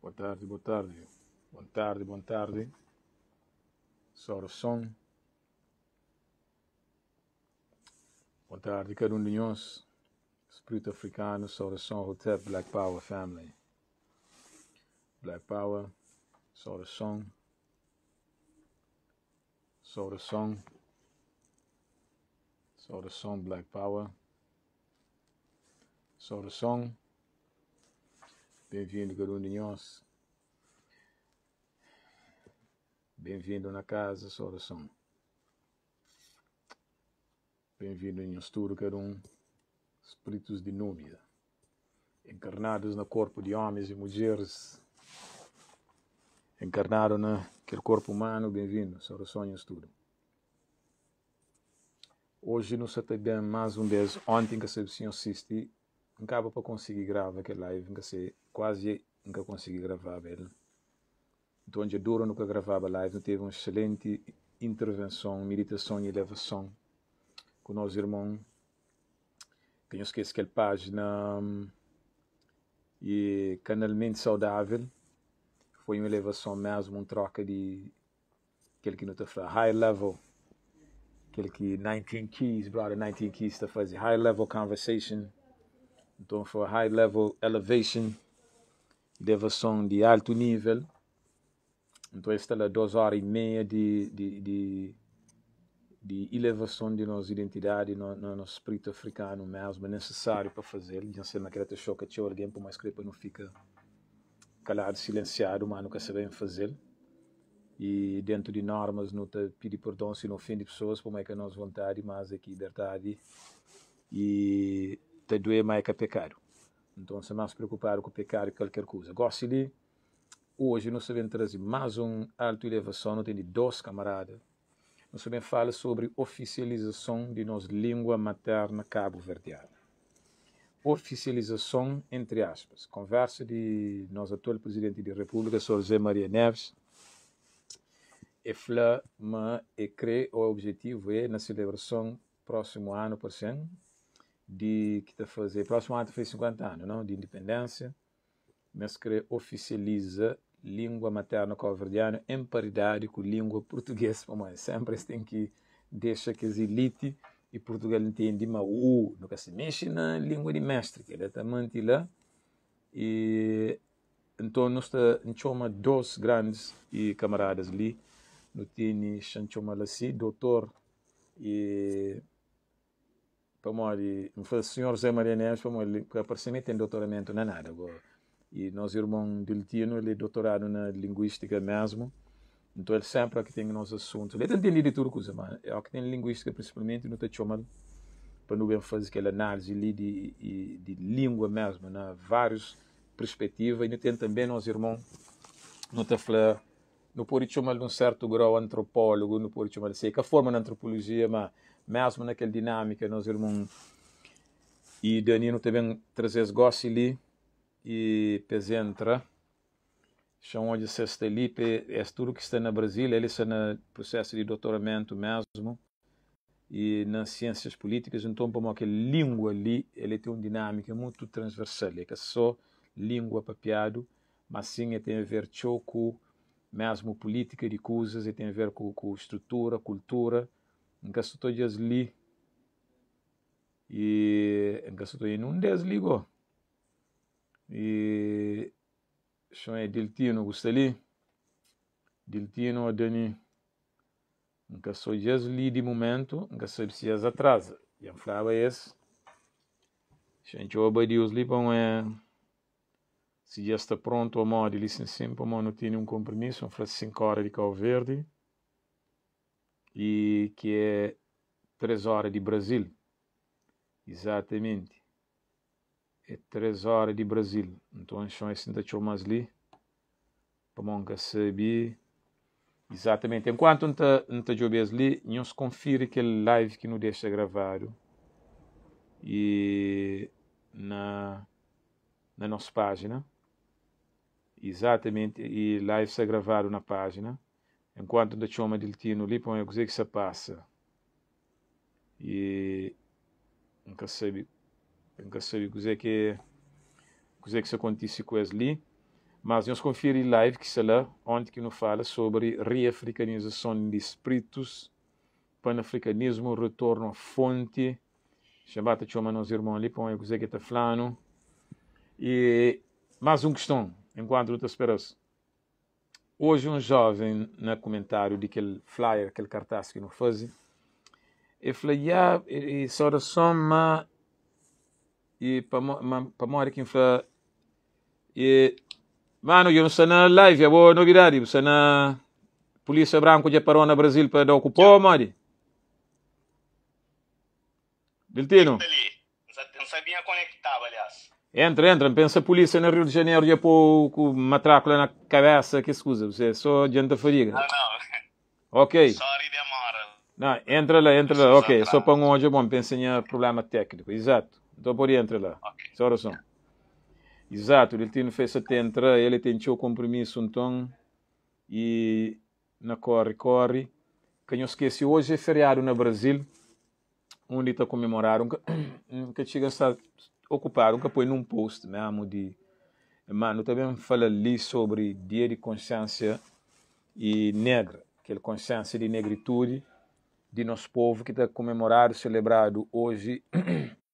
Boa tarde, boa tarde. Boa tarde, boa tarde. Saudação. Boa tarde, cada um de nós. Espírito africano, saudação, Hotep, Black Power Family. Black Power, saudação. Saudação. Saudação, Black Power. Saudação. Bem-vindo, cada um de nós. Bem-vindo na casa, saudação. Bem-vindo em estudo, cada um. Espíritos de Núbia, encarnados no corpo de homens e mulheres, encarnado naquele corpo humano, bem-vindo, saudação em estudo. Hoje nós temos mais um vez, ontem que se assiste, não acaba para conseguir gravar aquele live, que se quase nunca consegui gravar ele. Então, de duro nunca gravava live, não teve uma excelente intervenção, meditação e elevação com nossos irmãos. Que eu esqueci aquela página e Canalmente Saudável. Foi uma elevação mesmo, uma troca de aquele que não está falando, high level, aquele que 19 Keys, brother, 19 Keys está fazendo, high level conversation. Então foi high level elevation, elevação de alto nível. Então está lá 2 horas e meia de elevação de nossa identidade, no nosso espírito africano mesmo, é necessário para fazer. Já sei naquela choque que alguém por mais que não fica calado, silenciado, mas nunca sabem fazer. E dentro de normas, não te pedir perdão se não ofende pessoas, por mais que a nossa vontade, mas aqui liberdade e te doer mais que pecado. Então, se mais preocupado com o pecado que qualquer coisa. Gosto de hoje nós sabemos trazer mais uma alta elevação, não tem de 2 camaradas. Nós também fala sobre oficialização de nossa língua materna cabo-verdiana. Oficialização, entre aspas. Conversa de nosso atual presidente da República, Sr. José Maria Neves. E fala, mas o objetivo é na celebração próximo ano, por cento, de que está fazer. Próximo ano fez 50 anos, não? De independência. Mas que oficializa língua materna cabo-verdiana em paridade com língua portuguesa, mas sempre tem que deixar que as elite e Portugal entende, mas nunca se mexe na língua de mestre, que é também lá. E então nós temos 2 grandes e camaradas ali, nós temos assim, doutor e o senhor Zé Maria Neves, para aparentemente tem doutoramento não é nada agora. E nosso irmão Diltino, ele é doutorado na linguística mesmo. Então ele sempre que tem nos assuntos. Ele tem lido tudo coisa, mas é o que tem linguística principalmente, não tem chamado para não fazer aquela análise ali de língua mesmo, na várias perspectivas. E não tem também nosso irmão, não está falando, não pode chamar de um certo grau antropólogo, não pode chamar de sei que a forma na antropologia, mas mesmo naquela dinâmica, nosso irmão e Danilo também trazer gosto ali. E pesentra, chamam de Sestelipe, é tudo que está na Brasília, ele está no processo de doutoramento mesmo, e nas ciências políticas, então, como aquela língua ali, ele tem uma dinâmica muito transversal, é que é só língua papiado, mas sim tem a ver com mesmo política de coisas, e tem a ver com estrutura, cultura, em que estou ali, e em que estou aí, não desligou. E chamei Diltino Gustali. Diltino Dani. Nunca sou ali de momento, nunca sou dias atrás. Já falava isso. Gente, obedi os libão se já está pronto, a modo de licenciar, para não tem compromisso, eu faço 5 horas de Cabo Verde. E que é 3 horas de Brasil. Exatamente. É 3 horas de Brasil. Então, eu estou mais ali. Para nunca saber. Exatamente. Enquanto não está jogando ali, nós confira aquele live que não deixa gravado. E na nossa página. Exatamente. E live está gravado na página. Enquanto não chama de tino ali, põe o que se passa. E nunca sabe o que se acontece com eles ali. Mas nós conferir live que se lá, onde que nos fala sobre reafricanização de espíritos, panafricanismo, retorno à fonte. Chamata chama nos irmãos ali, põe o que está falando. E mais uma questão, enquanto eu te espero. Hoje um jovem, no comentário de aquele flyer, aquele cartaz que não fazia, ele falou, e só soma, e para morrer que fala, e mano, eu não sei na live, é boa novidade, você na Polícia Branca já parou no Brasil para ocupar, Mari? Deltino? Não sabia conectar, aliás. Entra, pensa a polícia no Rio de Janeiro já pôr com matrácula na cabeça, que escusa, você é só gente da fadiga. Não. Ok. Sorry, demora. Não, entra lá, ok, só para um hoje bom, pensa em problema técnico, exato. Então por aí entra lá, Ok. só oração. Exato, ele tem fez até entrar, ele tem o compromisso então, e na corre. Que não esqueci, hoje é feriado no Brasil, onde está comemorando, que chega a estar ocupado, que põe num post mesmo de... Mano, também fala ali sobre dia de consciência e negra, aquela consciência de negritude de nosso povo que está comemorado, celebrado hoje,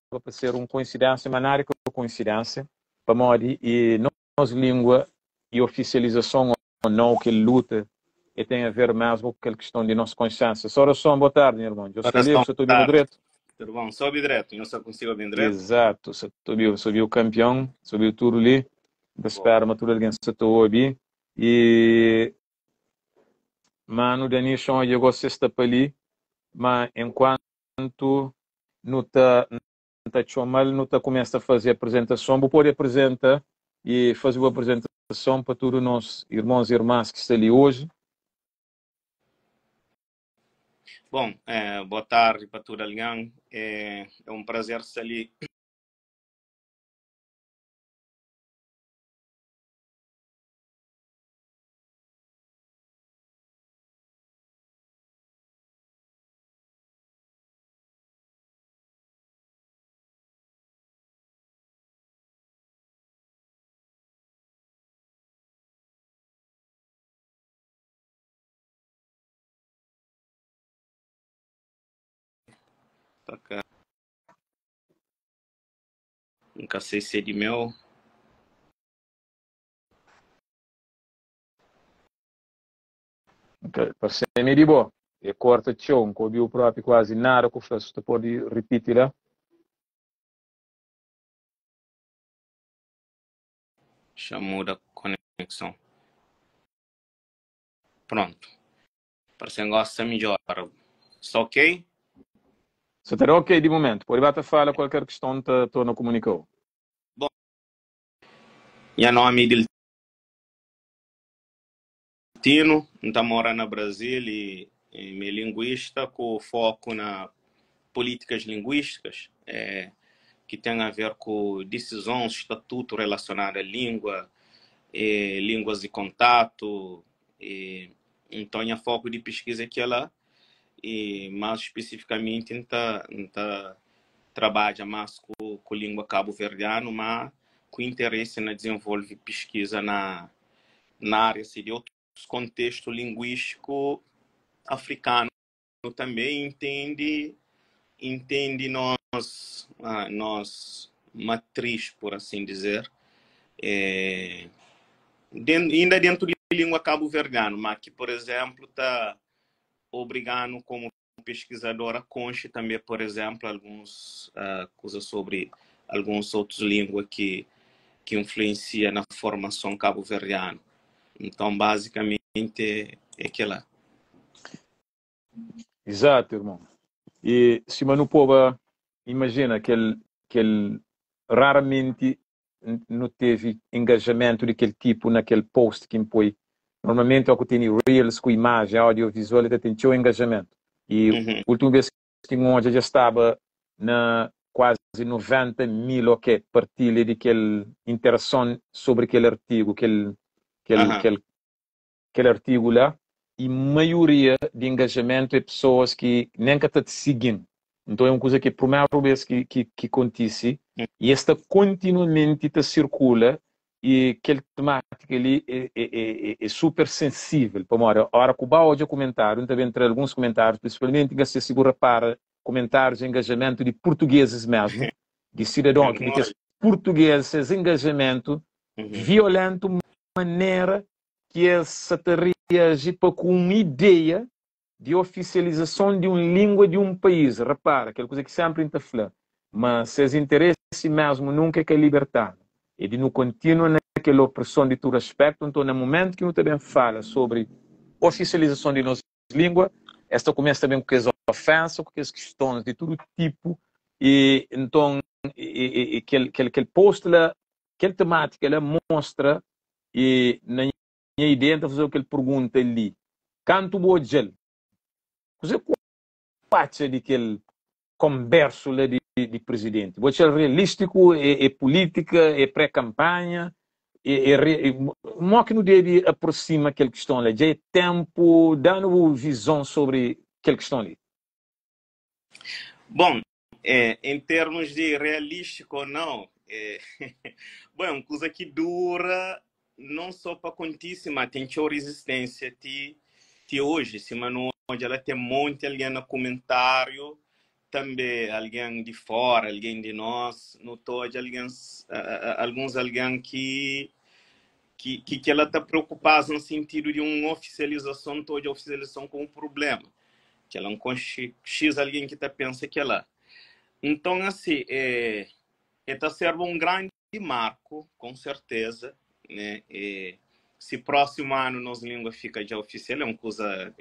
para ser uma coincidência, mas nada que coincidência, para morrer, e nossa língua e oficialização ou não, que luta, e tem a ver mesmo com aquela questão de nossa consciência. Só oração, boa tarde, meu irmão. Eu estou livre, estou ouvindo direito. Tudo bom? Sobe direto, eu só consigo ouvir direto. Exato, subi o campeão, subiu tudo ali, espero que tudo alguém se estou ouvindo, e mano, Dani, chegou sexta para ali, mas enquanto não está mal, não está começa a fazer a apresentação, vou poder apresentar e fazer a apresentação para todos os nossos irmãos e irmãs que estão ali hoje. Bom, boa tarde para todo alguém. É um prazer estar ali. Nunca sei se é de meu. Parece meio de boa. E corta tchau, não ouviu próprio quase nada que eu faço. Você pode repetir lá? Chamou da conexão. Pronto. Parece que gosta melhor. Está ok? Você está ok de momento. Pode bater fala qualquer questão que tu não comunicou. Bom. Meu nome é Deltino, eu moro no Brasil e me linguista com foco na políticas linguísticas, que tem a ver com decisões, estatuto relacionado à língua, línguas de contato. Então, o foco de pesquisa aqui é lá, e mais especificamente, trabalha mais com língua cabo-verdiana, mas com interesse na desenvolver pesquisa na área de outros contextos linguísticos africanos. Também entende nós matriz, por assim dizer, ainda dentro de língua cabo-verdiana, mas que, por exemplo, está obrigando como pesquisadora conche também, por exemplo, algumas coisas sobre algumas outras línguas que influencia na formação cabo-verdiana. Então, basicamente, é que lá. Exato, irmão. E se o povo imagina que ele raramente não teve engajamento daquele tipo naquele post que impõe. Normalmente, o que tem reels com imagem, audiovisual, ele tem o engajamento. E a última vez que já estava na quase 90 mil partilha de aquela interação sobre aquele artigo, aquele artigo lá, e maioria de engajamento é pessoas que nem que te seguem. Então é uma coisa que é a primeira vez que acontece, e esta continuamente te circula, e aquela temática ali é super sensível. Para a hora que o Bao de comentário, também entre alguns comentários, principalmente que se segura para comentários de engajamento de portugueses mesmo, de cidadãos, que portugueses, engajamento violento, maneira que essa reage com uma ideia de oficialização de uma língua de um país. Repara, aquela coisa que sempre a gente fala, mas seus interesses mesmo nunca é que é libertar. E de não continuar naquela opressão de todo aspecto. Então, no momento que eu também fala sobre oficialização de nossa língua, esta começa também com as ofensas, com as questões de todo tipo. E então, aquele post lá, aquela temática, ela mostra, e na minha ideia, de fazer aquela pergunta ali, canto bojel, você acha de aquele converso lá de presidente? Você é realístico, é política, é pré-campanha, como que não deve aproximar aquela questão ali? Já é tempo, dando visão sobre aquela questão ali? Bom, em termos de realístico ou não, bom, é uma coisa que dura não só para acontecer, mas tem que resistência de hoje. Se não ela tem um monte de alguém no comentário, também alguém de fora, alguém de nós, não todo alguns alguém que ela está preocupada no sentido de uma oficialização, toda oficialização com um problema. Que ela não conhece X alguém que pensa que ela. Então, assim, está sendo um grande marco, com certeza, né? Se próximo ano nossa língua fica já oficial, é uma coisa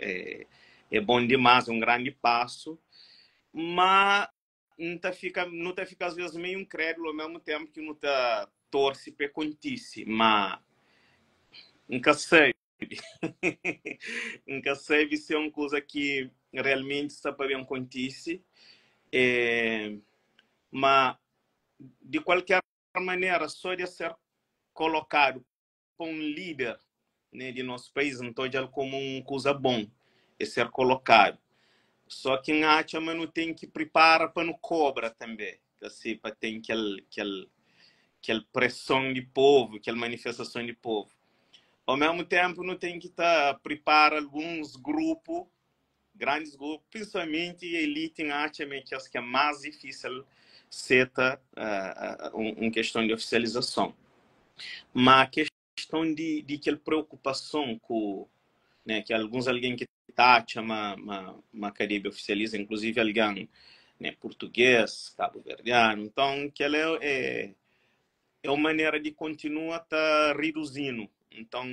bom demais, é um grande passo, mas não fica às vezes meio incrédulo ao mesmo tempo que não está torce para acontecer, mas nunca sei. Nunca sei se é uma coisa que realmente está para acontecer. Mas, de qualquer maneira, só de ser colocado como um líder, né, de nosso país, não estou dizendo como uma coisa bom, é ser colocado. Só que acha, mas não tem que preparar para não cobra também, assim, para ter aquela pressão de povo, aquela manifestação de povo. Ao mesmo tempo, não tem que estar preparar alguns grupos, grandes grupos, principalmente a elite, acha que é mais difícil ser uma questão de oficialização. Mas a questão de aquela preocupação com, né, que alguém que taxa uma Caribe oficializa, inclusive alguém, né, português, cabo-verdiano, então que ela é uma maneira de continuar reduzindo. Então,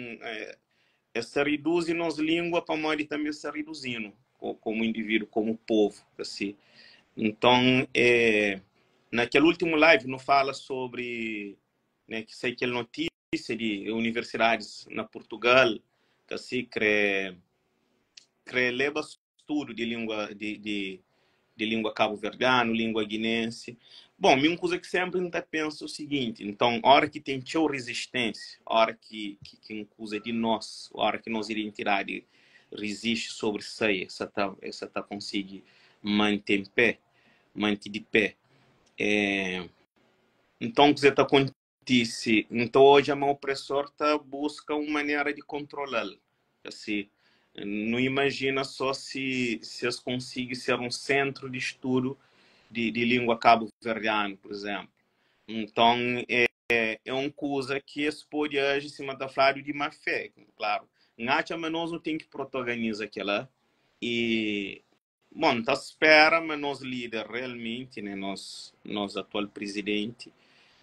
essa reduz nossa língua para modo também se reduzindo como indivíduo, como povo, assim. Então, naquele último live não fala sobre, né, que sei aquela notícia de universidades na Portugal que assim leva estudo de língua cabo-verdiano, língua guinense. Bom, uma coisa que sempre a pensa é o seguinte, então, a hora que tem resistência, a hora que uma coisa de nós, a hora que nossa identidade resiste sobre isso, essa tá consegue manter de pé. Então, que está acontece, então hoje a opressor busca uma maneira de controlar, assim. Não imagina só se eles conseguem ser um centro de estudo de língua cabo-verdiana, por exemplo. Então, é uma coisa que eles podem agir em cima da flávia de má fé, claro. Nós não tem que protagonizar aquela. E, bom, tá espera, mas nós líder realmente, né, nós atual presidente,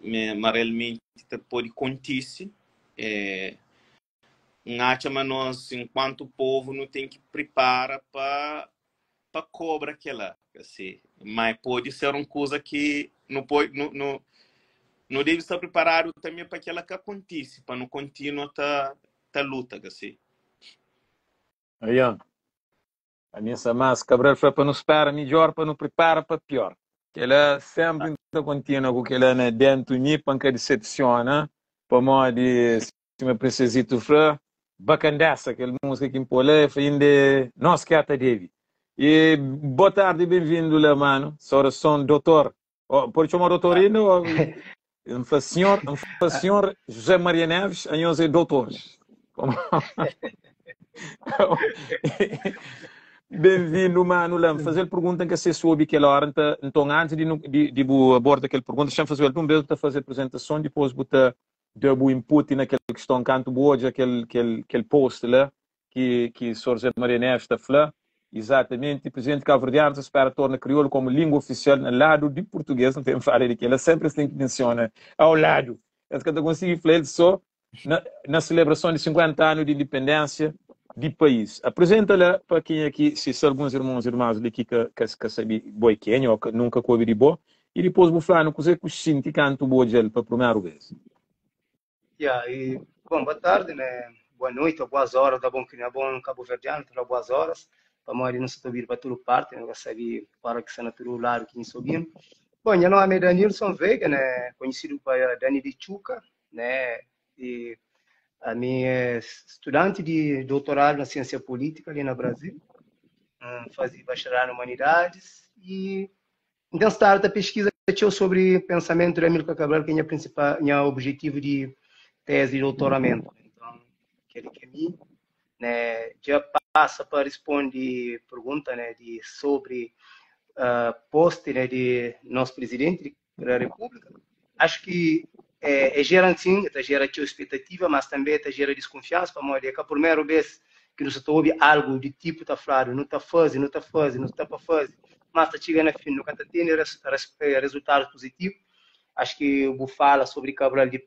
mas realmente pode acontecer. Nós, enquanto povo, não tem que preparar para cobra aquela, assim. Mas pode ser uma coisa que não deve estar preparado também para aquela que acontece, para não continuar a luta, assim. Aí, a minha massa Cabral foi para não esperar melhor, para não preparar para pior. Que ela sempre continua com aquela né, dentro de para que decepciona, para modo de se me precisito fra bacandessa, aquela música que impolé, ainda nós que até deve. E boa tarde, bem-vindo lá, mano. Saudação, doutor. Oh, pode chamar doutor ainda? senhor José Maria Neves, a nós é doutor. Bem-vindo, mano. Fazer pergunta que você soube aquela hora. Então, antes de abordar aquela pergunta, deixa eu fazer um beijo para fazer a apresentação, depois botar o input naquela questão canto boa, aquele post lá, que o senhor José Maria Neves está falando. Exatamente, o presidente cabo-verdiano espera tornar crioulo como língua oficial ao lado de português, não tem falar de que ela sempre se tem que mencionar ao lado. É que eu consigo falar só na celebração de 50 anos de independência do país. Apresenta-la para quem aqui, se são alguns irmãos e irmãs ali que sabem boi quem, ou que nunca coube de boa, e depois vou falar no que você sinto canto boa de ele para a primeira vez. Bom, boa tarde, né? Boa noite, ou boas horas, tá bom que não é bom cabo-verdiano, tá boas horas. Para morar não se ouvir para toda parte, não sabe para que se na todo lado que nos ouvimos. Bom, meu nome é Danilson Veiga, né? Conhecido para Dani de Chuca, né? E a minha é estudante de doutorado na ciência política ali no Brasil, fazia bacharelado em humanidades e então starta a pesquisa sobre pensamento de Amílcar Cabral, que é principal, objetivo de tese de doutoramento. Então, aquele que é mim, né? Já passa para responder pergunta, né, sobre poste, né, de nosso presidente da República. Acho que gera sim, gera expectativa, mas também gera desconfiança para nós. É a primeira vez que nós estamos ouvindo algo de tipo tá falando, não está fazendo, para fazer, mas está chegando a fim, não está tendo resultados positivos. Acho que eu vou falar sobre Cabral de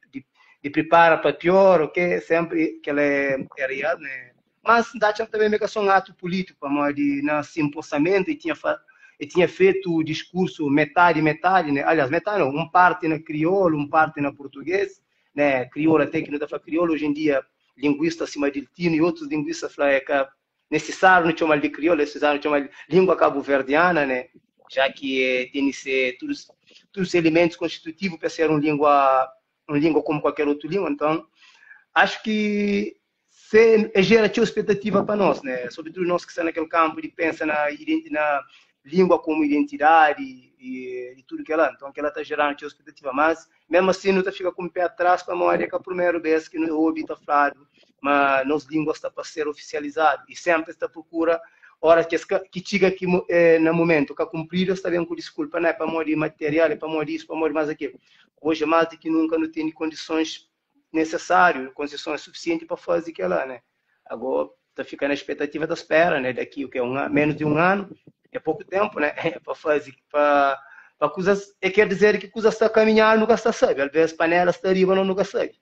prepara para pior, ok? Sempre que ela é real, né? Mas dá também um ato político, para de nesse empossamento, e tinha feito o discurso metade, né? Aliás, metade não, parte na crioulo, parte na português, né? Crioulo até que não dá para crioulo, hoje em dia, linguista acima de Tino e outros linguistas falam que é necessário não chamar de crioulo, é necessário chamar de língua cabo-verdiana, né? Já que tem que ser todos os elementos constitutivos para ser uma língua como qualquer outra língua. Então, acho que gera expectativa para nós, né? Sobretudo nós que estamos naquele campo de pensar na língua como identidade e tudo que ela. Então, que ela está gerando expectativa. Mas, mesmo assim, não fica com o pé atrás para a maioria que é a primeira vez que não ouve está falado, mas nas línguas está para ser oficializado. E sempre está procura hora que chega aqui no momento que a cumprir está bem com desculpa, né? Para morrer material, para morrer isso, para morrer mais aquilo. Hoje, mais do que nunca, não tem condições necessárias, condições suficientes para fazer aquilo lá, né? Agora, está ficando na expectativa da espera, né? Daqui, o que é menos de um ano, é pouco tempo, né? Para fazer, para coisas, quer dizer que coisas está caminhando, nunca está sabe. Às vezes, panelas está arriba, não nunca sabe.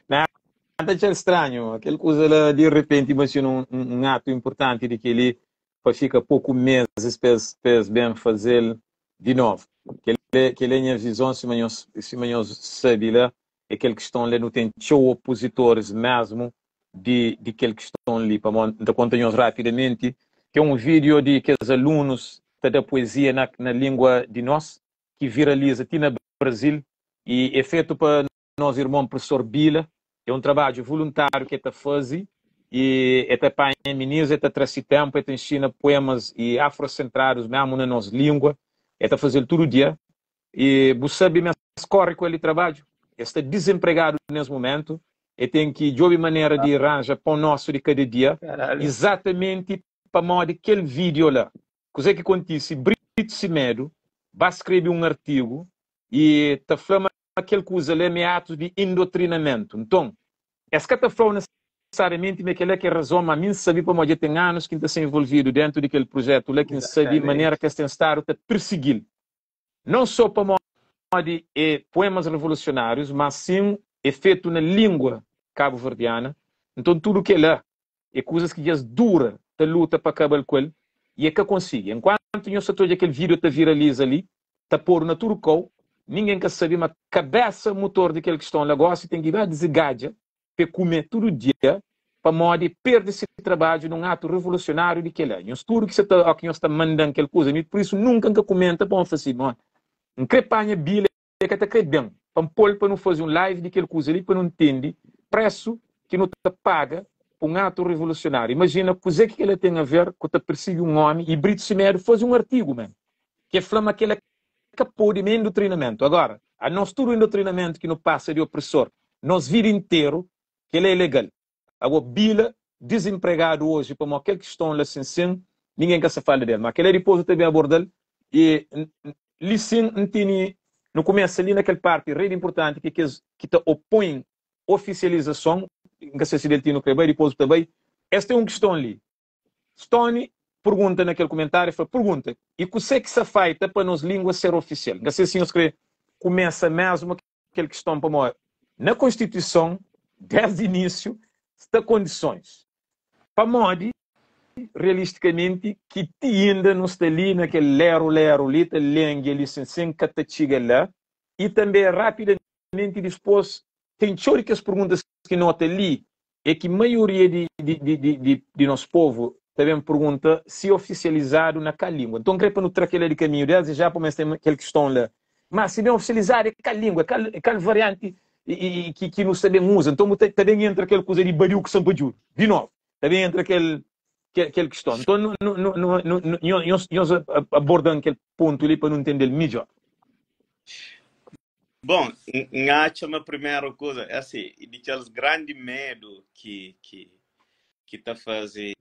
Nada de estranho, aquela coisa de repente imagina um ato importante de que ele fica pouco meses para bem fazer de novo. Que ele é a visão, se nós sabe lá, é aquele que estão ali, não tem show opositores mesmo de aquele que estão ali, para contar rapidamente, que é um vídeo de que os alunos da poesia na língua de nós, que viraliza aqui no Brasil, e é feito para nosso irmão professor Bila. É um trabalho voluntário que está fazendo e está para meninos, está trazendo tempo, está ensina poemas e afrocentrados mesmo na nossa língua, está fazendo todo dia. E você sabe, mas corre com ele trabalho. Está desempregado nesse momento e tem que de alguma maneira de arranjar para o nosso de cada dia. Caralho. Exatamente para modo aquele vídeo lá. Coisa que acontece, Brito Cimedo vai escrever um artigo e está falando aquele coisa ali, meatos de indoctrinamento. Então, essa que está falando necessariamente, mas que é razão, a mim sabe para onde tem anos que está envolvido dentro daquele projeto, lá que sabe de maneira que está a perseguir. Não só para onde poemas revolucionários, mas sim é feito na língua cabo-verdiana. Então, tudo que é lá é coisas que já dura da luta para acabar com ele, e é que consiga. Enquanto eu só estou aquele vídeo está viraliza ali, está por na Turcou, ninguém quer saber, mas cabeça motor daquele que estão no negócio tem que ir a desgajar para comer todo dia, para modo perder esse trabalho num ato revolucionário de que lá. E tudo que você está mandando aquela coisa, por isso nunca comenta para fazer, mano. Não crepanha bila, é que está credendo. Para não fazer um live de aquela coisa ali, para não entender preço que não te paga por um ato revolucionário. Imagina o que ele tem a ver com te perseguir um homem e Brito Cimedo faz um artigo, man, que é flama aquela capô de meio do treinamento. Agora, A nós tudo o treinamento que nos passa de opressor, nós vida inteiro, que ele é ilegal. Agora, bila, desempregado hoje, como aquele que estão lá sem, ninguém quer se falar dele. Mas aquele depois também abordar e licen não começa ali naquela parte rede importante que te opõe oficialização, que se ele tem no que depois também. Esta é uma questão ali. Stone pergunta naquele comentário, pergunta, e o que se faz para nos línguas ser oficial? Não sei se escreve, começa mesmo aquela questão para nós. Na Constituição, desde o início, está condições. Para modo, realisticamente, que ainda não está ali naquele lero, ali, a língua, ali, sem catachiga lá, e também rapidamente depois, tem teóricas perguntas que nota ali, é que a maioria de nosso povo também pergunta se oficializado naquela língua. Então, creio para não trazer aquele caminho deles, já para tem aquela questão lá. Mas se bem oficializado, é aquela língua, aquela variante que não sabemos usar. Então, também entra aquela coisa de baril que são bajur. De novo, também entra aquela questão. Então, nós abordamos aquele ponto ali para não entender melhor. Bom, acho a primeira coisa, é assim, daqueles grandes medos que está fazendo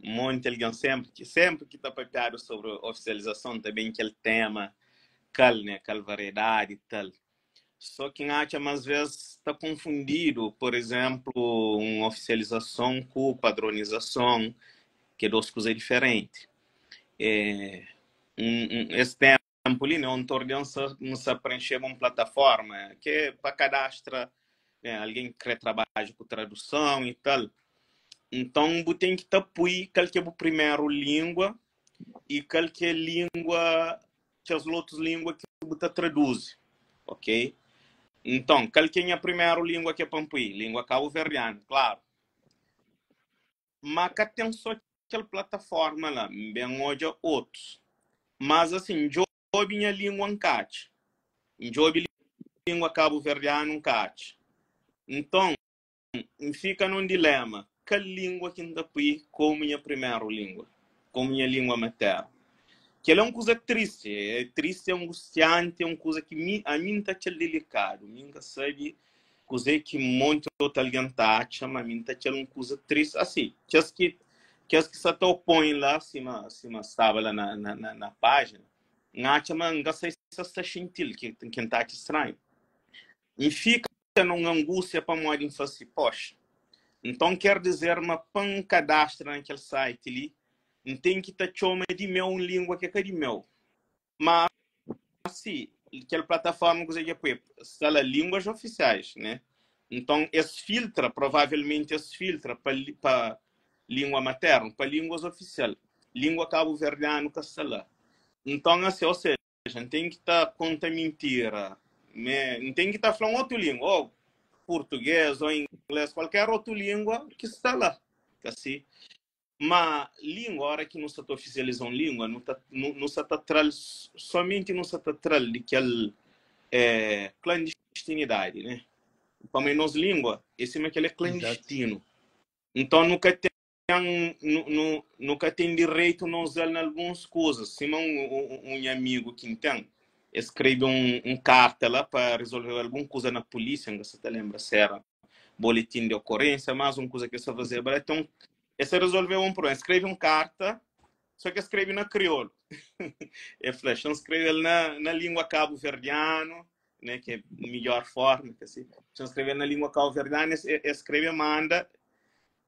muita alguém sempre que está papado sobre oficialização também aquele tema aquela variedade e tal. Só que acha às vezes está confundido, por exemplo, uma oficialização com padronização, que é duas coisas diferentes. Esse tempo ali, né, onde se preencher uma plataforma que é para cadastrar, alguém que quer trabalhar com tradução e tal. Então, você tem que apoiar qualquer primeira língua e qualquer língua, que as outras línguas que você traduz, ok? Então, qualquer é a primeira língua que é para apoiar, língua cabo-verdiana, claro. Mas tem só aquela plataforma lá, bem hoje outros. Mas assim, eu minha língua encate. Eu língua cabo-verdiana encate. Então, fica num dilema. Qual língua que ainda põe como minha primeira língua? Como minha língua materna? Que ela é uma coisa triste. É triste, é angustiante, é uma coisa que a mim está delicado. A mim sabe coisa que muito outro alguém está achando, mas a mim está uma coisa triste. Assim, que as que se opõem lá, cima estava lá na página, acha, mas não sei se está gentil, que está estranho. E fica numa angústia para morar em face, poxa. Então, quer dizer, uma pan cadastra naquele site ali, não tem que estar chama de meu língua que é de meu. Mas, assim, aquela plataforma que você põe, são línguas oficiais, né? Então, esse filtra, provavelmente, para língua materna, para línguas oficiais. Língua cabo-verdiana, castelã. Então, assim, ou seja, não tem que estar conta mentira, né? Não tem que estar falando outra língua, ou português, ou inglês, qualquer outra língua que está lá. Assim. Mas língua, a hora que não se oficializa uma língua, não se traz, somente não se traz de aquela clandestinidade, né? Para menos língua, esse é aquele clandestino. Exato. Então, nunca tem direito a usar em algumas coisas. Se um amigo que tem, escreve carta lá para resolver alguma coisa na polícia, você te lembra se era boletim de ocorrência, mas uma coisa que você fazer. Então, esse resolveu um problema. Escreve carta, só que escreve na crioulo. É flash, não escreve na língua cabo-verdiano, né, que é a melhor forma. Que assim. Se escrever na língua cabo-verdiana, escreve, manda,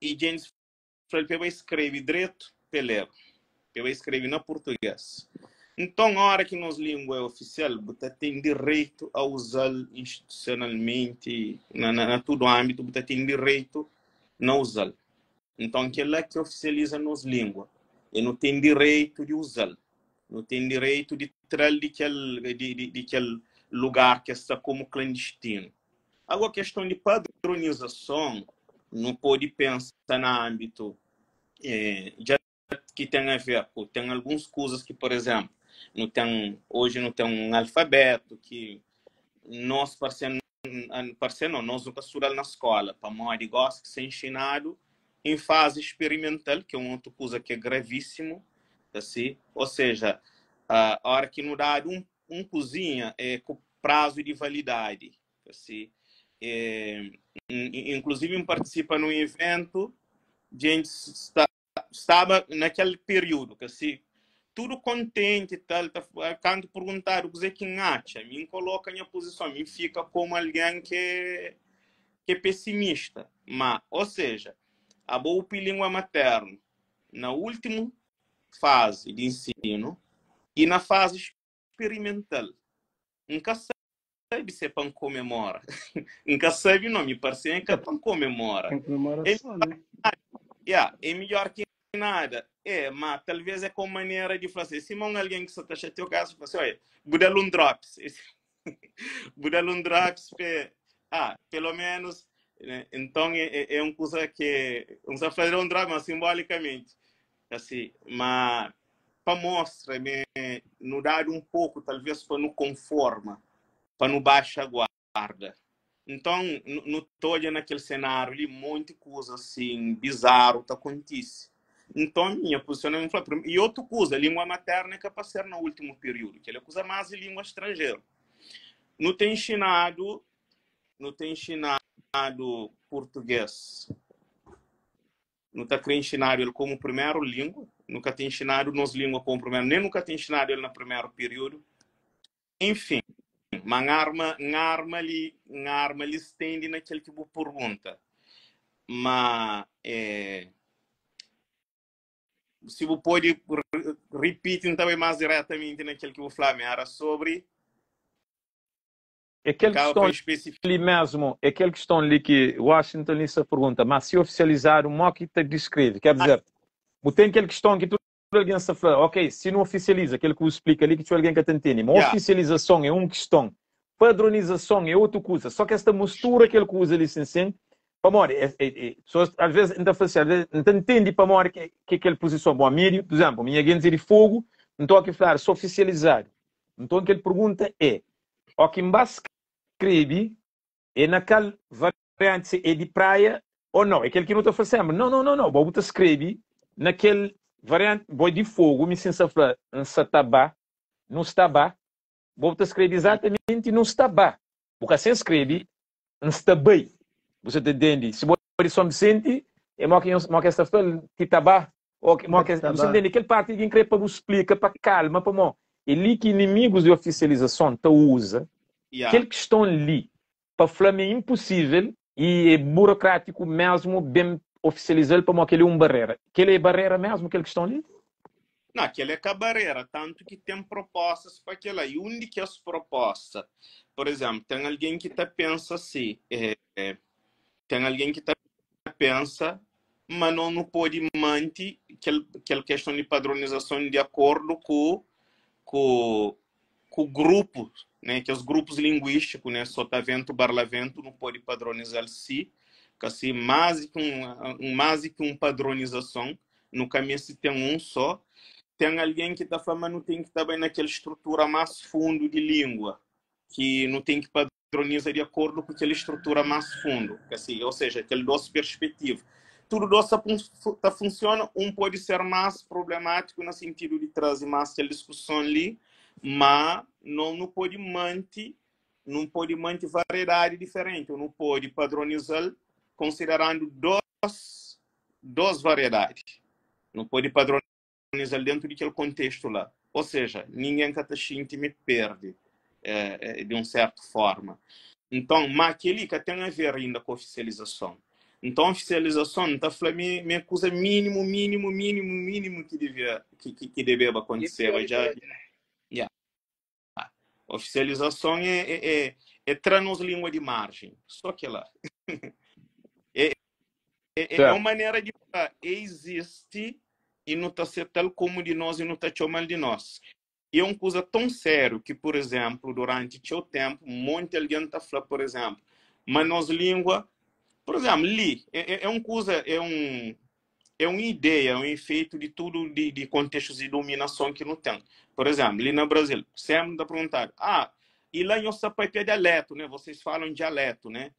e gente vai escrever direito, pelero. Eu escrevi na português. Então, a hora que nós língua oficial, você tem direito a usar institucionalmente, na todo âmbito, você tem direito a usar. Então, aquele é que oficializa nos língua. E não tem direito de usar. Não tem direito de tirar daquele lugar que está como clandestino. Agora, a questão de padronização, não pode pensar no âmbito já que tem a ver com, tem algumas coisas que, por exemplo, hoje não tem um alfabeto que nós nós nunca estudamos na escola, para mim de gosto que ser ensinado em fase experimental, que é uma outra coisa que é gravíssimo, assim, ou seja, a hora que não dá um cozinha prazo de validade. Assim, inclusive, participa num evento, gente estava naquele período, assim, tudo contente, tal, quando perguntar o que é que acha, me coloca em posição, me fica como alguém que é pessimista. Mas, ou seja, a boa língua materna, na última fase de ensino e na fase experimental, nunca sabe se é para comemora. Nunca sabe, não, me parece que é para comemora. Tem comemoração, né? É melhor que nada. Mas talvez é com maneira de fazer. Se alguém que só está chateado, caso você, olha, budar um drops. Budar um drops, pelo menos, né? Então é uma coisa que vamos fazer um drama simbolicamente, assim, mas para mostrar, nos dar um pouco, talvez para não conforma, para não baixar a guarda. Então, no todo naquele cenário, ali, muita coisa assim, bizarro tá acontece. Então, minha posicionamento foi, e outra coisa, a língua materna é que para ser no último período, que é a coisa mais de língua estrangeira. Não tem ensinado português. Não está querendo ensinar ele como primeira língua, nunca tem ensinado nos línguas como primeiro, nem nunca tem ensinado ele no primeiro período. Enfim, mas arma ali estende naquele que você pergunta. Mas se você pode repetir também mais diretamente naquele que você falou, era sobre aquele questão ali mesmo, aquele questão ali que Washington lhe pergunta, mas se oficializar o mock te descreve, quer dizer, tem aquele questão que alguém se fala, ok, se não oficializa, aquele que explica ali que tu alguém que te entende, mas oficialização é uma questão, padronização é outra coisa, só que esta mistura que ele usa ali, sim, pessoas às vezes não entende para morrer que aquela posição, bom, mírio, por exemplo, minha gente de fogo, não estou aqui a falar, se oficializar, então o que ele pergunta é, o que embaixo escreve é naquela variante é de praia ou não, é aquele que não está fazendo, não, vou botar escreve naquele variante, boi de fogo, me sensa falar, não está bem, vou botar escreve exatamente não está bem, porque assim escreve, não está bem, você entende? Se você só me sente, é uma que esta fala que está bem, você entende? Aquele parte que incrível para você explicar, para calma, para mim, é ali que inimigos de oficialização te usa, aquele que estão ali, para falar é impossível e é burocrático mesmo, bem oficializar para aquele barreira. Aquele é barreira mesmo, aquele que estão ali? Não, aquele é com a barreira, tanto que tem propostas para aquela. E onde que as propostas? Por exemplo, tem alguém que pensa assim, tem alguém que pensa, mas não pode manter aquela questão de padronização de acordo com o grupo, né, que os grupos linguísticos, né, só tá vendo barlavento, não pode padronizar si, que assim, mais que um padronização, no caminho se tem um só, tem alguém que está falando, não tem que estar bem naquela estrutura mais fundo de língua, que não tem que padronizar de acordo com aquela estrutura mais fundo, que assim, ou seja, aquele doce perspectiva. Tudo doce funciona, pode ser mais problemático no sentido de trazer mais aquela discussão ali, mas não pode manter variedade diferente, não pode padronizar considerando duas variedades. Não pode padronizar dentro daquele contexto lá. Ou seja, ninguém que está me perde de uma certa forma. Então, mas aquele que tem a ver ainda com a oficialização. Então, a oficialização está falando minha coisa mínimo que deve acontecer. Oficialização é translíngua de margem. Só que lá. É uma maneira de existe e não está sendo tal como de nós e não está chamando de nós. E é uma coisa tão sério que, por exemplo, durante o tempo, muita gente está falando, por exemplo, mas nós língua, por exemplo, li, é uma coisa, é uma ideia, é um efeito de tudo de contextos de dominação que não tem. Por exemplo, ali no Brasil, sempre está perguntando, e lá em Ossapai é dialeto, né? Vocês falam dialeto, né?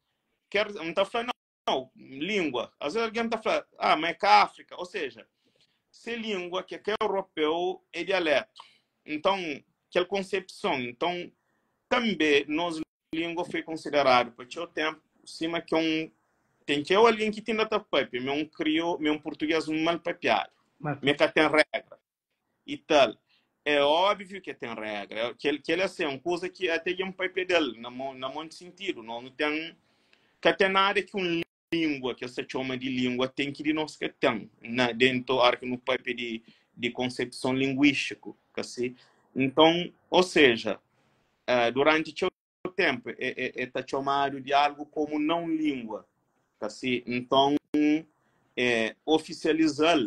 Não está falando, não, língua. Às vezes alguém está falando, mas é que a África. Ou seja, se língua que é europeu é dialeto. Então, aquela concepção. Então, também nós língua foi considerado por o tempo cima que tem que alguém que tem data papi me criou me português mal papiado me que tem regra e tal é óbvio que tem regra que ele é assim uma coisa que até um papi dele não muito sentido não tem que tem nada que língua que essa chama de língua tem que de nós que tem dentro arco no papi de concepção linguística assim então ou seja durante o tempo está chamado de algo como não língua assim então oficializar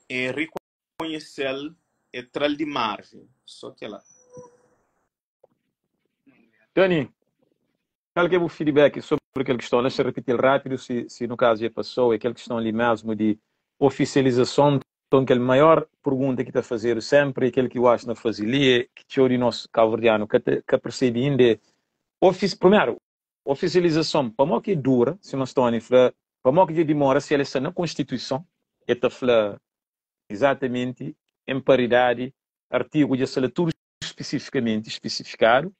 reconhecer tral de margem só que lá Dani, qual que é o feedback sobre aquela questão? Deixa eu repetir rápido, se no caso já passou, é aquela questão ali mesmo de oficialização. Então, aquela maior pergunta que está a fazer sempre, aquele que eu acho na fazilia, que tinha o nosso calverdiano, que percebe ainda, primeiro, oficialização, para mim que é dura, se nós estamos a falar, para mim que demora, se ela está na Constituição, está a falar exatamente em paridade, artigo de tudo especificamente especificado,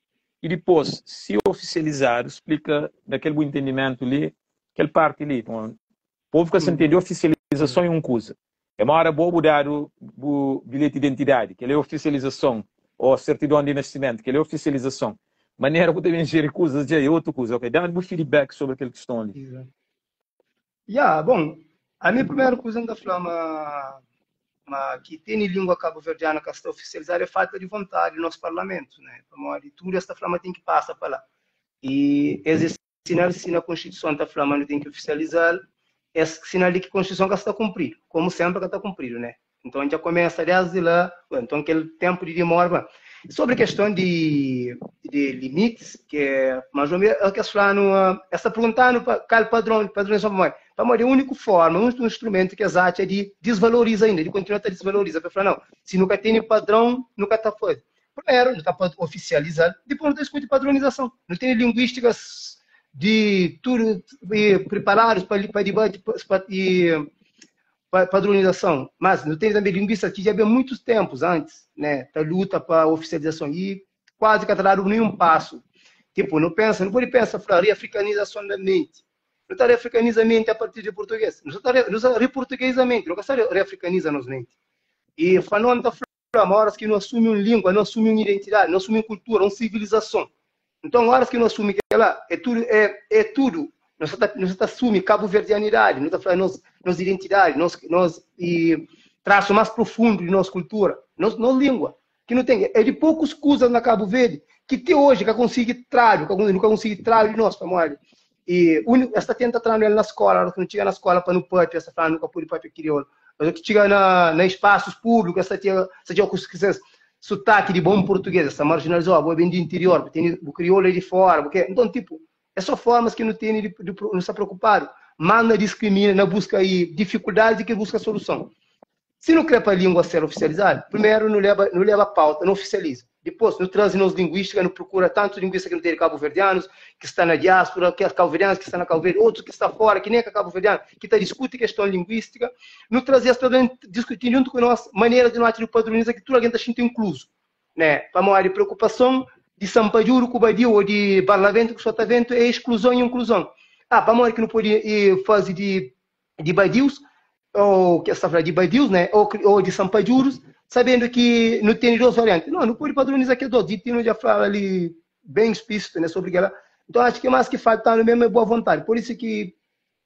e depois, se oficializar, explica daquele bom entendimento ali, aquela parte ali. Então, o povo que se entende oficialização é uma coisa. É uma hora boa mudar o bilhete de identidade, que ele é oficialização, ou certidão de nascimento, que ele é oficialização. Maneira que também gerir coisas já é outra coisa. Ok, dá-me um feedback sobre aquela questão ali. Bom, a minha primeira coisa ainda falar que tem língua cabo-verdiana que está oficializada é falta de vontade no nosso parlamento, né? De tudo esta flama tem que passar para lá. E esse sinal se na Constituição está falando tem que oficializar, esse sinal de que a Constituição está cumprida, como sempre que está cumprido, né? Então a gente já começa desde lá, então aquele tempo de demora. Sobre a questão de limites, mais ou menos, que está perguntando para qual padronização para a única forma, um instrumento que é de desvalorizar ainda, de continuar a desvalorizar, para falar, não, se nunca tem padrão, nunca está fora. Primeiro, não está oficializar, depois não discute padronização. Não tem linguísticas de tudo preparados para debate padronização, mas não tem também linguistas que já havia muitos tempos antes, né, da luta para a oficialização e quase que atrasaram nenhum passo. Tipo, não pode pensar para reafricanização da mente. Não está reafricaniza a mente a partir de português. Não está reportuguesa a mente, não está reafricaniza a mente. E falando da horas que não assume uma língua, não assume uma identidade, não assume uma cultura, uma civilização. Então, horas que não assume que ela é tudo. Nós assumimos cabo-verdianidade, nós estamos falando nossa identidade, e traço mais profundo de nossa cultura, nossa língua, que não tem, é de poucos coisas na Cabo Verde, que até hoje que consegue trazer, nunca consegui trazer de nós, família. E esta tenta trazer na escola, que não chega na escola para não pode, essa fala nunca pode para crioulo, mas que chega na espaços públicos, essa tinha sotaque de bom português, essa marginalizou, vou bem do interior, tem o crioulo de fora, porque então tipo essas formas que não tem não está preocupado, mas não discrimina, não busca aí dificuldades e que busca solução. Se não quer para a língua ser oficializada, primeiro não leva pauta, não oficializa. Depois, não traz nos linguística, não procura tanto linguistas que não tem cabo-verdianos, que está na diáspora, que é cabo-verdianos, que está na Cabo Verde, outros que está fora, que nem é cabo-verdiano, que está discute questão linguística, não trazer essa discutir junto com a nossa maneira de nós padronizar que tudo alguém está sendo incluso, né? Para maior preocupação de Sampajuro, Cubadio ou de Barlavento, que só está vendo, é exclusão e inclusão. Para maior que não pode fazer de Badius, ou que está falando de Badius, né? Ou de Sampajuros, sabendo que não tem duas variantes. Não pode padronizar aqui dois. E tem já fala ali bem explícito, né, sobre ela. Então acho que mais que falta no mesmo é boa vontade. Por isso que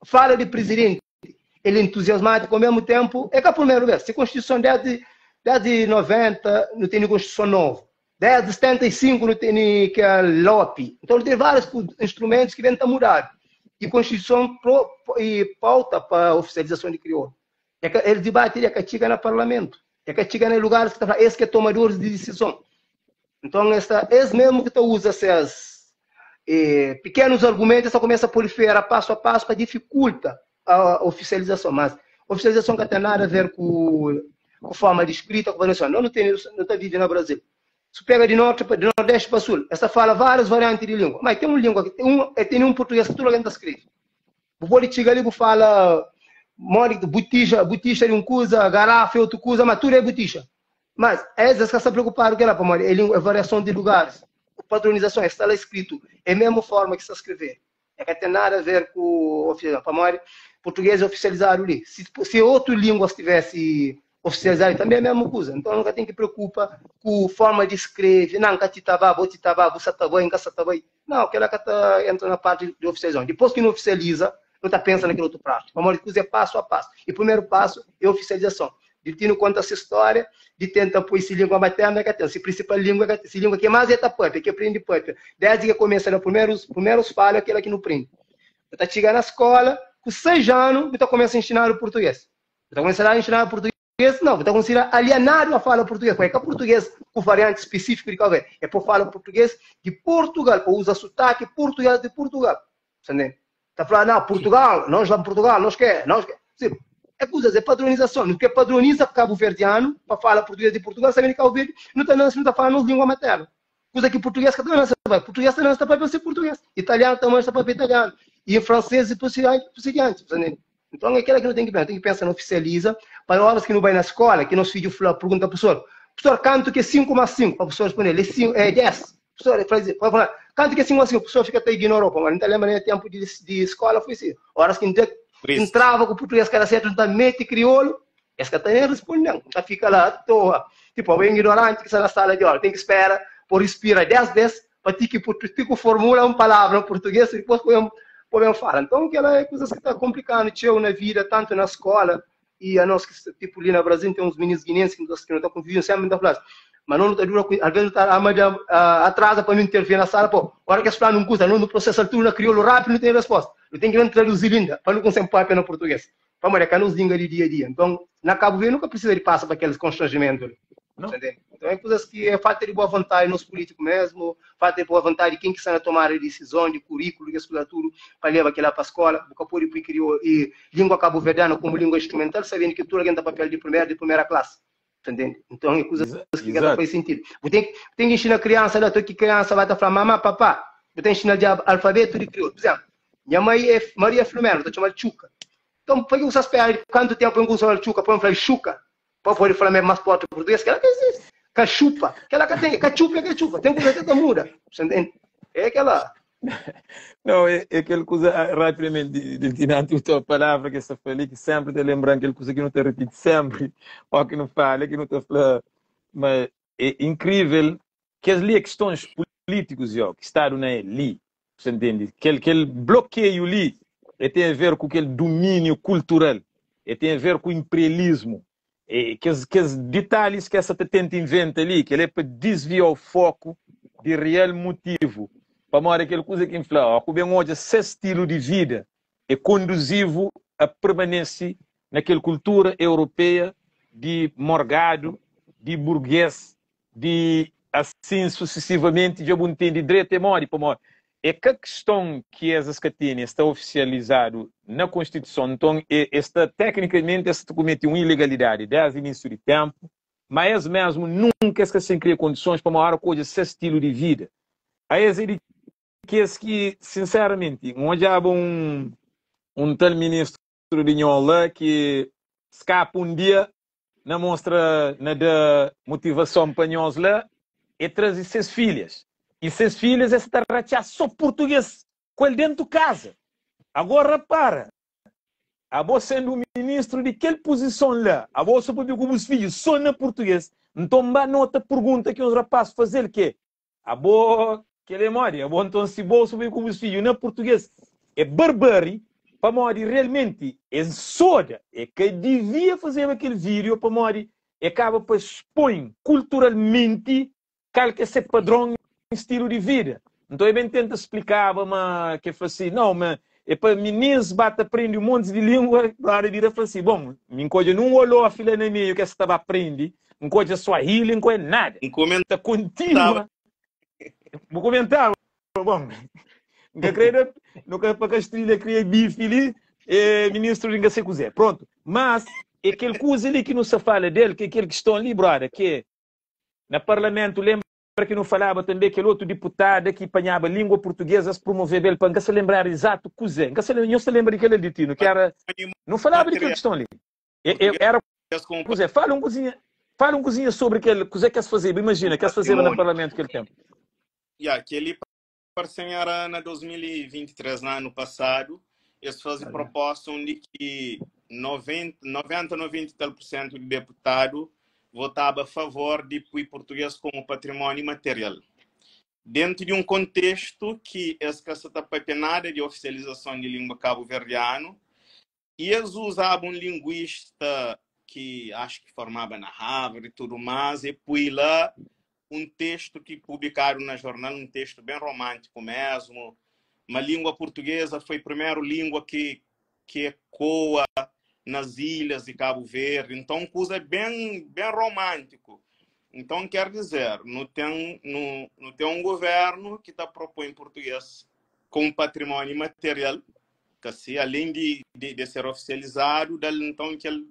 fala de presidente, ele é entusiasmático ao mesmo tempo. É que a primeira vez, se a Constituição desde 90 não tem Constituição nova. Desde 75 não tem que é LOP. Então tem vários instrumentos que vêm a mudar. E a Constituição pauta para a oficialização de crioulo. Ele debate é que chega no parlamento. É que chega em lugares que está esse que é tomadores de decisão. Então, esse mesmo que usa esses pequenos argumentos, só começa a proliferar passo a passo para dificultar a oficialização. Mas a oficialização não tem nada a ver com forma de escrita, com variação. Não está vivendo no Brasil. Se pega de norte, de nordeste para sul, essa fala várias variantes de língua. Mas tem uma língua, tem um português que tudo alguém está escrito. O politico ali fala buticha de uma coisa, garrafa, outra coisa, mas tudo é buticha. Mas esses que estão preocupados com ela, é variação de lugares. padronização, está lá escrito, é a mesma forma que está escrever. É que tem nada a ver com o português oficializado ali. Se outra língua estivesse oficializado, também é a mesma coisa. Então nunca tem que preocupar com a forma de escrever. Não, catitaba, botitaba, busataba, encaçataba. Não, aquela que entra na parte de oficialização. Depois que não oficializa, não está pensando naquele outro prato. O amor de coisa é passo a passo. E o primeiro passo é a oficialização. De Tino conta essa história, de tentar pôr essa língua materna, se principal língua, se língua que mais é a pâpia, que aprende pâpia. Desde que começa nos primeiros falhos, aquela que não aprende. Você chega na escola, com 6 anos, você começa a ensinar o português. Você começa a ensinar o português, não, você começa a alienar a fala português. Porque é português com variante específica de qualquer. É por falar português de Portugal, para usar sotaque português de Portugal. Entendeu? Está falando, não, Portugal, nós lá em Portugal, nós quer. Sim. É coisas, é padronização. Não quer padroniza cabo-verdiano para falar português de Portugal, sabendo que Cabo Verde não está falando língua materna. Coisa que português que não sabe. Português não está para ser português. Italiano também está para ser italiano. E em francês e por seguinte. Então é aquela que não tem que pensar. Tem que pensar, não oficializa. Para horas que não vai na escola, que nos filhos perguntam ao professor, quanto que é 5 mais 5? O professor responde, é 10. Professor, pode falar, quanto que é 5 mais 5? O professor fica até ignorou. Mas não lembra nem tempo de escola, foi assim. Horas que entrava com o português, cara certo, não mete crioulo, esse cara também responde, não fica lá à toa. Tipo, alguém ignorante que está na sala de aula, tem que esperar, por respirar 10 vezes, para ter que formular uma palavra em português e depois podemos falar. Então, aquela é coisa que está complicando, na vida, tanto na escola, e a nós, tipo, ali no Brasil, tem uns meninos guineenses que não estão convivendo sempre na classe. Mas não está dura, às vezes está atrasa para não intervir na sala, pô, a hora que as não custa, não processa tudo na crioulo rápido, não tem resposta. Eu tenho que traduzir ainda, para não conseguir papo no português. Para mulher, que nos língua de dia a dia. Então, na Cabo Verde, nunca precisa de passar para aqueles constrangimentos. Então, é coisas que é falta de boa vontade nos políticos mesmo, falta de boa vontade de quem que está a tomar a decisão de currículo, de estudar tudo, para levar aquilo para a escola, porque por isso criou e língua cabo-verdiana como língua instrumental, sabendo que tudo alguém dá papel de primeira classe. Entendendo? Então, é coisas que não faz sentido. Tem que ensinar a criança, que criança vai estar falando, mamãe, papá, tem que ensinar de alfabeto de crioulo. Por exemplo, minha mãe é Maria Filomena, estou chamando de Chuca. Então, por que você espera quanto tempo eu uso a Chuca? Põe falar Chuca. Pode falar mesmo mais forte português, que ela que existe. Cachupa. Que ela que tem. Cachupa é cachupa. Tem coisa que muda. Entende? É aquela. Não, é aquela coisa, rapidamente, de tirar a palavra que você falou, que sempre te lembrando aquela coisa que não te repite sempre, ou que não fala, que não te fala. Mas é incrível que as questões políticas que estão ali, você entende? Aquele bloqueio ali tem a ver com aquele domínio cultural, tem a ver com o imperialismo, que os detalhes que essa tenta inventar ali, que ele é para desviar o foco de real motivo. Para mostrar aquela coisa que infla, como hoje esse estilo de vida é conduzivo a permanência naquela cultura europeia de morgado, de burguês, de assim sucessivamente, de algum tempo de direito e morte. É que a questão que essas catinhas está oficializado na Constituição, então está tecnicamente esse documento é uma ilegalidade desde o início do tempo, mas mesmo nunca se cria condições para mostrar coisa esse estilo de vida. Aí que sinceramente, onde há um tal ministro de Nhola que escapa um dia, na mostra da motivação para Nhola, e traz 6 filhas. E 6 filhas está a rachar só português com ele dentro de casa. Agora para. A voz sendo o ministro de que posição lá? A voz só pode com os filhos só na português. Então, uma nota pergunta que os rapazes fazer que a boa que ele mora, a boa então se bolsa subir com os filhos na português é barbárie para morrer realmente é soda é que devia fazer aquele vídeo para morrer acaba para expor culturalmente qual que é esse padrão estilo de vida. Então eu bem tento explicar mas que foi assim, não, mas é para meninos bate aprende um monte de língua para vir a falar assim, bom, minha coisa não olhou a filha nem meio que você estava aprendendo, não coisa Swahili, não coisa nada. Um comentário contínua. Vou comentar, bom, nunca creio, nunca para Castilha criei bife ali, ministro de se quiser, pronto. Mas é aquele coisa ali que não se fala dele, que é aquele que estão ali, brother, que no Parlamento lembra que não falava também aquele outro deputado que apanhava língua portuguesa se promover ele para se lembrar exato coisa. Não se lembra daquele ditino que era não falava daquele questão ali. Era coisa. Fala um cozinha sobre aquele coisa que se fazia. Imagina que se fazia no Parlamento aquele tempo. que ele parceira na 2023, no ano passado, eles fazem proposta onde que 90% de deputado votava a favor de pôr português como patrimônio material. Dentro de um contexto que essa nada de oficialização de língua cabo-verdiano, e eles usavam um linguista que acho que formava na Harvard e tudo mais, e pôs lá um texto que publicaram na jornal, um texto bem romântico mesmo. Uma língua portuguesa foi a primeira língua que ecoa nas ilhas de Cabo Verde. Então, coisa bem romântico. Então, quer dizer, não tem um governo que está propondo português como patrimônio material, que assim, além de ser oficializado, então aquele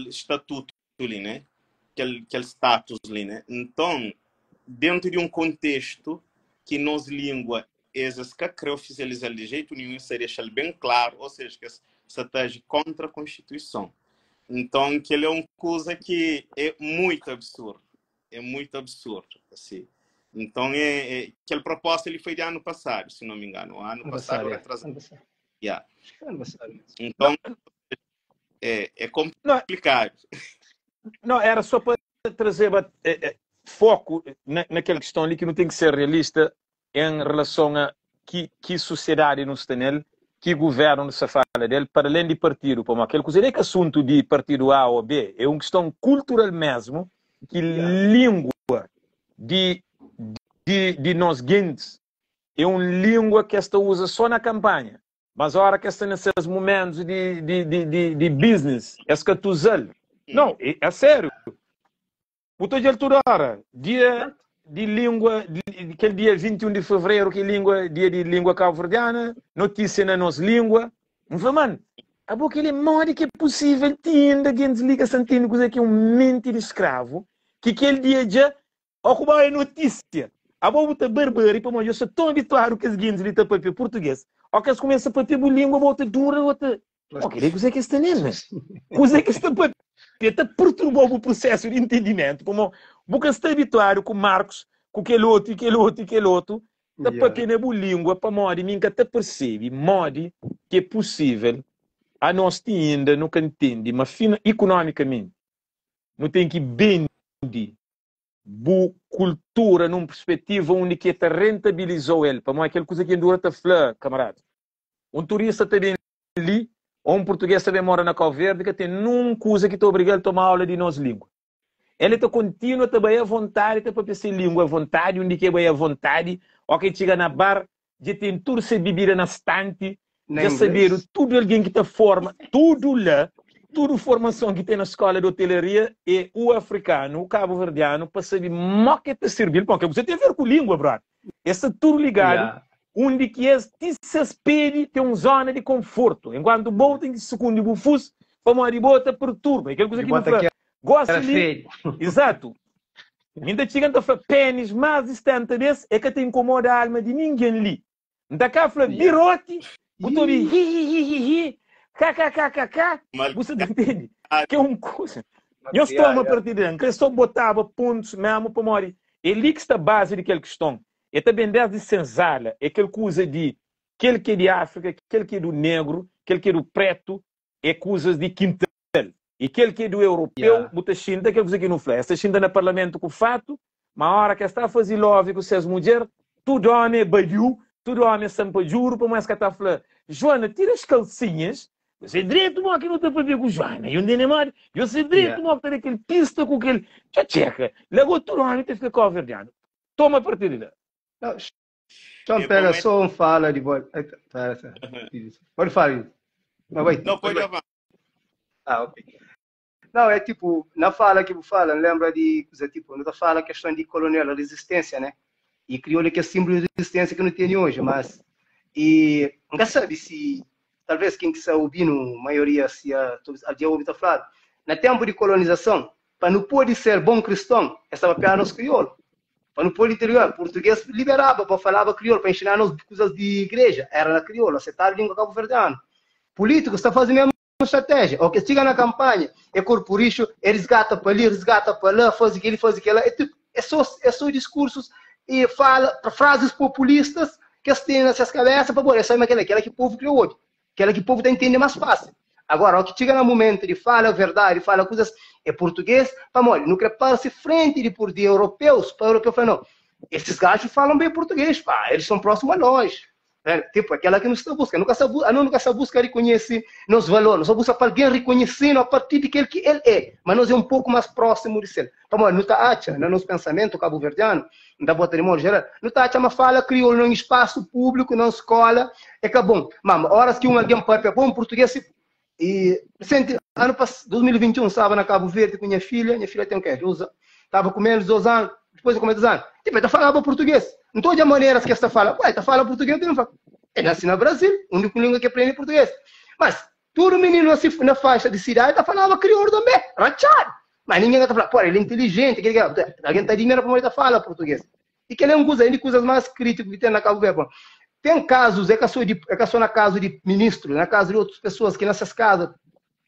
estatuto ali, né? Aquele status ali, né? Então, dentro de um contexto que nos língua esses que querem oficializar de jeito nenhum, seria bem claro, ou seja, que se está contra a Constituição. Então, que ele é uma coisa que é muito absurdo. É muito absurdo, assim. Então, aquela proposta ele foi de ano passado, se não me engano. Ano passado, retrasado. Yeah. Então, é complicado. Não, era só para trazer foco naquela questão ali que não tem que ser realista em relação a que sociedade nos tem nele, que governo se fala dele, para além de partido, como aquele coisa, não é que assunto de partido A ou B, é uma questão cultural mesmo, que língua de nós guindes é uma língua que esta usa só na campanha, mas a hora que está nesses momentos de business, é que tu usa. Não, é sério. Puta de altura, dia de língua, aquele dia 21 de fevereiro, que língua, dia de língua cabo-verdiana, notícia na nossa língua. Mano, a boca ele é modo que é possível, tinha que desliga sentindo coisa que é um mente de escravo, que aquele dia já ocupa a notícia. A boca barbara, para mim, eu sou tão habituado que as guindes de papel português. Ou que eles começam a papel língua, outra dura, outra. Ok, coisa que está nele, coisa que está papel. Até perturbou o processo de entendimento, como você está habituado com Marcos, com aquele outro, da pequena língua, para modo que até percebe, modo que é possível, a nós ainda nunca entende, mas economicamente, não tem que vender boa cultura numa perspectiva onde que te rentabilizou ele, para modo aquela coisa que endura a flor, camarada. Um turista também ali, ou um português também mora na Cabo Verde, que tem numa coisa que está obrigado a tomar aula de nossa língua. Ele está continua também à vontade, está para pensar língua à vontade, onde que é à vontade, ou que chega na bar, já tem tudo se bebida na estante, já saber tudo alguém que está forma, tudo lá, tudo formação que tem na escola de hotelaria, é o africano, o cabo-verdiano, para saber o que está servindo, porque você tem a ver com língua, brother. Esse tudo ligado. Onde que é se espelha tem uma zona de conforto. Enquanto o bom tem que se esconder o fuso, como a ribota perturba. Aquela coisa que não fala. Gosta de... Exato. Ainda chegando a falar, pênis mais distante desse, é que te incomoda a alma de ninguém ali. Ainda cá fala, birote, botou de hi, kkkk, você entende? Que é uma coisa. Eu estou a partir de que eu só botava pontos mesmo para morrer. Ele que está a base daquela questão. É também desde senzala, é aquela coisa de aquele que é de África, aquele que é do negro, aquele que é do preto, é coisas de quintal. E aquele que é do europeu, muita xinda, aquele coisa que não faz. Essa xinda no parlamento com o fato, mas a hora que está a fazer love com essas mulheres, tudo homem é badiu, tudo homem é sampajuro, para mais que está a falar, Joana, tira as calcinhas, você é direito, não, que não está para ver com Joana, eu não mais, eu sei direito, não, que está aquele pista com aquele, tcheca, logo tudo homem tem que ficar coverdeado. Toma a partir de lá. Então pega só um fala de boa. Pode falar isso. Não, pode levar. Ok. Não, é tipo, na fala que eu falo, lembra de coisa tipo, não fala a questão de colonial, resistência, né? E criou que é símbolo de resistência que não tem hoje, mas e nunca sabe se talvez quem que está ouvindo, a maioria se a dia ouve tá falando, no tempo de colonização, para não pode ser bom cristão, estava apenas crioulo. Para no povo interior, português liberava para falar crioulo, para ensinar as coisas de igreja, era na crioula, aceitar a língua cabo-verdiana. Político está fazendo a mesma estratégia, o que chega na campanha, é corporício, é resgata para ali, resgata para lá, faz aquilo, é só discursos e fala frases populistas que têm nessas cabeças para poder saber aquela que o povo criou hoje, aquela que o povo está entendendo mais fácil. Agora, o que chega no momento de fala a verdade, fala coisas em português, vamos, não prepara-se frente de europeus, para europeus falam, não, esses gajos falam bem português, pá, eles são próximos a nós. Tipo, aquela que não está buscando, nunca se busca reconhecer nos valores, só busca para alguém reconhecendo a partir de que ele é, mas nós é um pouco mais próximo de ser. Vamos, não está acha, no nosso pensamento cabo-verdiano, da boa de modo geral, não está acha uma fala crioulo em espaço público, na escola, é que é bom. Mas, horas que alguém pode pegar bom português, e recente, ano passado, 2021, estava na Cabo Verde com minha filha tem o quê? Estava com menos de 2 anos, depois de comer 2 anos, tipo, ele falava português. Não estou de maneiras que esta fala, ué, está falando português, eu não falo. Ele nasce no Brasil, a única língua que aprende é português. Mas, todo menino assim, na faixa de cidade, está falando crioulo também, rachado. Mas ninguém está falando, pô, ele é inteligente, alguém está dinheiro para ele falar português. E que ele é um dos coisas mais críticas que tem na Cabo Verde. Tem casos, é que só na casa de ministro, na casa de outras pessoas, que nessas casas,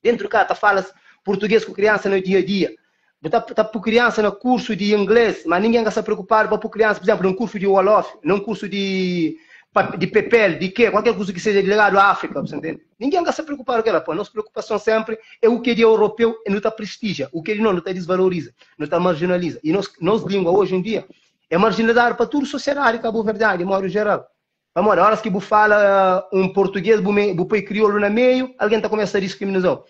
dentro do casa, tá fala português com criança no dia a dia. Tá para criança no curso de inglês, mas ninguém se preocupar para criança, por exemplo, num curso de Wolof, num curso de PPL, de quê? Qualquer coisa que seja ligado à África, você entende? Ninguém se preocupar com ela, pô. Nossa preocupação sempre é o que é europeu e não está prestigia, o que ele não está desvaloriza, não está marginaliza. E nossa língua hoje em dia é marginalizada para tudo sociedade cabo-verdiana, de modo geral. Vamos, horas que você fala um português, você põe crioulo no meio, alguém está começando a discriminação.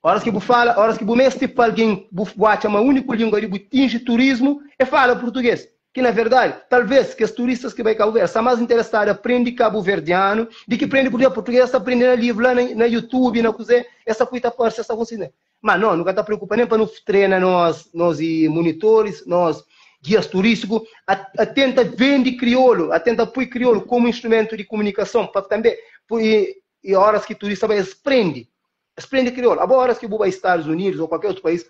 Horas que você fala, horas que você mestre para alguém, você acha uma única língua de tinge turismo e fala português. Que, na verdade, talvez que os turistas que vão a Cabo Verde estão mais interessados em aprender cabo-verdiano do que aprender português, está aprendendo livro lá na YouTube, na coisa, essa coisa parte, essa coisa. Mas não, nunca está preocupado nem para não treinar nós monitores, nós guias turísticos, atenta vende crioulo, atenta põe crioulo como instrumento de comunicação, para também, e horas que turista vai aprende crioulo. Agora, horas que vai aos Estados Unidos ou qualquer outro país,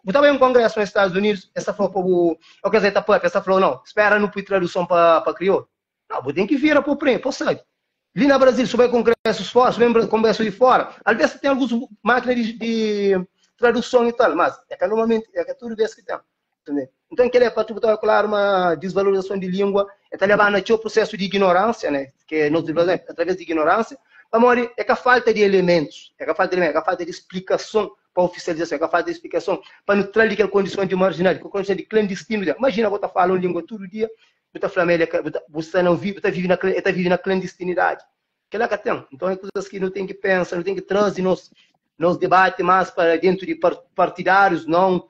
eu estava em um congresso nos Estados Unidos, essa falou para essa falou, não, espera não põe tradução para crioulo. Não, você tem que vir para o prêmio, pô, sabe? Ali na Brasil, se vai congressos fora, se vai congresso de fora, às vezes tem algumas máquinas de tradução e tal, mas é que normalmente, é que tudo vez que tem. Entendeu? Então, que é para tu botar, claro, uma desvalorização de língua, está levando a o processo de ignorância, né? Que nós desenvolvemos através de ignorância, é que a falta de elementos, é que a falta de explicação para a oficialização, é que a falta de explicação para não trazer aquela condição de marginalidade, aquela condição de clandestino. Imagina, você falando língua todo dia, você não vive, está vivendo na clandestinidade. Que lá que tem. Então, é coisas que não tem que pensar, não tem que trazer nos debates mais para dentro de partidários, não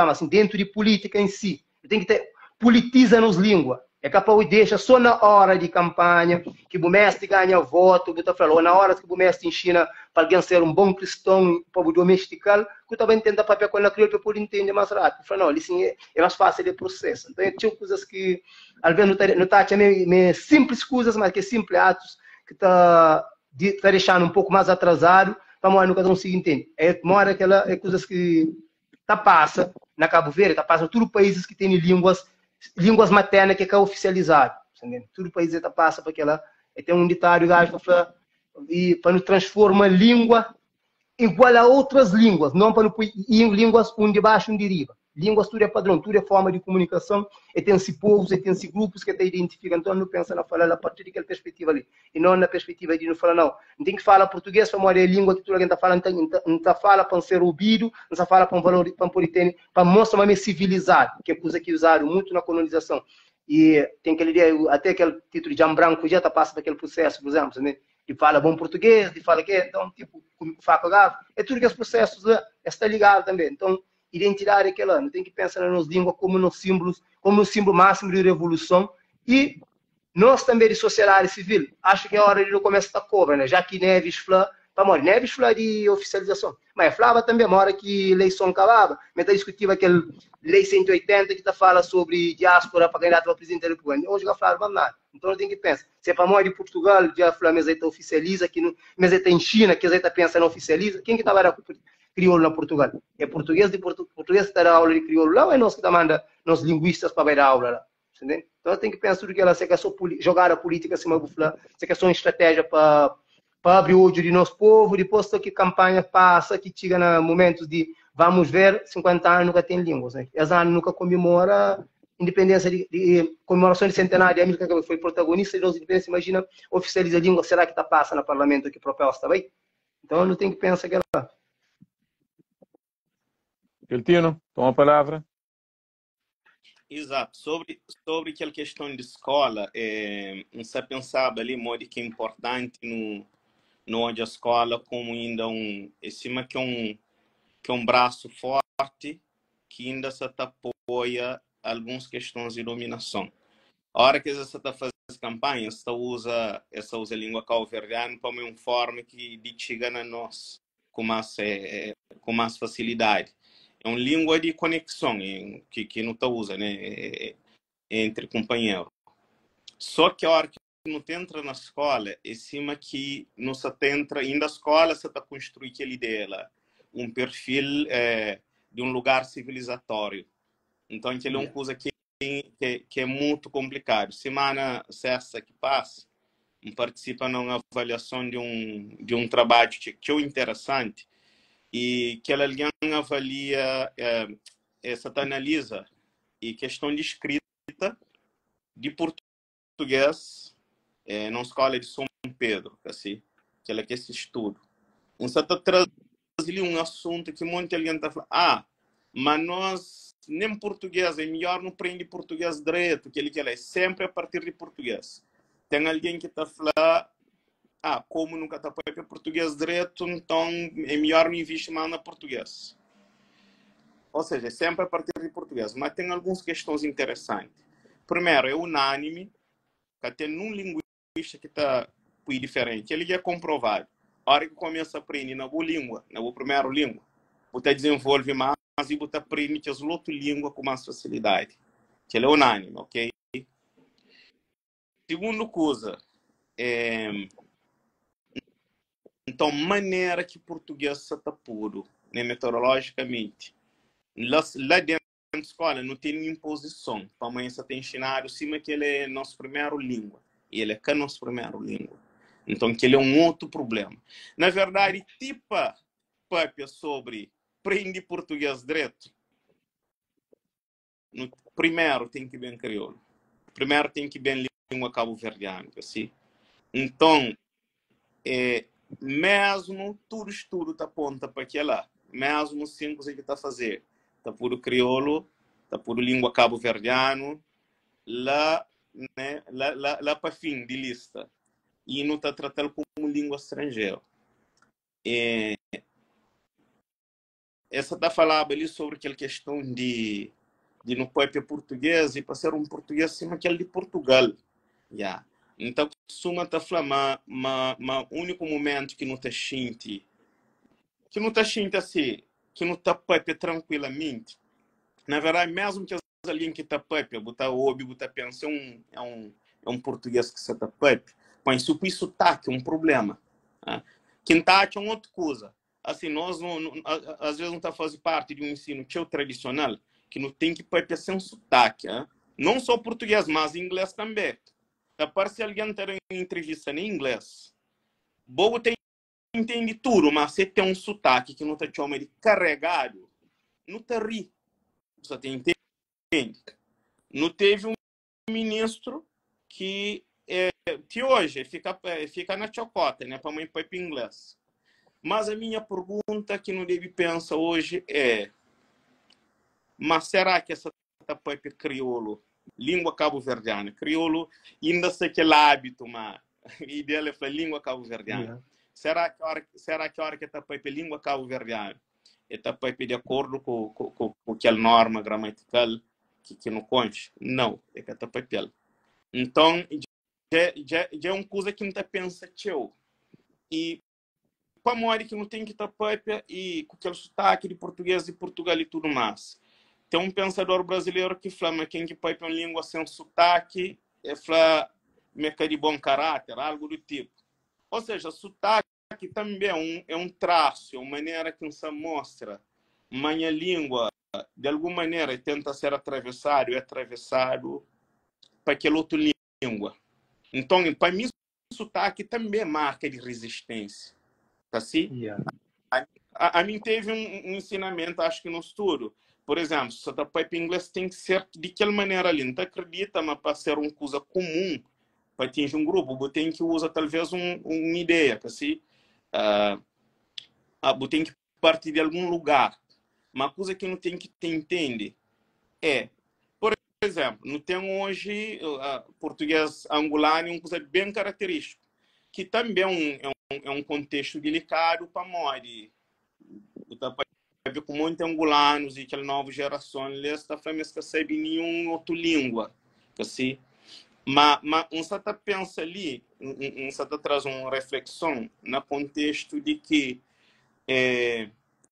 assim, dentro de política em si. Tem que ter, politiza-nos língua. É capaz de deixar só na hora de campanha, que o mestre ganha voto, que falou, na hora que o mestre ensina para alguém ser um bom cristão, para o domesticar, que também tenta papel com a crioulo para poder entender mais rápido. Fala, não, assim, é mais fácil de processo. Então, tinha coisas que, às vezes, não está simples coisas, mas que simples atos, que está deixando um pouco mais atrasado, para nós nunca conseguir entender. Mora aquela coisas que passa na Cabo Verde, passa em todos os países que têm línguas maternas que é oficializado. Todo o país passa para aquela, tem um ditado e para não transformar língua igual a outras línguas, não para não pôr línguas um de baixo, um de riba. Línguas tudo é padrão, tudo é forma de comunicação, e tem-se povos, e tem-se grupos que te identificam, então não pensa na falar a partir daquela perspectiva ali, e não na perspectiva de não falar, não tem que falar português para uma língua que toda alguém está falando, não está fala para ser ouvido, não está fala para um valor, para mostrar uma civilizado, que é coisa que usaram muito na colonização, e tem aquele dia, até aquele título de Jam Branco já está passando daquele processo, por exemplo, né? De fala bom português, de fala que então, tipo, como faca gado, é tudo que os processos está ligado também, então, identidade é aquela, não tem que pensar nas línguas como nos símbolos, como no símbolo máximo de revolução, e nós também de sociedade civil, acho que é hora de não começar a cobra, né? Já que Neves fala, Neves fala de oficialização, mas falava também, uma hora que eleição acabava, mas está discutindo aquele lei 180 que está fala sobre diáspora para candidato a presidente da República, hoje já falaram nada, então não tem que pensar, se é para nós de Portugal, já fala, mas aí está oficializa, mas aí está em China, que aí está pensando oficializa, quem que estava lá crioulo na Portugal? É português português que dá aula de crioulo lá ou é nós que manda nos linguistas para dar aula lá? Entendeu? Então tem que pensar que ela se quer só jogar a política acima do flá, se quer só uma estratégia para abrir o olho de nosso povo, depois que a campanha passa, que chega no momentos de vamos ver, 50 anos nunca tem línguas, né? Esse ano nunca comemora independência de comemoração de centenário de América que foi protagonista de nossa independência, imagina oficializa a língua, será que está passa no parlamento que proposta, bem? Então não tem que pensar que ela... Eltino, toma a palavra. Exato. Sobre aquela questão de escola, você pensava ali, modo que é importante no onde a escola como ainda em cima que é um braço forte que ainda se apoia algumas questões de dominação. A hora que você está fazendo campanha, você usa a língua cabo-verdiana como uma forma que chega a nós com mais facilidade. É uma língua de conexão que não está usa, né, entre companheiros. Só que a hora que não entra na escola, é cima que não se entra ainda a escola, você está construindo aquela ideia, um perfil de um lugar civilizatório. Então, aquilo é uma coisa que é muito complicado. Semana essa que passa, participa numa avaliação de um trabalho que é interessante e que alguém avalia, essa analisa e questão de escrita de português na escola de São Pedro, assim, que ela quer esse estudo. Você está trazendo um assunto que muita gente está falando, mas nós nem português, é melhor não aprender português direto, que ele é sempre a partir de português. Tem alguém que está falando, como nunca está para português direto, então é melhor não investir mais na português. Ou seja, é sempre a partir de português. Mas tem algumas questões interessantes. Primeiro, é unânime, que até num linguista que está diferente, ele é comprovado. A hora que começa a aprender na boa língua, na boa primeira língua, você desenvolve mais e você aprende as outras línguas com mais facilidade. Que ele é unânime, ok? Segunda coisa, então, maneira que português está puro, né, metodologicamente. Lá dentro da escola não tem imposição. Para amanhã você tem ensinado, sim, que ele é nossa primeira língua. E ele é que é nossa primeira língua. Então, que ele é um outro problema. Na verdade, tipo, papo sobre aprende português direto. Primeiro tem que ir bem crioulo. Primeiro tem que ir bem língua cabo-verdiana, assim. Então, mesmo tudo estudo tá aponta para aquela, mesmo 5 que está a fazer, tá puro crioulo, tá puro língua cabo-verdiano, lá, né, lá para fim de lista, e não está tratando como língua estrangeira. Essa tá falando ali sobre aquela questão de no próprio português e para ser um português acima aquele de Portugal, yeah. Então, suma tá falando, mas único momento que não tá sente assim, que não tá próprio tranquilamente. Na verdade, mesmo que alguém que tá próprio, botar óbvio, botar pensa, é um português que você tá próprio, mas isso sotaque é um problema. Né? Quem tá é uma outra coisa. Assim, nós às vezes não tá fazendo parte de um ensino que é o tradicional, que não tem que próprio ser um sotaque. Né? Não só português, mas inglês também. Se alguém ter uma entrevista em inglês, boa tem entende tudo, mas você tem um sotaque que não te chama de carregado, não te ri. Você te entende? Não teve um ministro que hoje fica na chocota, né, para mãe para inglês. Mas a minha pergunta que não deve pensar hoje mas será que essa para crioulo, língua cabo-verdiana, crioulo ainda se aquele hábito, mas a ideia é língua cabo-verdiana. Será que a hora que está para língua cabo-verdiana está para de acordo com aquela norma gramatical que não conte? Não, é que está para ela. Então, já é uma coisa que não está pensando. E para morrer que não tem que estar para e com aquele sotaque de português de Portugal e tudo mais. Tem um pensador brasileiro que fala que quem que põe uma língua sem sotaque fala meca de bom caráter, algo do tipo. Ou seja, sotaque também é um traço, é uma maneira que se mostra. Minha língua, de alguma maneira, tenta ser atravessado para aquela outra língua. Então, para mim, sotaque também é marca de resistência. Tá assim? Yeah. A mim teve um ensinamento, acho que no estudo, por exemplo, se você para inglês tem que ser de que maneira ali, não acredita, mas para ser uma coisa comum, para atingir um grupo, você tem que usar talvez uma ideia, assim, você tem que partir de algum lugar. Uma coisa que não tem que te entender é, por exemplo, não tem hoje português angolano, uma coisa bem característica, que também é um contexto delicado para nós. Ver com muitos angolanos e aquela nova geração, eles estão falando que sabe nenhuma outra língua, assim. Mas um certo pensa ali, um certo traz uma reflexão no contexto de que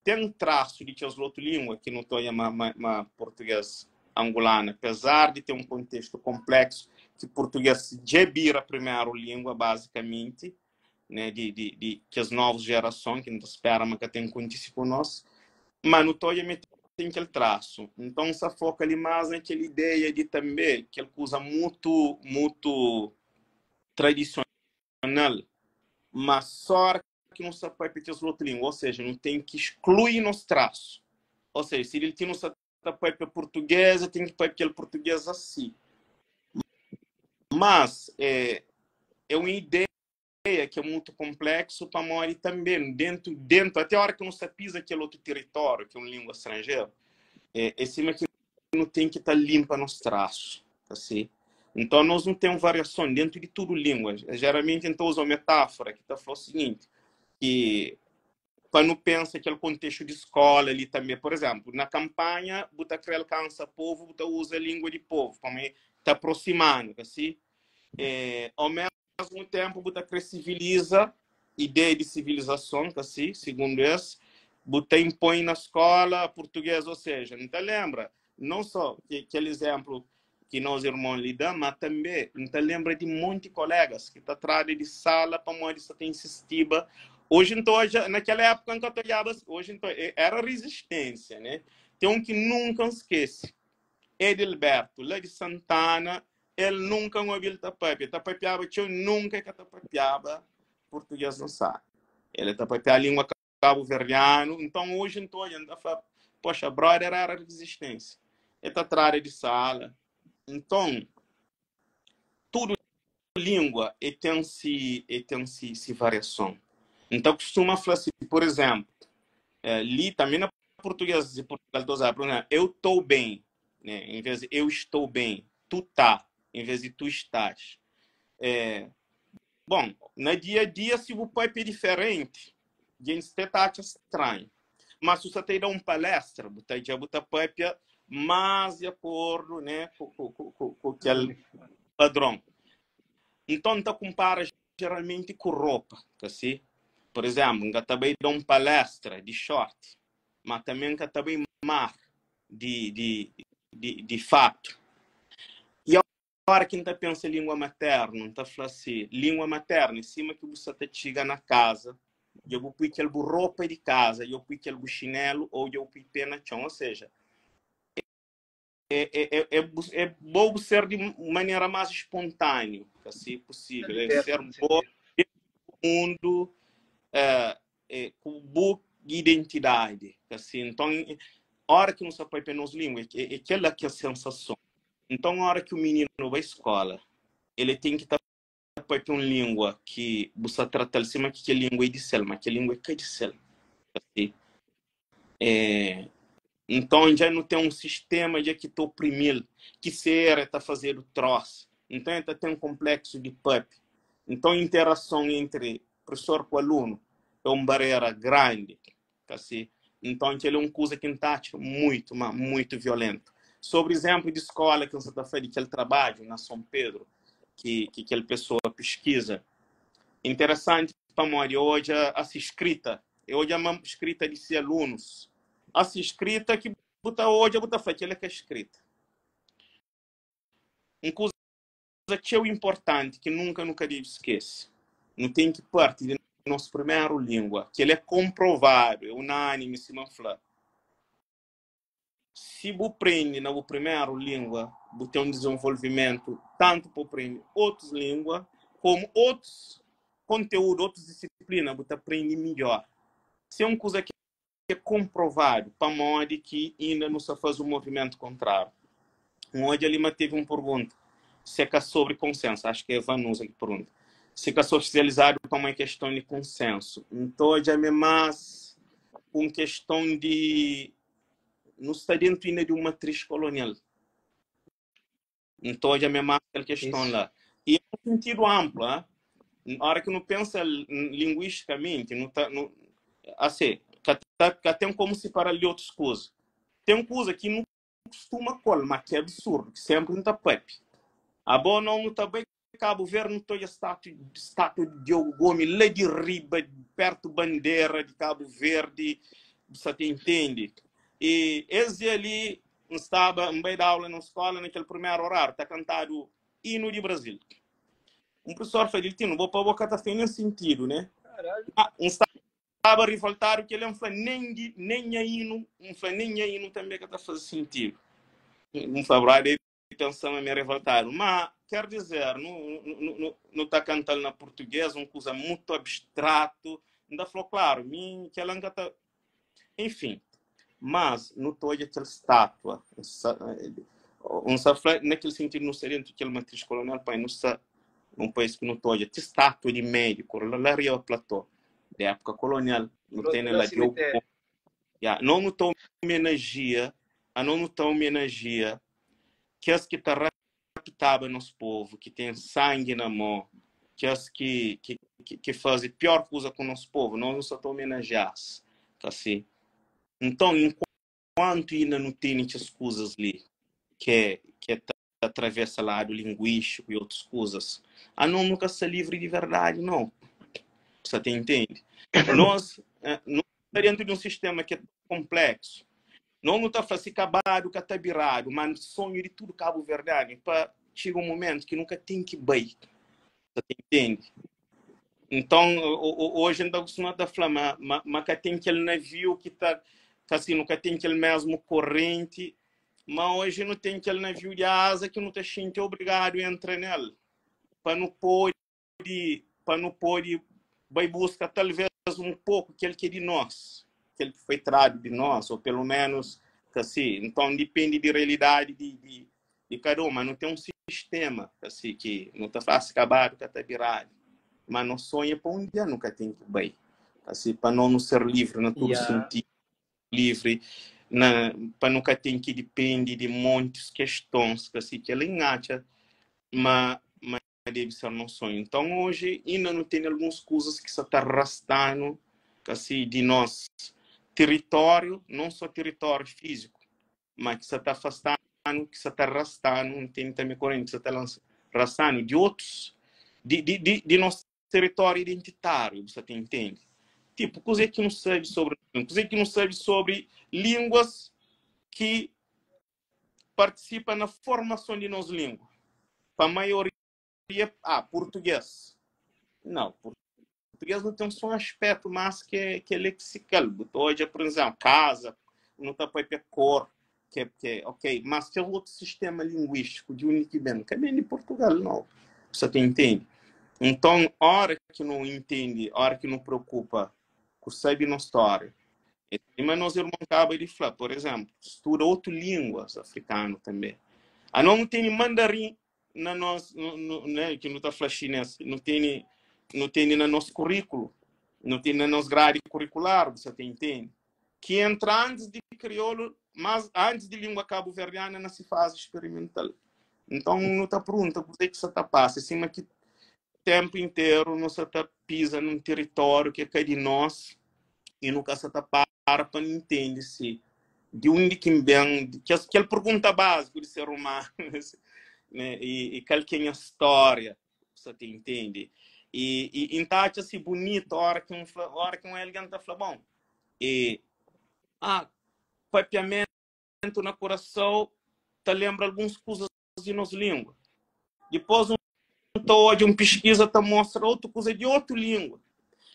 tem um traço de que as outras línguas, que não estou chamando português angolano, apesar de ter um contexto complexo, que português já vira a primeira língua, basicamente, né, de que as novas gerações, que não esperam que tenham acontecido com nós, mas não estou tem aquele traço. Então, se foca ali mais naquela ideia de também, que ele usa muito tradicional, mas só que não sabe repetir as outras línguas, ou seja, não tem que excluir nos traços. Ou seja, se ele tem não sabe para português, tem que para aquele português assim. Mas é uma ideia que é muito complexo para nós também, dentro, até a hora que não se pisa aquele outro território, que é uma língua estrangeira, esse aqui não tem que estar limpa nos traços, assim. Então, nós não temos variação dentro de tudo língua. Geralmente, então, usa uma metáfora que está falando o seguinte, que para não pensar aquele contexto de escola ali também, por exemplo, na campanha, você quer alcançar povo, você usa a língua de povo, para está aproximando, assim. Ao mesmo tempo, você quer civiliza, ideia de civilização, assim, segundo esse, você impõe na escola português, ou seja, não te lembra? Não só aquele exemplo que nós irmãos lidamos, mas também não te lembra de um monte de colegas que está atrás de sala para onde você tem insistido. Hoje, então, naquela época em que eu olhava, hoje, então, era resistência, né? Tem um que nunca esquece. Edilberto, lá de Santana, ele nunca ouviu tapape. Tapapeava, eu nunca que tapapeava português não sabe. Ele tapapeava a língua cabo-verdiano. Então, hoje, então, a gente fala, poxa, brother, era resistência. Ele está atrás de sala. Então, tudo língua e tem variação. Então, costuma falar assim, por exemplo, li também na português de Portugal, por exemplo, eu estou bem, né? Em vez de eu estou bem, tu tá, em vez de tu estás. Bom, no dia a dia, se o pai é diferente, a gente está estranho. Mas se você tem uma palestra, você já está mais de acordo, né, com aquele padrão. Então, você compara geralmente com roupa, assim. Por exemplo, eu também dou uma palestra de short, mas também eu também mar de fato. E a hora que a gente pensa em língua materna, está falando assim, língua materna, em cima que você chega na casa, eu vou pôr aquele roupa de casa, eu vou pôr aquele chinelo ou eu vou pôr pé na chão, ou seja, é bom ser de maneira mais espontânea, assim possível, é ser bom no mundo com boa identidade, assim. Então, a hora que não se pode nos línguas, é aquela que é a sensação. Então, a hora que o menino vai à escola, ele tem que estar para uma língua que você trata de cima que é língua de selma, que é língua de selma. Assim. Então, já não tem um sistema de que estou oprimido, que será está fazendo troço. Então, ainda tem um complexo de PUP. Então, a interação entre professor com aluno é uma barreira grande. Assim. Então, ele é uma coisa que está muito, mas muito violento. Sobre exemplo de escola que você está fazendo, aquele trabalho na São Pedro, que aquela pessoa pesquisa. Interessante para nós hoje essa escrita. Hoje é uma escrita de ser alunos. Essa escrita que hoje é aquela que é escrita. Uma coisa que é importante, que nunca deve esquecer. Não tem que partir de nossa primeira língua, que ele é comprovável, unânime, se não falar. Se você aprende na primeira língua, você tem um desenvolvimento tanto para aprender outras línguas, como outros conteúdos, outras disciplinas, você aprende melhor. Se é uma coisa que é comprovado para modo que ainda não se faz um movimento contrário. Hoje ali teve uma pergunta, se é sobre consenso, acho que é Vanusa que pergunta, se é socializado para uma questão de consenso. Então, já é mais uma questão de não está dentro ainda de uma matriz colonial. Então, já é mais aquela questão Isso. lá. E é um sentido amplo, na hora que não pensa linguisticamente, não tá, não, assim, que tem como separar de outras coisas. Tem coisa que não costuma colmar, que é absurdo, que sempre não está pepe. A boa não está bem, Cabo Verde não tem estátua de Diogo Gomes lá de riba, perto da bandeira de Cabo Verde, você entende? E esse ali estava em meio da aula na escola, naquele primeiro horário, está cantado hino de Brasil. Um professor falou, não vou para a boca, está fazendo sentido, né? Estava revoltado que ele não foi nem a hino também que está fazendo sentido. Um favorável pensando a me revoltar. Mas, quer dizer, não está cantando na português, uma coisa muito abstrato. Ainda falou, claro, que ela tá... Enfim, mas não estou aquela estátua. Naquele sentido, não seria aquela matriz colonial, pai, não está um país que não estou aquela estátua de médico, lá Rio Platô, da época colonial, não tem ela de não estou homenageia, não estou homenageia que as que está raptava nos povos, que tem sangue na mão, que as que fazem pior coisa com o nosso povo, nós não só homenageados, tá assim. Então, enquanto ainda não tem essas coisas ali, que atravessa lado linguístico e outras coisas, não nunca se livre de verdade, não. Você entende? Nós não dentro de um sistema que é complexo. Não está fácil acabado, que está virado, mas sonho de tudo Cabo Verde, para chegar um momento que nunca tem que bem. Você entende? Então, hoje ainda costuma falar, mas tem aquele navio que está assim, nunca tem aquele mesmo corrente, mas hoje não tem aquele navio de asa que não está sentindo obrigado a entrar nele. Para não pode vai buscar talvez um pouco aquele que é de nós, aquele que foi trazido de nós, ou pelo menos assim. Então depende da realidade de cada um, mas não tem um sistema assim que não está fácil acabar, que está virado, mas não sonha para um dia nunca tem que bem, assim, para não ser livre na todo sentido, livre para nunca ter que depender de muitas questões assim, que ela engaja, mas deve ser um sonho. Então hoje ainda não tem algumas coisas que se está arrastando assim, de nosso território, não só território físico, mas que se está afastando, que se está arrastando, não tem também corrente, que se está arrastando de outros, de nosso território identitário, você entende? Tipo, coisa que não sabe sobre línguas que participam na formação de nossas línguas. Para a maioria, português. Não, português não tem só um aspecto mais que lexical. Hoje, por exemplo, casa, não está para cor, que ok, mas que é outro sistema linguístico de Uniquibem, que é bem de Portugal, não. Você entende? Então, a hora que não entende, a hora que não preocupa, que sabe na história, mas nós irmãos acabam de falar, por exemplo, estuda outras línguas africanas também. Não tem mandarim na nós, né, que não está falando chinês, não tem no nosso currículo, não tem na nossa grade curricular, você entende? Que entra antes de crioulo, mas antes de língua cabo-verdiana não se faz experimental. Então não está pronta, por que você está passa, assim, mas que tempo inteiro não se está pisa num território que é de nós e nunca se está para entender se de onde que vem, que é a pergunta básica do ser humano, né? E qual que é a história, você entende? E então assim bonito a hora que um alguém está falando, bom, papiamento no coração te lembra algumas coisas de nossa língua. Depois hoje uma pesquisa te mostra outra coisa de outra língua.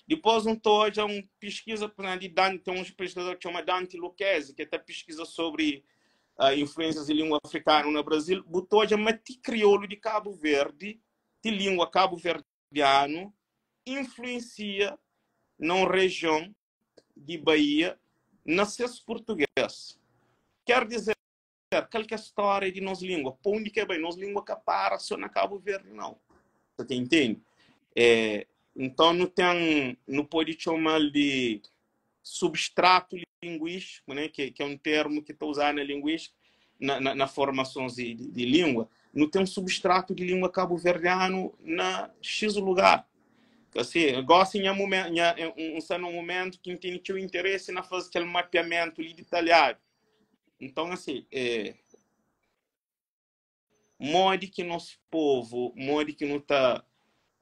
Depois hoje uma pesquisa de Dante, tem um pesquisador que chama Dante Lucchesi, que está pesquisa sobre influências de língua africana no Brasil, botou já mati crioulo de Cabo Verde, de língua cabo-verdiano, influencia na região de Bahia, nascesse português. Quer dizer, qualquer história de nossa língua, por onde que é bem, nossa língua que para só na Cabo Verde, não. Você entende? Então, não pode chamar de substrato linguístico, né, que é um termo que está usado na linguística, na formação de língua. Não tem um substrato de língua cabo-verdiano na X lugar. Assim, gosto em um momento que tem o interesse na fazer aquele mapeamento ali detalhado. Então, assim, modo que nosso povo, modo que não está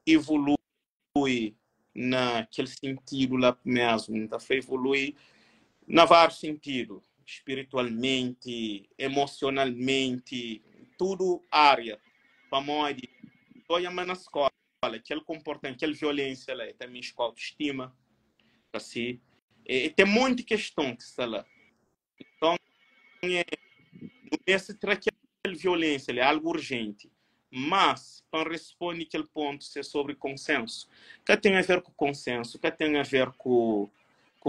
evolui naquele sentido lá mesmo, não está evoluir na vários sentidos, espiritualmente, emocionalmente, tudo área, para modo, estou na escola, aquele comportamento, aquela violência lá, também com autoestima, assim, tem muita questão que está lá. Então, esse aquela violência é algo urgente, mas para responder aquele ponto é sobre consenso, que tem a ver com consenso, que tem a ver com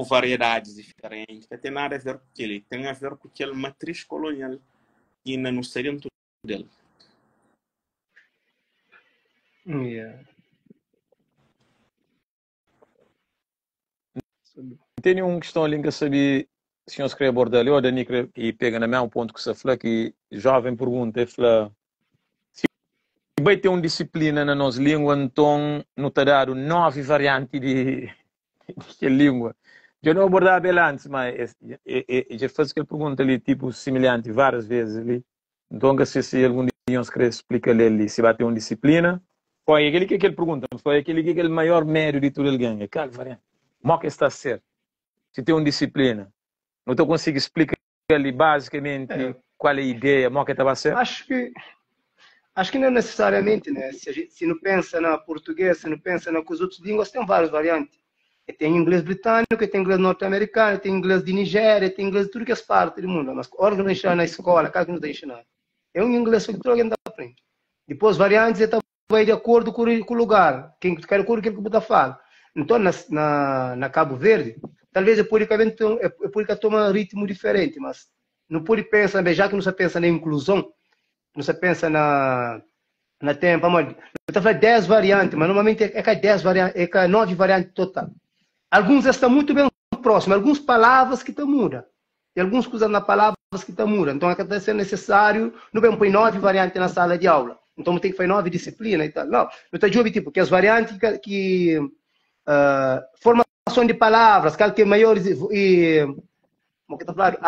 variedades diferentes, que tem nada a ver com aquele, tem a ver com aquela matriz colonial que ainda não seria tudo dele. Yeah. Tem uma questão ali que eu sabia, se nós queremos abordar ali, ou Dani, e pega na mesma ponto que você falou, que jovem pergunta, fala, se vai ter uma disciplina na nossa língua, então não está dado 9 variantes de língua. Eu não abordava bem antes, mas já faz aquela pergunta ali, tipo, semelhante, várias vezes ali. Então, se algum dia nós queremos explicar ali, se vai ter uma disciplina, foi aquele que ele pergunta, foi aquele que é o maior mérito de tudo ele ganha. Qual variante? Como que está certo? Se tem uma disciplina, não estou conseguindo explicar ali basicamente qual é a ideia, como que estava certo? Acho que não necessariamente, né? Se não pensa na português, se não pensa nas outras línguas, tem várias variantes. Tem inglês britânico, tem inglês norte-americano, tem inglês de Nigéria, tem inglês de tudo que é parte do mundo. Mas hora que não ensinar na escola, cara que não está ensinando. É um inglês que alguém está aprendendo. Depois, variantes, vai de acordo com o lugar. Quem quer acordo com o que está falando. Então, na Cabo Verde, talvez é por que toma um ritmo diferente, mas não pode pensar, já que não se pensa na inclusão, não se pensa na tempo, amor, eu estou falando 10 variantes, mas normalmente é 10 variantes, é 9 variantes total. Alguns estão muito bem próximos, algumas palavras que estão mudando. E alguns coisas na palavras que estão mudando. Então, é ser necessário, não vamos pôr 9 variantes na sala de aula. Então, tem que fazer 9 disciplinas e tal. Não, não está de tipo, que as variantes que formação de palavras, que é maiores e como que está falando?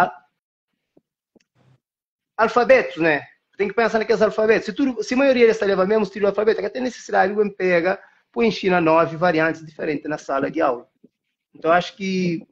Alfabetos, né? Tem que pensar naqueles alfabetos. Se a maioria está levando mesmo estilo alfabeto, é até necessário eu pega para ensinar 9 variantes diferentes na sala de aula. Então, acho que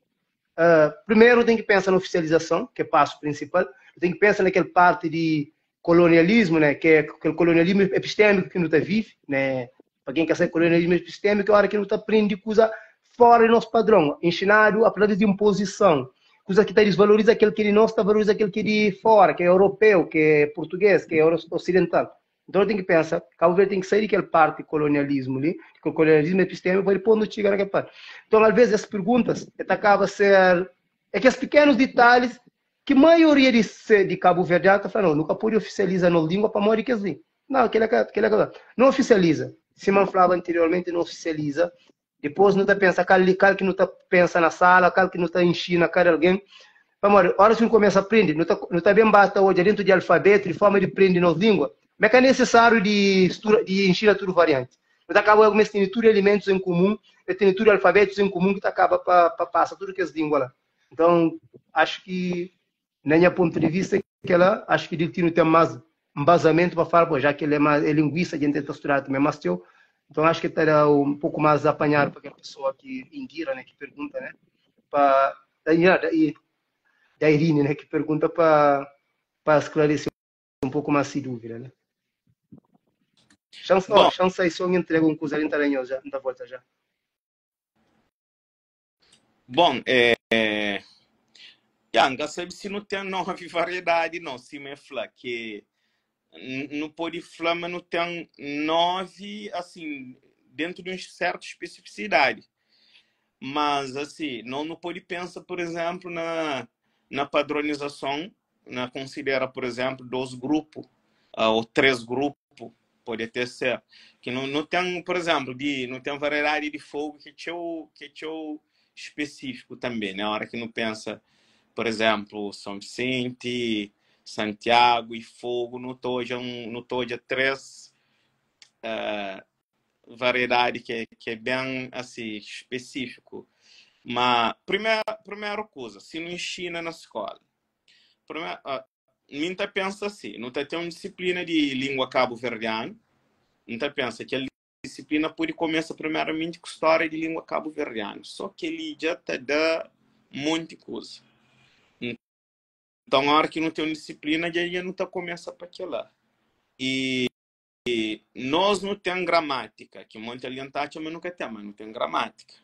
primeiro tem que pensar na oficialização, que é o passo principal. Tem que pensar naquela parte de colonialismo, né? Que é aquele colonialismo epistêmico que não está vivo, né? Para quem quer ser colonialismo epistêmico, é a hora que não está aprendendo coisa fora do nosso padrão, ensinado a partir de imposição. Coisa que desvaloriza aquele que é de nós, valoriza aquele que é de fora, que é europeu, que é português, que é ocidental. Então tem que pensar, Cabo Verde tem que sair daquela parte de colonialismo ali, que o colonialismo epistêmico vai pôr no chegar naquela parte. Então, às vezes, as perguntas acabam ser aqueles pequenos detalhes que a maioria de Cabo Verde está falando, não, nunca pode oficializar na língua para morrer que assim. Não, aquele não oficializa. Se man falava anteriormente, não oficializa. Depois não está pensando, aquele que não está pensando na sala, aquele que não está enchendo a cara de alguém. Amor, hora que você começa a aprender, não está bem basta hoje dentro de alfabeto, de forma de aprender nas línguas, mas é necessário de encher tudo variante. Não acaba com esse tudo elementos em comum, tem tudo alfabetos em comum que acaba para passar tudo que as línguas lá. Então, acho que, na minha ponto de vista, acho que ele tem mais embasamento para falar, já que ele é linguista, a gente está estudando também, mas teu. Então, acho que terá um pouco mais apanhado para aquela pessoa que Indira, né, que pergunta, né, para da Irine, né, que pergunta para esclarecer um pouco mais de dúvida, né. Chance aí, se eu me entrego um coisa ali em já, não volta já. Bom, Yanga, sabe se não tem nove variedade, não, se me fala que não pode falar, mas não tem 9, assim, dentro de uma certa especificidade. mas assim, não pode pensar, por exemplo, na padronização, na considera, por exemplo, 2 grupos ou 3 grupos, pode até ser, que não tem, por exemplo, não tem variedade de fogo que é o específico também, na hora que não pensa, por exemplo, São Vicente, Santiago e fogo, não toja 3 variedade que é bem assim específico. Mas primeira coisa, se não ensina na escola, não pensa assim, não tem uma disciplina de língua cabo-verdiana, não pensa que a disciplina pode começar primeiramente com história de língua cabo-verdiana, só que ele já te dá muita coisa. Então, na hora que não tem uma disciplina, já não está começa para aquela. E nós não temos gramática, que muita aliantacha, mas nunca tem, mas não tem gramática.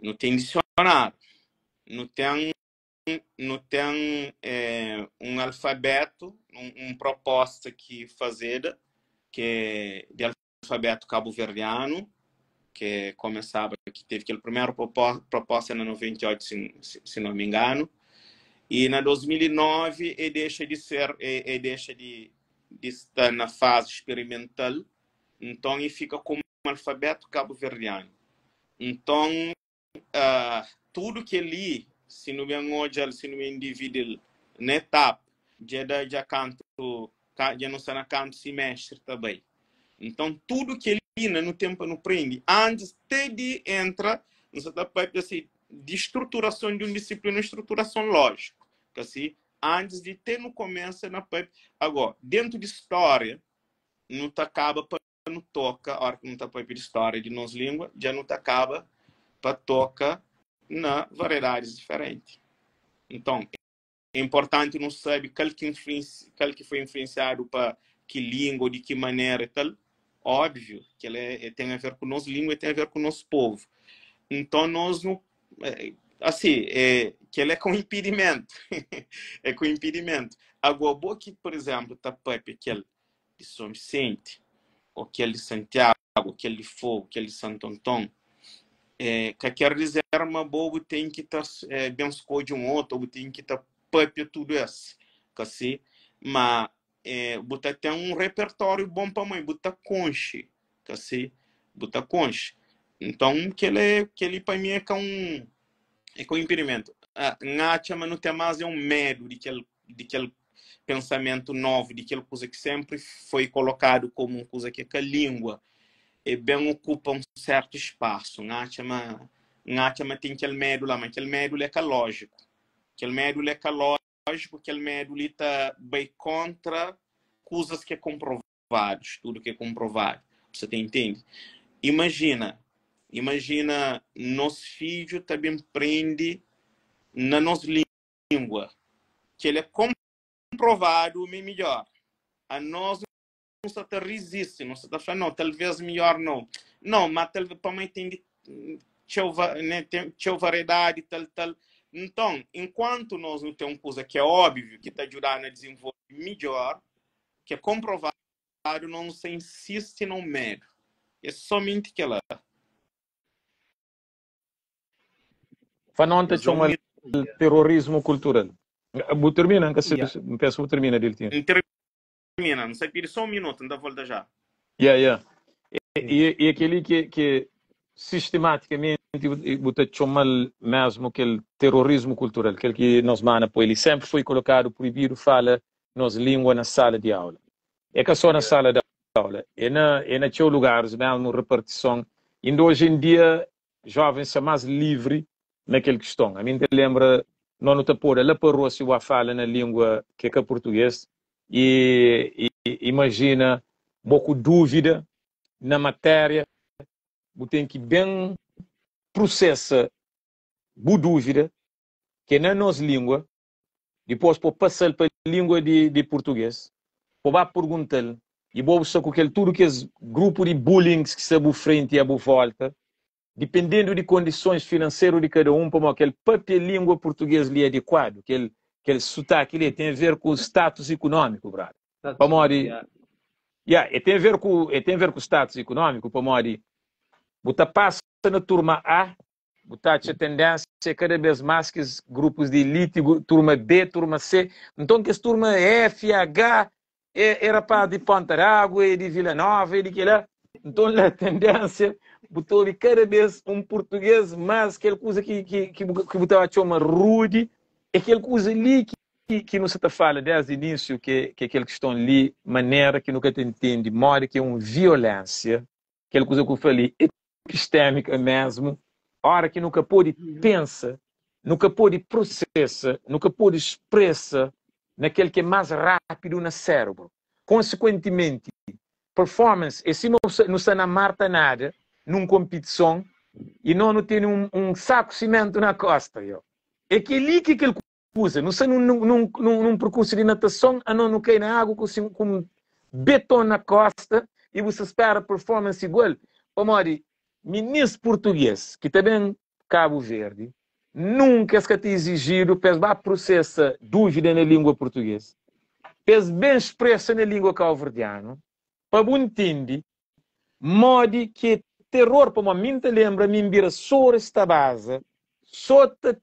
Não tem dicionário. Não tem um alfabeto, uma proposta que fazer, que é de alfabeto cabo-verdiano, que começava, que teve aquela primeira proposta na 98, se não me engano, e na 2009 deixa de estar na fase experimental, então e fica como um alfabeto cabo-verdiano. Então, tudo que li, se não me engano, se não me dividir na etapa, já canto, já não está na canto semestre também. Então, tudo que li no tempo não prende, antes de entrar, nessa etapa assim, de estruturação de uma disciplina, estruturação lógica, assim, antes de ter no começo na PEP. Agora, dentro de história, não tá acaba para não toca, a hora que não tá PEP de história de nossa língua, já não tá acaba para toca na variedades diferentes. Então, é importante não saber qual que foi influenciado para que língua, de que maneira e tal. Óbvio que ele tem a ver com nossa língua e tem a ver com o nosso povo. Então, nós não... assim, que ele é com impedimento. É com impedimento. Agora, boa que, por exemplo, tá aquele de São Vicente, ou aquele de Santiago, aquele de Fogo, aquele de Santo Antônio, que quer dizer, uma boa tem que estar bem escolhido de um outro, ou tem que estar tudo isso. Assim, mas botar tem um repertório bom para mãe, botar conche, assim, botar conche. Então, que ele para mim é com impedimento. Ngacha, mas não tem mais um medo de aquele pensamento novo, de aquela coisa que sempre foi colocado como uma coisa que é a língua, e bem ocupa um certo espaço. Ngacha, mas tem aquele medo lá, mas aquele medo é lógico. Aquele medo é lógico, aquele medo está bem contra coisas que é comprovadas, tudo que é comprovado. Você entende? Imagina, nosso filho também aprende na nossa língua, que ele é comprovado melhor. A nós não se resiste, não se está falando, não, talvez melhor não. Não, mas talvez para mim tem variedade, tal. Então, enquanto nós não temos coisa que é óbvio, que está ajudando a desenvolver melhor, que é comprovado, não se insiste no medo. É somente que ela... Fanonta chama terrorismo cultural. Termina, peço termina dele. Termina, não sei, pede só um minuto, não dá volta já. E aquele que sistematicamente você chama mesmo aquele terrorismo cultural, aquele que nós mana por ele sempre foi colocado proibido fala nossa língua na sala de aula. É que só na sala de aula, é na lugares mesmo repartição. E hoje em dia jovens são mais livres naquele questão. A mim te lembra não te pôr lá para rua se o fala na língua que é português e imagina pouco dúvida na matéria, você tem que bem processar boa dúvida que na nossa língua, depois para passar para a língua de português, para perguntar e vou só com aquele tudo que é grupo de bullying que se à frente e à volta, dependendo de condições financeiras de cada um, para aquele papel língua português lhe é adequado, aquele sotaque ali tem a ver com o status econômico, brother. Tem a ver com o status econômico, para você passa na turma A, botar a tendência cada vez mais que os grupos de elite, turma B, turma C, então que as turma F, H, era para de Pontarágua, e de Vila Nova, e de que lá, então a tendência, botou cada vez português mais, aquela coisa que botava a chama rude, é aquela coisa ali que não se te fala desde o início, que aquela questão ali, maneira que nunca te entende, modo que é uma violência, aquela coisa que eu falei, epistêmica mesmo, hora que nunca pôde pensa, nunca pôde processa, nunca pôde expressa naquele que é mais rápido no cérebro. Consequentemente, performance, e se não está na marta nada, numa competição, e não tem um saco de cimento na costa. É que ali que ele usa, não sei num percurso de natação, a não cai na água com beton na costa, e você espera performance igual. Como ministro português, que também Cabo Verde, nunca se tem exigido para processar dúvida na língua portuguesa, para bem expressa na língua cabo-verdiana, para entender, modo que terror, para mim te lembra, me vira sobre esta base, só te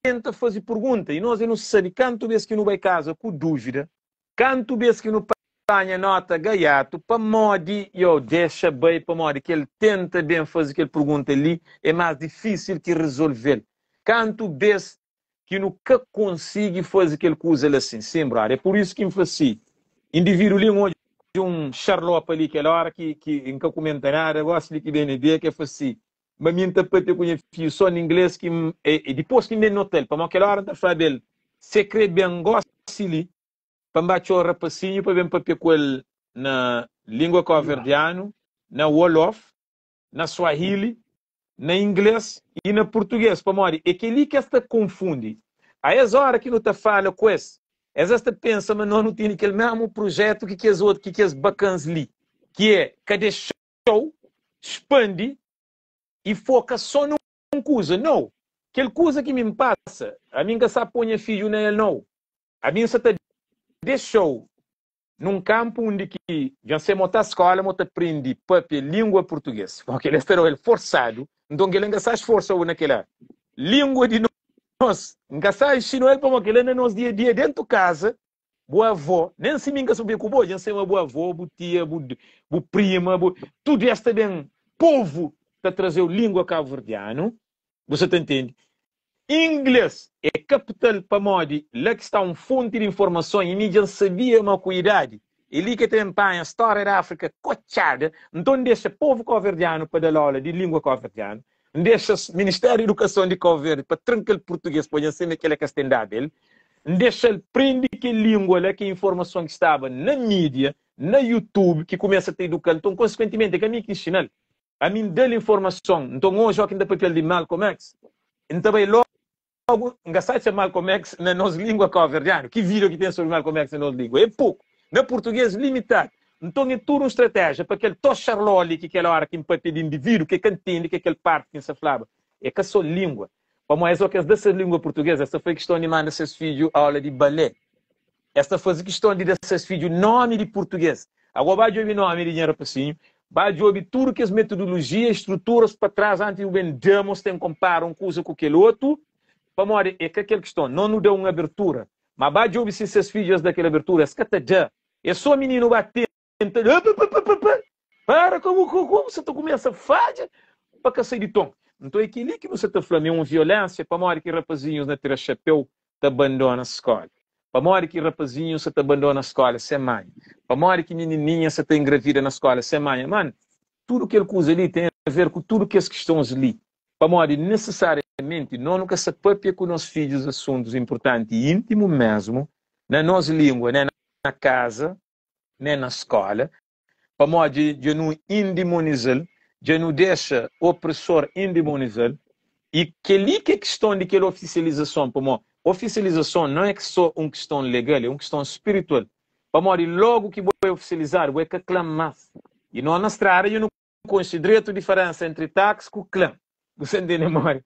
tenta fazer pergunta, e nós não sabemos, quanto vez que não vai casa com dúvida, quanto vez que não a nota gaiato, para modo eu deixa bem, para modo que ele tenta bem fazer aquela pergunta ali, é mais difícil que resolver. Quanto vez que nunca consigo fazer aquela coisa assim, sembrar. É por isso que me faz assim. Indivíduo ali hoje, um Charlotte ali, aquela hora que nunca comenta nada, gosto de que bem ideia, que é assim. Mas me interpreta com o só em inglês, que e depois que me nota, para aquela hora da fala dele, secreto bem gosto ali, para bater o rapacinho, para ver papel com ele na língua cabo-verdiana, na Wolof, na Swahili, na inglês e na português. Para morrer. É que ali que esta confunde. A essa hora que não te fala com esse, esta pensa, mas não tem aquele mesmo projeto que as outros, que as bacanas ali, que é cada show, expande e foca só numa coisa. Não. Aquela coisa que me passa, a mim que sabe põe filho nele, não. A mim se te deixou num campo onde que já se monta a escola, monta aprende papel língua portuguesa, porque ele esperou ele forçado, então ele ainda se esforçou naquela língua de nós, ainda se ensinou ele para aquele ainda nos dia a dia dentro de casa, boa avó, nem se minha subir com boa, já sei uma boa avó, boa tia, boa prima, tudo este bem povo para trazer língua cabo-verdiano, você te entende? Inglês é capital para modo, lá que está uma fonte de informação e ninguém sabia uma cuidade. E ali que tem a história da África cochada, então deixa o povo cabo-verdiano para dar aula de língua cabo-verdiana, deixa o Ministério da Educação de Cabo Verde para trancar o português, para não ser aquela castendade dele, deixa ele prender que língua, lá que a informação que estava na mídia, na YouTube, que começa a ter educado, então consequentemente é que a mim que ensina, a mim dá-lhe informação, então hoje eu ainda papel de Malcolm X, então vai logo engraçado é Malcolm X na nossa língua cabo-verdiana. Que vídeo que tem sobre Malcolm X na nossa língua? É pouco. Na português, limitado. Então é tudo uma estratégia para aquele to charloli que aquela hora que empate de indivíduo, que entende que aquele parte que se falava. É que a sua língua. Como é só que dessa língua portuguesa, essa foi questão de mandar seus filhos a aula de balé. Esta foi questão de dar seus filhos nome de português. Agora vai ouvir nome de dinheiro assim. Vai ouvir tudo que as metodologias, estruturas para trás, antes de vendamos, tem que comparar uma coisa com aquele outro. Para é que aquela questão não nos deu uma abertura, mas vai ouvir se seus filhos daquela abertura, é só menino bater, para como você começa a fazer para que sair de tom. Então é aquilo que você está falando, é uma violência, para que rapazinhos na tira chapéu te abandona a escola, para que rapazinhos você te abandona a escola sem mãe, para que menininha você te engravida na escola sem mãe, mano, tudo que ele usa ali tem a ver com tudo que as questões ali. Para necessariamente, não nunca se papia com nossos filhos assuntos importantes e íntimos mesmo, na nossa língua, nem na casa, nem na escola, para de não indemonizar, de não deixar o opressor indemonizar, e que ali que é questão de aquela oficialização, para oficialização não é só uma questão legal, é uma questão espiritual. Para logo que vou oficializar, vou clamar. E não na estrada, eu não considero a diferença entre táxi e clã. Você entende, amor?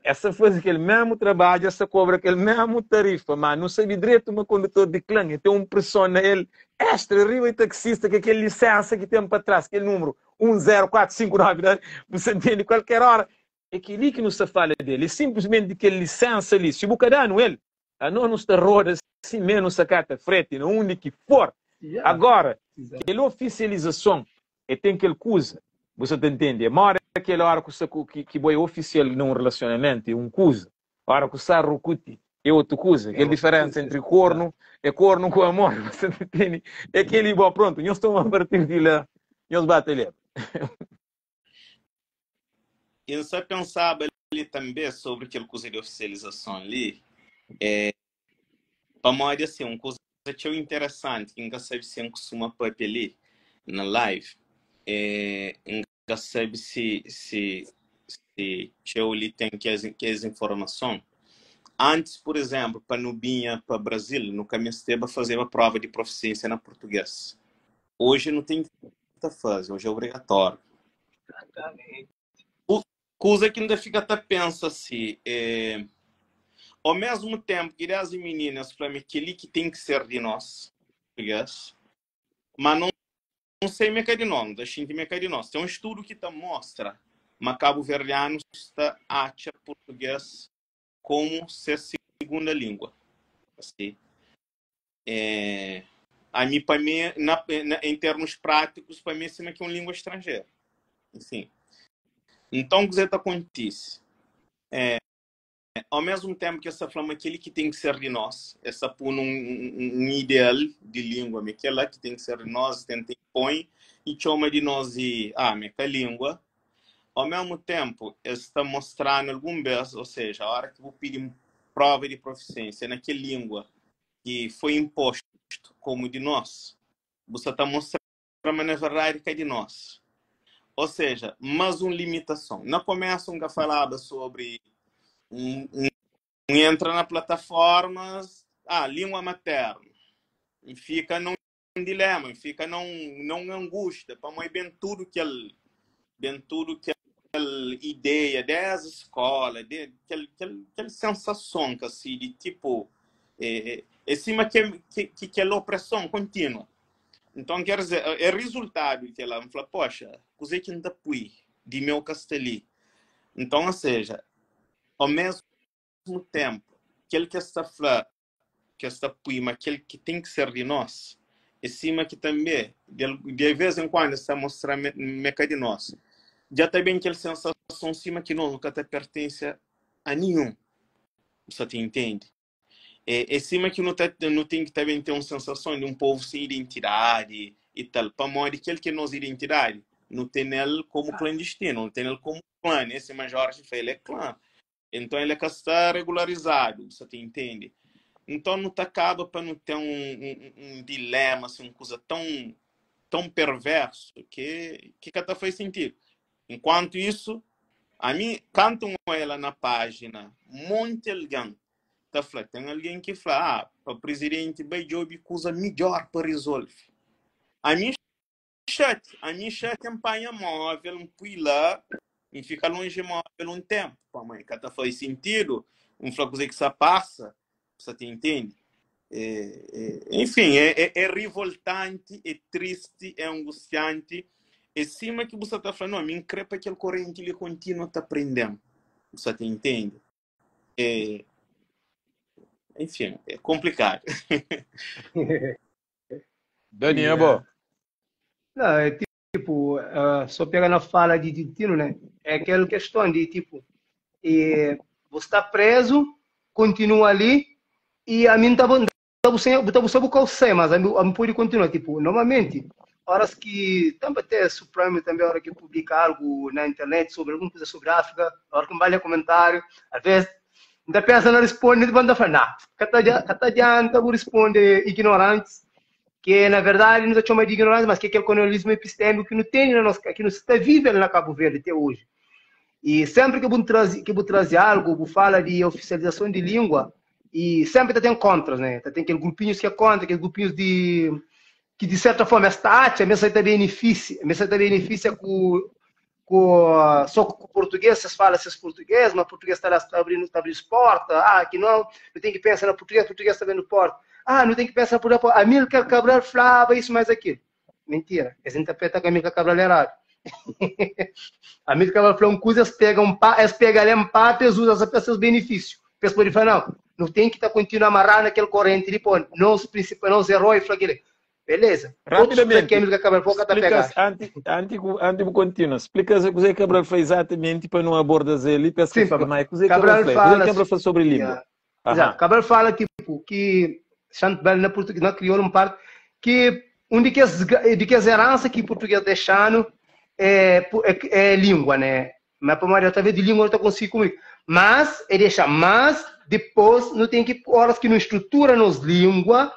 Essa faz aquele mesmo trabalho, essa cobra aquele mesmo tarifa, mas não sabe direito um condutor de clã, tem uma pressão nele extra, arriba e taxista, que aquele licença que tem para trás, aquele número 10459, você entende? Qualquer hora, é que ali que não se fala dele, é simplesmente que licença ali, se o bocadano ele, a nós nos terrores, assim menos sacata frete, não onde que for. Agora, aquela oficialização, é tem que ele coisa, você entende? É maior aquela hora que vai oficial num relacionamento, é um coisa, a hora que você rucuti, é outra coisa, aquela diferença entre corno e corno com amor, você entende? É aquele, bom, pronto, nós estamos a partir de lá, nós batemos ali. E você pensava ali também sobre aquela coisa de oficialização ali, para modo assim, uma coisa que é interessante, que nunca sabe se costuma para ali na live, nunca sabe se eu ali tem que as informações. Antes, por exemplo, para não vir para o Brasil, no caminho esteve a fazer uma prova de proficiência na português. Hoje não tem que fazer, hoje é obrigatório. Coisa que ainda fica até pensa assim, ao mesmo tempo que as meninas falam que ele que tem que ser de nós, português, mas não sei meca de nós, não deixa de meca de nós. Tem um estudo que mostra que cabo-verdiano está acha português como ser segunda língua. Assim. Para mim, em termos práticos, para mim, é que é uma língua estrangeira. Enfim. Então, o que acontece? Ao mesmo tempo que essa flama aquele que tem que ser de nós, essa por um ideal de língua, aquela que tem que ser de nós, tenta impõe e chama de nós e meca língua. Ao mesmo tempo, está mostrando algum vez, ou seja, a hora que vou pedir prova de proficiência naquela língua que foi imposto como de nós, você está mostrando, mas na verdade que é de nós. Ou seja, mais uma limitação. Não começam a falar sobre entra na plataforma, língua materna, e fica num dilema, fica num angústia, para mim bem tudo que ele ideia dessa escola, aquela sensação que assim de tipo cima que é a opressão contínua. Então, quer dizer, é resultado que ela fala, poxa, coisa que não dá pui de meu castelo. Então, ou seja, ao mesmo tempo, aquele que está falando, que está pui, mas aquele que tem que ser de nós, cima que também, de vez em quando, está mostrando meca de nós. Já também aquela sensação cima que nunca te pertence a nenhum. Você te entende? Cima que não tem que também ter uma sensação de um povo sem identidade e tal. Para modo que ele que nos identidade, não tem ele como clandestino, não tem ele como clã. Esse major que ele é clã. Então ele é que está regularizado, você te entende? Então não te acaba para não ter um dilema, assim, uma coisa tão perverso que até faz sentido. Enquanto isso, a mim, cantam ela na página, muito alguém tá falando, tem alguém que fala, para o presidente vai job coisa melhor para resolver. A minha chat empanha móvel, lá, e fica longe de móvel um tempo, para mãe, que até faz sentido, coisa que se passa, você te entende? Enfim, é revoltante, é triste, é angustiante. E cima que você está falando, me increpa aquele corrente ele continua a aprender. Você te entende? Enfim, é complicado. Daniel, bom. Não, é tipo, só pega na fala de Tino, né? É aquela questão de tipo, você está preso, continua ali, e a mim estava buscando o sem, mas a mim pode continuar. Tipo, normalmente, horas que também até Supremo também hora que publica algo na internet sobre alguma coisa sobre a África, a hora que vale comentário, às vezes ainda pensa não responde, de banda fala, não, que adianta vou responder ignorantes, que na verdade não se chama de ignorância, mas que é aquele colonialismo epistêmico que não tem na nossa, que não está vivo na Cabo Verde até hoje. E sempre que eu trazer algo, eu falo de oficialização de língua, e sempre tem contras, né? Tem aqueles grupinhos que é contra, aqueles grupinhos que de certa forma esta arte, a mensagem beneficia só com o português, vocês falam esses português, mas o português está abrindo porta, que não tem que pensar no português, o português está abrindo porta. Não tem que pensar por a Amílcar Cabral falava isso mais aquilo. Mentira, eles interpretam que a Amílcar Cabral é errado. A mim ficava falando coisa, eles pegam parte, eles usam para seus benefícios. Eles podem falar, não tem que estar continuando amarrar naquele corrente, ele põe, não os principais, não os heróis, beleza. Rapidamente, antes de continuar, explica o que Cabral fez exatamente para não abordar ele, para que fique mais. O que Cabral fala sobre língua. Cabral fala tipo, que, na português, na crioulo, uma parte, que um de que as heranças que o português deixando é língua, né? Mas para Maria, talvez de língua não consigo comunicar. Mas, ele deixa, mas depois não tem que, horas que não estrutura nos língua,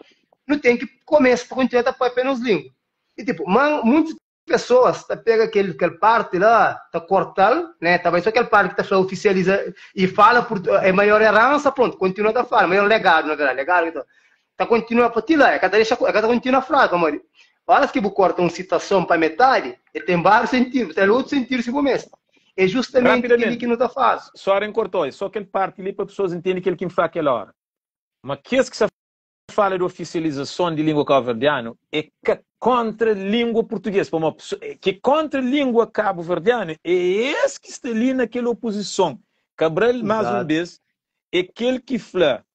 não tem que começar a continuar a pôr apenas língua. E tipo, muitas pessoas pegam aquele parte lá, tá cortando, né? Talvez só aquele parte que tá oficializa e fala por maior herança, pronto, continua a falar, maior legado, na verdade, legado então. Tá continua para ti lá, cada continua a falar, amor. Horas que você corta uma citação para metade, ele tem vários sentidos, tem outro sentido se começa. É justamente aquilo que não está fácil. Só cortou, só aquele parte ali para as pessoas entenderem aquilo que fala aquela hora. Mas que você fala de oficialização de língua cabo-verdiana é que contra a língua portuguesa. Que contra a língua cabo-verdiana é esse que está ali naquela oposição. Cabral, mais uma vez, é aquele que fala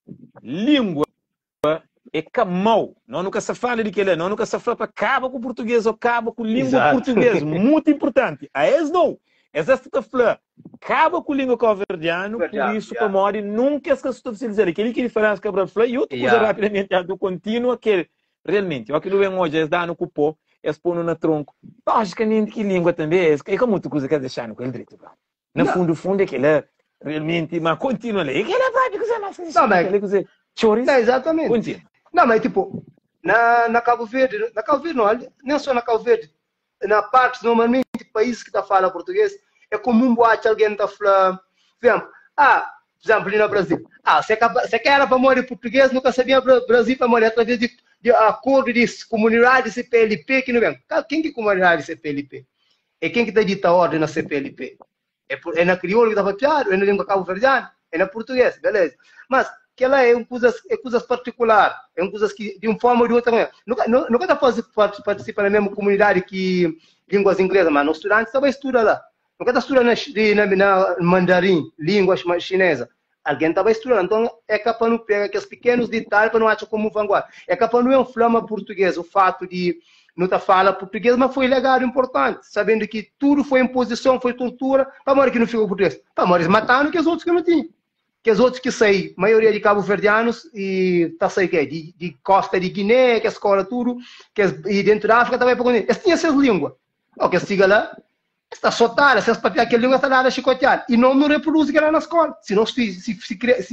língua é camão. Não nunca se fala de que ele não nunca se fala para acaba com o português ou acaba com a língua portuguesa. Muito importante. A eles não. Essa está falando, acaba com a língua cabo-verdiana, por isso, para Mori, nunca se esqueceu de dizer aquele que diferença que Cabral falou, e outra coisa rapidamente, do contínuo, que realmente, o que não vem hoje, eles dão no cupom, eles põem no tronco. Logicamente, que língua também é, é como muita coisa que deixar no direito. No fundo, é que ele realmente, mas continua ali. E que ele é prático, você não faz isso. Choris. Exatamente. Continua. Não, mas tipo, na Cabo Verde, não, nem só na Cabo Verde, na parte, normalmente, países que falam português, é comum boate alguém está falando, por exemplo, ali no Brasil, você quer para morar em português, nunca sabia Brasil para morar através de acordo de comunidade CPLP, que não vem. Quem que é comunidade CPLP? É quem que está dita a ordem na CPLP? É na crioula que está falando, é na língua cabo-verdiana, é na português, beleza. Mas, que ela é coisas particulares, é coisas que, de uma forma ou de outra, nunca está participando da mesma comunidade que línguas inglesas, mas os estudantes também estudam lá. Nunca está estudando na mandarim, língua chinesa. Alguém estava estudando, então é capaz de pegar aqueles pequenos detalhes para não achar como vanguarda. É capaz de não inflamar português, o fato de não estar falando português, mas foi legal, importante, sabendo que tudo foi imposição, foi tortura, para morrer que não ficou português. Para morrer matando que os outros que não tinham. Que os outros que saem, maioria de cabo-verdianos, e tá saindo de costa de Guiné, que a escola tudo, e dentro da África também para comer. Eles tinham essas línguas. O que siga lá, está soltada, essas papéis, aquela língua está dada chicoteada. E não reproduz aquela na escola. Se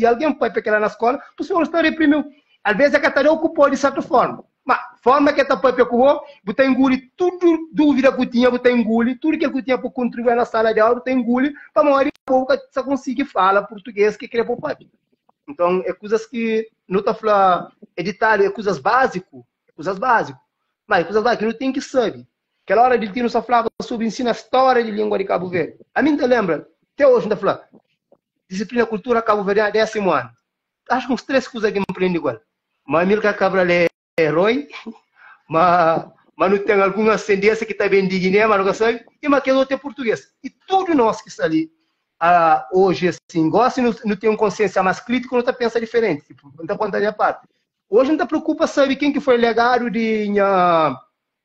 alguém põe aquela na escola, o senhor está reprimindo. Às vezes é que está ocupado de certa forma. Mas forma que está põe para o você engole tudo dúvida que tinha, você engole tudo que tinha para contribuir na sala de aula, você engole para a maioria do povo que só consegue falar português que quer para o país. Então, é coisas que não está falando, editar, é coisas básicas, mas é coisas básicas que não tem que saber. Aquela hora de Tino só falava sobre ensino a história de língua de Cabo Verde. A mim te lembra, até hoje não falando, disciplina cultura Cabo Verde, 10º ano. Acho que uns 3 coisas que me aprendo igual. Mas Amílcar Cabral é herói, mas não tem alguma ascendência que está bem de Guiné, mas não sabe, e mas que outro é português. E tudo nós que está ali, hoje, assim, gosta e não tem uma consciência mais crítica, não está pensando diferente, tipo, não está contando a parte. Hoje não está preocupa saber quem que foi legado de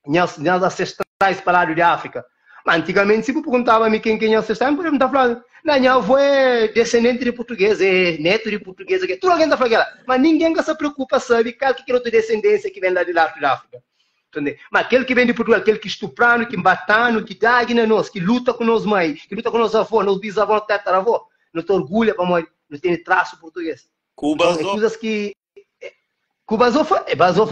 minhas ancestrais para lá de África. Mas antigamente, se perguntava-me quem é ancestral, eu não estava falando, não, minha avó é descendente de português, é neto de português, tudo alguém está falando, mas ninguém se preocupa saber qual que é outra descendência que vem lá de África. Entendeu? Mas aquele que vem de Portugal, aquele que estuprando, que batendo, que dá nós, que luta com nós mães, que luta com nós avós, nos bisavós, tataravós, não te orgulha para nós, não tem traço português. Cuba, então, coisas que Cubazofa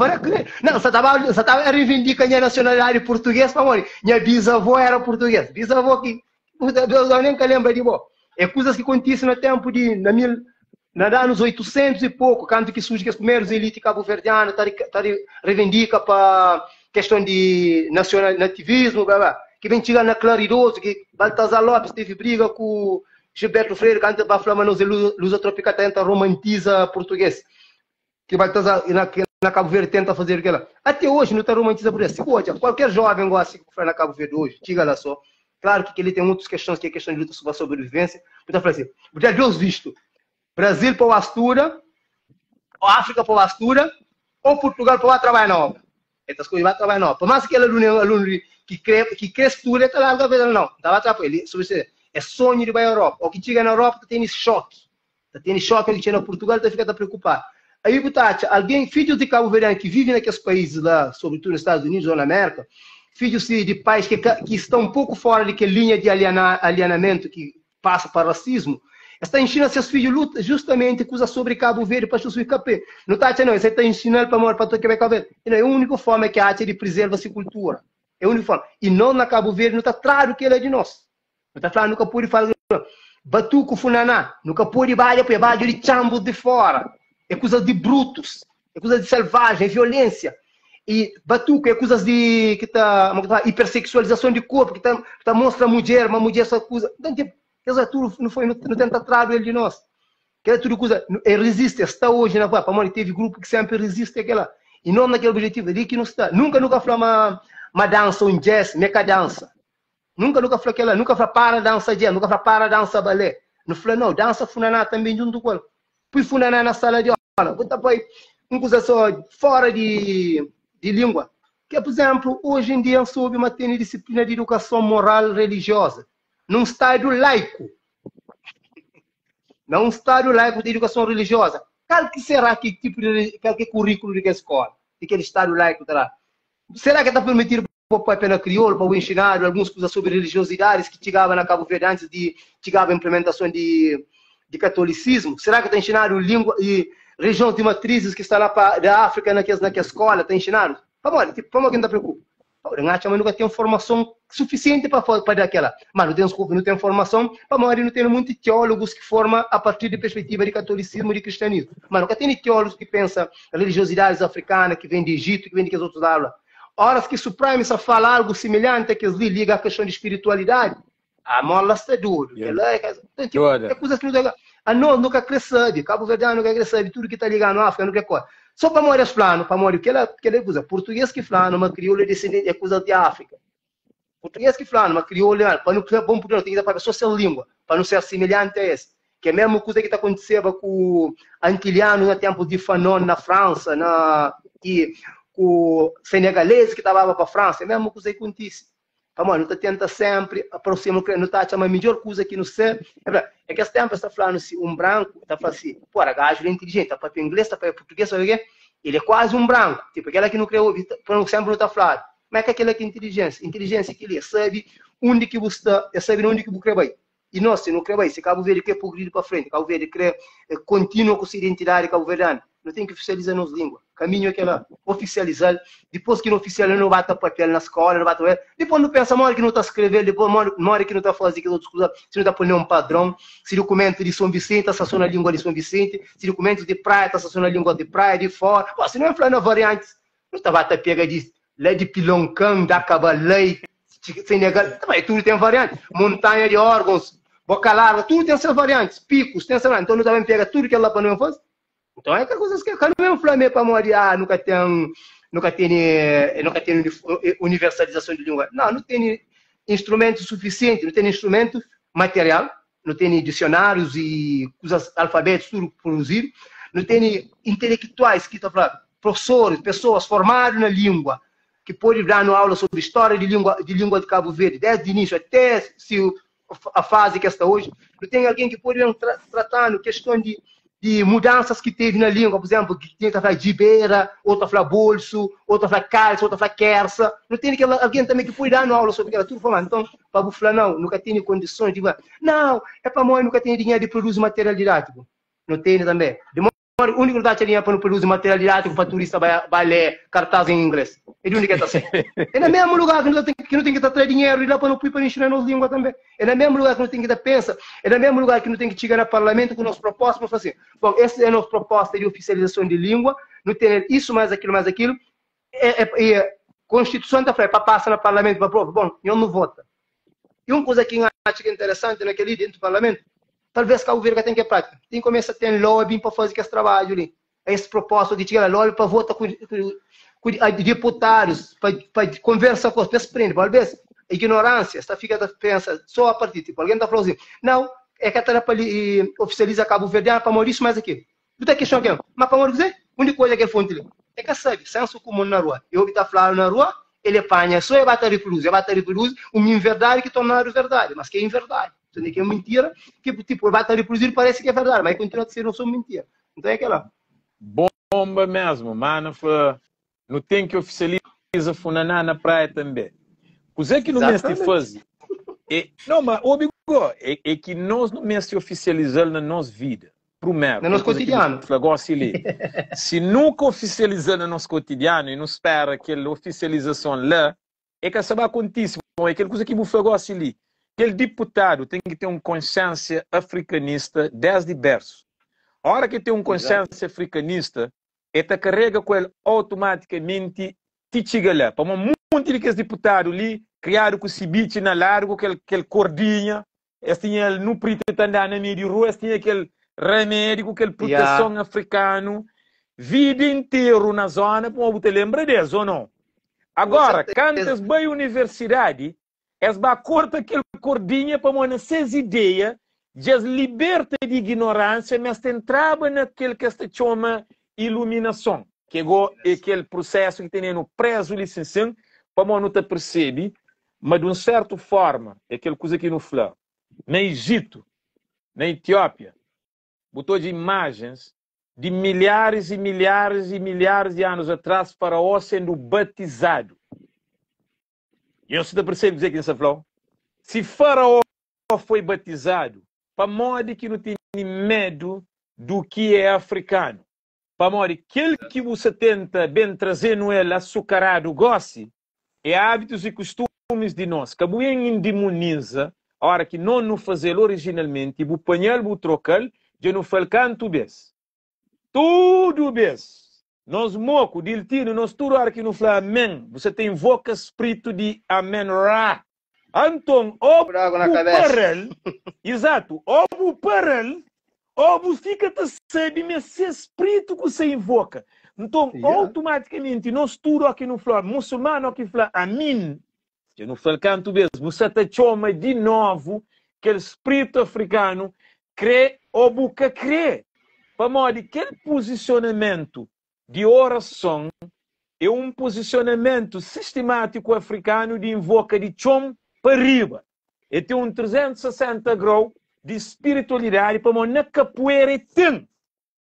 era crente. Não, você estava reivindicando a nacionalidade portuguesa, para nós. Minha bisavó era portuguesa. Bisavó que eu nem lembro de bom. É coisas que acontecem no tempo de nos anos 800 e pouco, quando que surge os primeiros elites cabo-verdianos, reivindica para questão de nativismo, blá, blá, que vem chegando na Claridoso, que Baltazar Lopes teve briga com Gilberto Freire, quando vai falar nos lusa tropical, tenta romantiza português. Que Baltazar, na Cabo Verde tenta fazer aquilo. Até hoje não está romantizado por isso. Qualquer jovem gosta de que na Cabo Verde hoje, diga lá só. Claro que ele tem outras questões, que é a questão de luta sobre a sobrevivência. Então, assim, já Deus visto. Brasil para o Astura, ou África para o Astura, ou Portugal para o trabalhar na obra. Essas coisas vai trabalhar na obra. Por mais que ele é aluno que cresce tudo, ele está lá, não. Estava atrás ele. É sonho de ir para a Europa. Ou que chega na Europa, tem esse choque. Tem choque que chega na Portugal, fica preocupado. Aí, alguém, filhos de Cabo Verde que vivem naqueles países lá, sobretudo nos Estados Unidos ou na América, filhos de pais que estão um pouco fora de que linha de alienamento que passa para racismo, está ensinando seus filhos luta justamente coisa sobre Cabo Verde para subir capê. Não está não, você está ensinando para morrer para todo Cabo Verde. É a única forma que a arte preserva essa cultura. É a única forma. E não na Cabo Verde não está claro que ele é de nós. Não está claro, nunca pode falar. Batuco funaná, nunca pode ir para baixo de chambo de fora. É coisa de brutos, é coisa de selvagem, é violência. E batuco é coisas de que tá hipersexualização de corpo, que tá mostra a mulher, uma mulher essa coisa. Então, tudo não tenta trazer ele de nós. Que é tudo coisa, resiste, está hoje na para teve grupo que sempre resiste aquela. E não naquele objetivo ali que não está. Nunca falou uma dança, um jazz, meca dança. Nunca falou aquela, nunca falou para dança jazz, nunca falou para dança balé. Não falou não, dança funaná também junto com ele. Põe funaná na sala de aula, bota põe uma coisa só fora de língua. Que, por exemplo, hoje em dia soube uma disciplina de educação moral religiosa. Num estádio laico. Não um estádio laico de educação religiosa. Qual que será que tipo de currículo de que escola? De aquele estádio laico terá? Será que está permitido para o pena crioula, para o ensinar algumas coisas sobre religiosidades que chegavam na Cabo Verde antes de chegar a implementação de catolicismo? Será que está ensinando língua e região de matrizes que está lá da África naquela escola? Está ensinando? Vamos quem está preocupado? Mas nunca tem informação suficiente para dar aquela. Mas não tem informação, mas não tem muitos teólogos que formam a partir de perspectiva de catolicismo e de cristianismo. Mas nunca tem teólogos que pensam religiosidades africanas, que vêm de Egito, que vêm de que outros aulas. Horas que o Supremo fala algo semelhante, que eles ligam à questão de espiritualidade, a mola está duro. É coisas que não tem. A nós nunca cresce, Cabo Verde nunca cresce, tudo que está ligado na África, nunca coisa. Só para morrer plano, para morrer, que é coisa. Português que fala, uma crioula descendente é coisa de África. Português que fala, uma crioula, para não ser bom por não, tem que dar para a sua língua, para não ser semelhante a esse. Que é a mesma coisa que está acontecendo com o antilhano no tempo de Fanon na França, e o senegalês que estava para a França, é a mesma coisa que acontece. Não está tenta sempre aproximar, não está a melhor coisa que não sei. É que esse tempo está falando assim, um branco, está falando assim, pô, a gajo é inteligente, está para inglês, está para português, sabe o quê? Ele é quase um branco, tipo, aquela que não criou, sempre não está falando. Mas é que aquela que é inteligência? Inteligência que ele sabe onde que você está, sabe onde que você quer ir. E nós, se não quer ir, se Cabo Verde quer progredir para frente, Cabo Verde quer continua com sua identidade cabo-verdiana, não tem que oficializar nas línguas. Caminho é aquela oficializar. Depois que não oficializa, não bate papel na escola, não bate papel. Depois não pensa, mora que não está escrevendo, depois mora que não está fazendo aquilo outras coisas, se não está pondo um padrão, se documento de São Vicente, está só na língua de São Vicente, se documento de praia, está só na língua de praia, de fora. Pô, se não é falando variantes, não estava até pega de lei de Piloncão, da Cabalei, Senegal, também tudo tem variante. Montanha de órgãos, boca larga, tudo tem essas variantes, picos, tem essas variantes. Então não também pega tudo que ela para não fazer. Então é aquela coisa que eu não é Flamengo para morrer, nunca tem universalização de língua. Não tem instrumento suficiente, não tem instrumento material, não tem dicionários e coisas, alfabetos, tudo produzido, não tem intelectuais que estão falando, professores, pessoas formadas na língua, que podem dar aula sobre história de língua de Cabo Verde, desde o início até a fase que está hoje. Não tem alguém que pode tratar questão de mudanças que teve na língua, por exemplo, que tinha que falar gibeira, outra falar bolso, outra falar calça, outra falar querça. Não tem alguém também que pode dar aula sobre aquela tudo falando. Então, para o falar, não, nunca tem condições de... Não, é para mãe, nunca tem dinheiro de produzir material didático. Não tem também. O único que dá dinheiro para não produzir material didático para turista vai ler cartaz em inglês. É o único que está assim. É no mesmo lugar que não tem que estar dinheiro e lá para não pôr para ensinar nas línguas também. É no mesmo lugar que não tem que dar pensa. É no mesmo lugar que não tem que chegar no parlamento com nossas propostas para fazer. Bom, essa é a nossa proposta de oficialização de língua. Não tem isso, mais aquilo, mais aquilo. A Constituição está falando para passar no parlamento para prova. Bom, eu não voto. E uma coisa que eu acho que é interessante naquele dentro do parlamento, talvez Cabo Verde tem que prática. Tem que começar a ter lobby para fazer esse trabalho ali. esse propósito de tirar logo para votar com deputados, para conversar com as pessoas, prende, talvez, ignorância, está fica pensa só a partir, tipo, alguém está falando assim, não, é que está para oficializar Cabo Verde, para Maurício mais aqui. Não questão aqui, mas para Maurício, a única coisa que é fonte ali, é que sabe, senso comum na rua, eu que está falando na rua, ele apanha, só é bater reproduzir, uma verdade que torna verdade, mas que é inverdade. Então, que é mentira, que tipo, bater reproduzir parece que é verdade, mas continua a ser não só mentira. Então é aquela. Bomba mesmo, mano, não tem que oficializar funaná na praia também. Coisa que não mestre fazer. Não, mas o é que nós não mestre oficializar na nossa vida. Primeiro, no nosso cotidiano. Se nunca oficializar no nosso cotidiano e não espera aquela oficialização lá, é que isso vai acontecer. É aquela coisa que me negócio ali. Aquele deputado tem que ter uma consciência africanista desde berço. A hora que tem uma consciência africanista, ele carrega com ele automaticamente te chega lá. Para um monte de deputados ali, criaram com esse bicho na largo, aquele cordinha, ele não precisa andar na meio de rua, tinha aquele remédio, aquele proteção africano, vida inteira na zona, você lembra disso ou não? Agora, quando eles vão à universidade, eles vão cortar aquele cordinha para uma essas ideias, de liberta de ignorância, mas entrava naquele que se chama iluminação, que é aquele processo que tem no preso licenciado, para não te percebe, mas de uma certa forma, é aquela coisa que não fala. Na Egito, na Etiópia, botou de imagens de milhares e milhares e milhares de anos atrás, Faraó sendo batizado. E você percebe dizer que nessa falou? Se Faraó foi batizado, para modo que não tem medo do que é africano, para modo que aquele que você tenta bem trazer no ele açucarado goste, é hábitos e costumes de nós. Que você endemoniza, a hora que não fazer originalmente, o panhal, o trocal, já não faz canto bes. Tudo bes. Nós moco, diltino, nós tudo a hora que não fala amém. Você tem invoca espírito de amém ra. Então, ou parel, exato, ou parel, ou fica te sabe, mas esse espírito que você invoca. Então, automaticamente, nós tudo aqui no fala, muçulmano aqui fala amém. Eu não falo canto mesmo, você te chama de novo que o espírito africano crê ou busca crê. Para modo que aquele posicionamento de oração é um posicionamento sistemático africano de invoca de chom para riba. E tem um 360 graus de espiritualidade para na capoeira tem.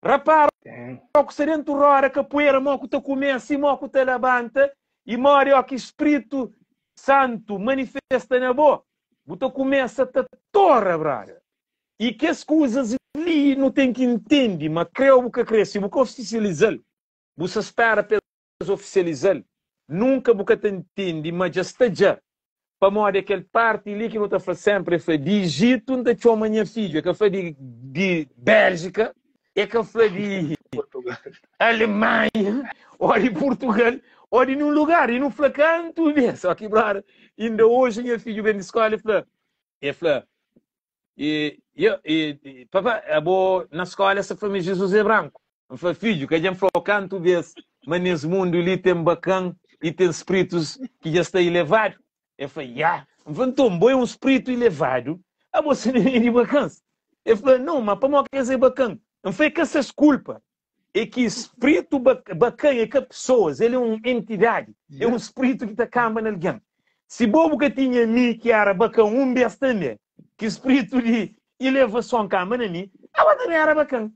Repara, que se dentro da hora capoeira, moco te começa, moco te levanta, e mora que Espírito Santo manifesta na boca. Você começa a te torra, brada. E que as coisas ali não tem que entender, mas creio que cresce, você oficializar. Você espera para oficializar. Nunca você te entende, mas já está já. Para modo aquele parte ali que não está sempre foi de Egito, não está minha filha, que foi de Bélgica, é que foi de Alemanha, ou de Portugal, ou de um lugar, e não fala canto mesmo. Só que, brother, ainda hoje minha filha vem de escola e fala, papai, na escola essa família Jesus é branco. Eu falei, filho, que a gente falou canto mesmo, mas nesse mundo ali tem bacana e tem espíritos que já estão elevados. Eu falei, então, boi um espírito elevado, a você não é de bacana. Eu falei, não, mas para quer dizer bacana? Não foi que essas culpas. É que espírito bacana é que pessoas, ele é uma entidade, é um espírito que está cama na alguém. Se bobo que tinha mim que era bacana, um besta também, que espírito de elevação cama na mim, ela também era bacana.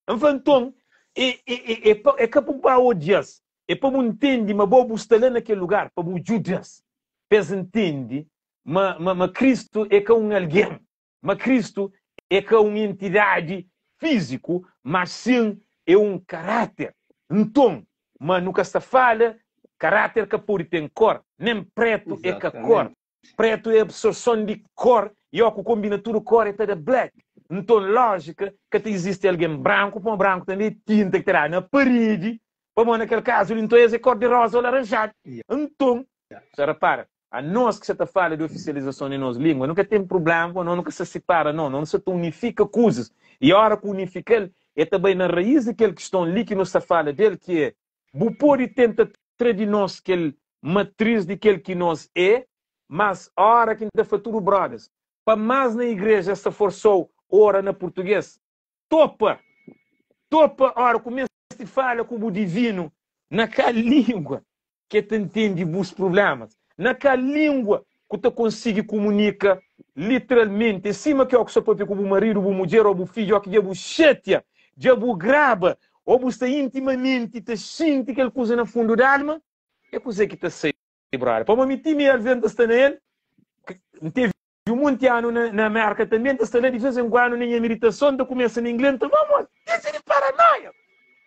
Então, é que para o Deus, é para não entender, mas bobo está lá naquele lugar, para o Judas. Pes entende, mas Cristo é que um alguém, mas Cristo é que uma entidade físico, mas sim é um caráter. Então, mas nunca se fala caráter que pode ter cor, nem preto. Exatamente. É que a cor, preto é a absorção de cor, e a combinatura cor é toda black. Então, lógica que existe alguém branco, para um branco também tinta que terá na parede, para naquele caso, então é cor de rosa ou laranjado. Então, você repara, a nós que você está falando de oficialização em nossa língua, nunca tem problema, nunca se separa, não se unifica coisas. E a hora que unifica, é também na raiz daquela questão ali que nos fala dele, que é o pode tentar trazer de nós aquele matriz daquele que nós é, mas a hora que ainda futuro brothers, para mais na igreja essa forçou ora na português, topa a hora começa a falar com o divino naquela língua que te entende os problemas, naquela língua que tu consegue comunicar literalmente, em cima que é o que você pode com o marido, o mulher, ou o filho, ou que já o chateia, já o grava, ou você intimamente te sente aquela coisa no fundo da alma, é coisa que te sei, brother. Para me time al vento está nele, teve muito ano na América também, está nele de vez em quando na meditação, da começa em inglês, então vamos, deixa de paranoia.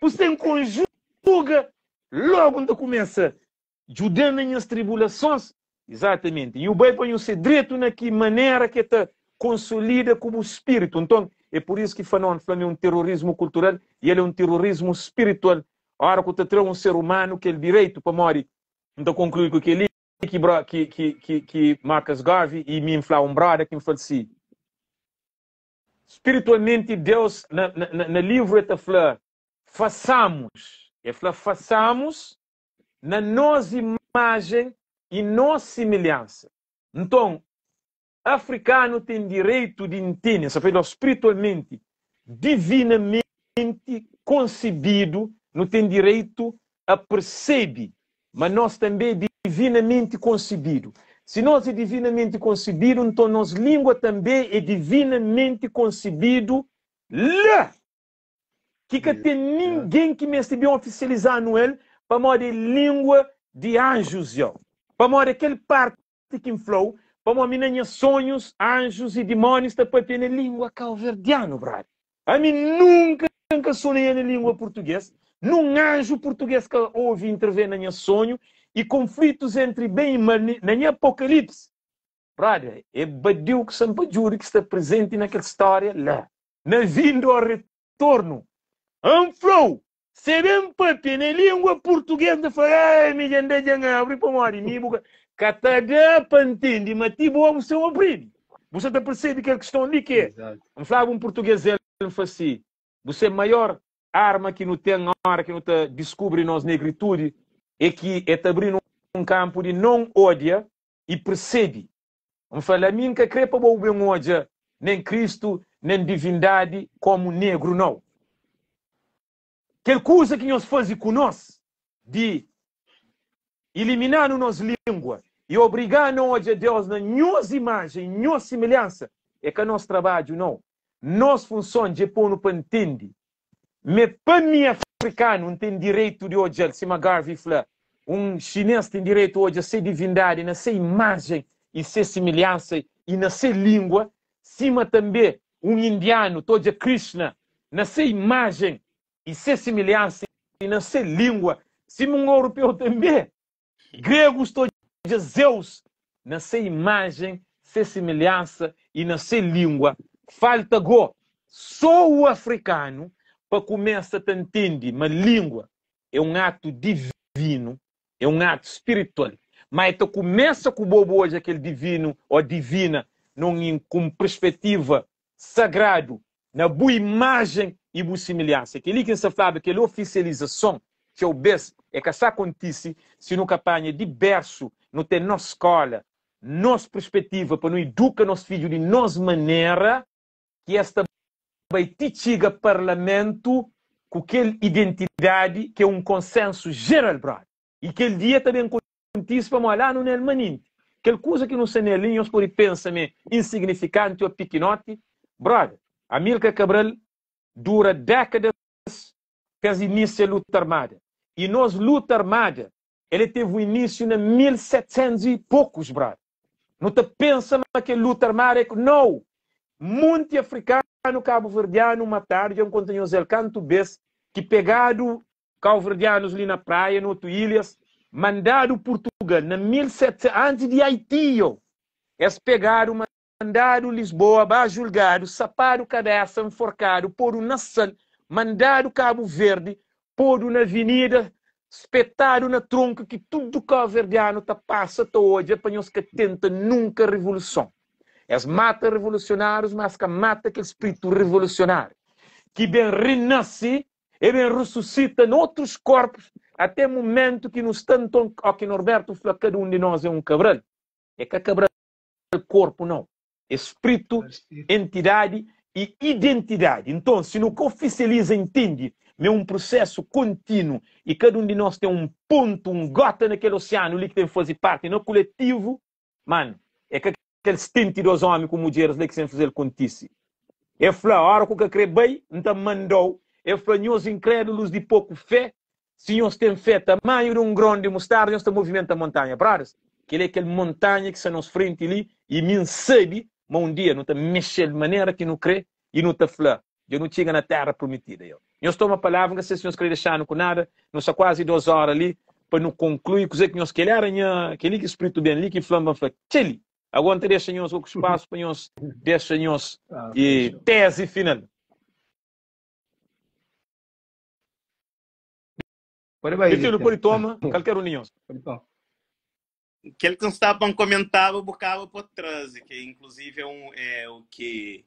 Você conjuga, logo onde começa, ajudando nas tribulações, exatamente. E o bem põe-se direito na que maneira que te consolida como espírito. Então, é por isso que falamos é um terrorismo cultural e ele é um terrorismo espiritual. A hora que te traz um ser humano que é o direito para morrer. Então, concluo com aquele que Marcus Garvey e me infla um brother que me fala assim. Espiritualmente, Deus, na livro, ele fala, façamos. Ele fala, façamos na nossa imagem e nossa semelhança. Então, africano tem direito de entender, sabe, espiritualmente, divinamente concebido, não tem direito a perceber, mas nós também divinamente concebido. Se nós é divinamente concebido, então nossa língua também é divinamente concebido lá. Que tem ninguém que me esteja oficializando ele para modo de língua de anjos, para modo aquele parte que inflou, para modo minha sonhos, anjos e demônios depois tem língua calverdiana, brother. A mim nunca sonhei na língua portuguesa, num anjo português que ouve intervir na minha sonho e conflitos entre bem e mal na minha apocalipse. Brother, é badiu que sempre juro que está presente naquela história lá. Na vindo ao retorno, flow. Serem papi na língua portuguesa fala, me janda janga abri para mori ni buka kataga pantende, mas tipo você aprende. Você está percebendo que a questão ali que é, falava um português ele fala assim, você é a maior arma que não tem hora que não te descobre nós negritude é que é te abrir um campo de não ódia e percebe. Fala mim que crepa o bem ódia nem Cristo nem divindade como negro não. Que coisa que nós fazemos conosco de eliminar a nossa língua e obrigar nós a Deus na nossa imagem, nossa semelhança, é que nosso trabalho não. Nossa função de pôr para entender. Mas para mim, africano, não tem direito de hoje, se Garvey fala, um chinês tem direito hoje a ser divindade, na ser imagem e ser semelhança e na ser língua, cima também um indiano, todo Krishna, na ser imagem e ser semelhança e na ser língua, cima um europeu também, gregos, todo Zeus, na ser imagem, ser semelhança e na ser língua, falta go, só o africano para começar a entender, mas língua é um ato divino, é um ato espiritual. Mas tu começa com o bobo hoje, aquele divino ou divina, com perspectiva sagrado, na boa imagem e boa semelhança. Aquele que se fala, aquela oficialização que eu vejo, é que isso acontece se não campanha de berço, não tem nossa escola, nossa perspectiva, para não educar nosso filho de nossa maneira, que esta vai tiga parlamento com aquela identidade que é um consenso geral, brother. E que ele dia também acontece para olhar no maninho. Aquela coisa que não se nelinha, nós podemos pensar insignificante ou pequenote, brother. Amílcar Cabral dura décadas fez início a luta armada. E nós, luta armada, ele teve o início em 1700 e poucos, brother. Não te pensa que luta armada é que não. Muito africano, cabo-verdiano, uma tarde, eu encontrei o Zé Canto Bess, que pegado cabo-verdianos ali na praia, no outro ilhas, mandado Portugal, na 1700, antes de Haiti, eles pegaram, mandado Lisboa, julgado, sapado cabeça, enforcado, pôr na sala, mandado Cabo Verde, pôr na avenida, espetado na tronca, que tudo cabo-verdiano tá passa até hoje, apanhou-se que tenta nunca revolução. Eles matam revolucionários, mas que matam aquele espírito revolucionário. que bem renasce e bem ressuscita em outros corpos até o momento que nos tanto, ó, que Norberto fala, cada um de nós é um cabral. É que a cabral é corpo, não. Espírito, entidade e identidade. Então, se no que oficializa entende, é um processo contínuo e cada um de nós tem um ponto, um gota naquele oceano ali que tem que fazer parte no coletivo, mano, é que aqueles 72 homens com mulheres ali que sem fazer contice. É falar, a hora que eu creio bem, então mandou. É falar, nós incrédulos de pouco fé, se nós temos fé tamanho de um grão de mostarda, nós temos movimento da montanha. Pradas, que é aquele montanha que está nos frente ali e me sabe, mas um dia não está mexendo de maneira que não crê e não está falar. Eu não chega na terra prometida. Nós tomamos a palavra, não sei se nós queremos deixar com nada, nós está quase 2 horas ali, para não concluir, coisa que nós queremos, aquele que espírito bem ali, que flama, fala, tcheli. Agora deixa nós o espaço para nós, deixa nós e tese final. Por toma, qualquer união. Aquele que estavam comentando bocava por trás, que inclusive é o que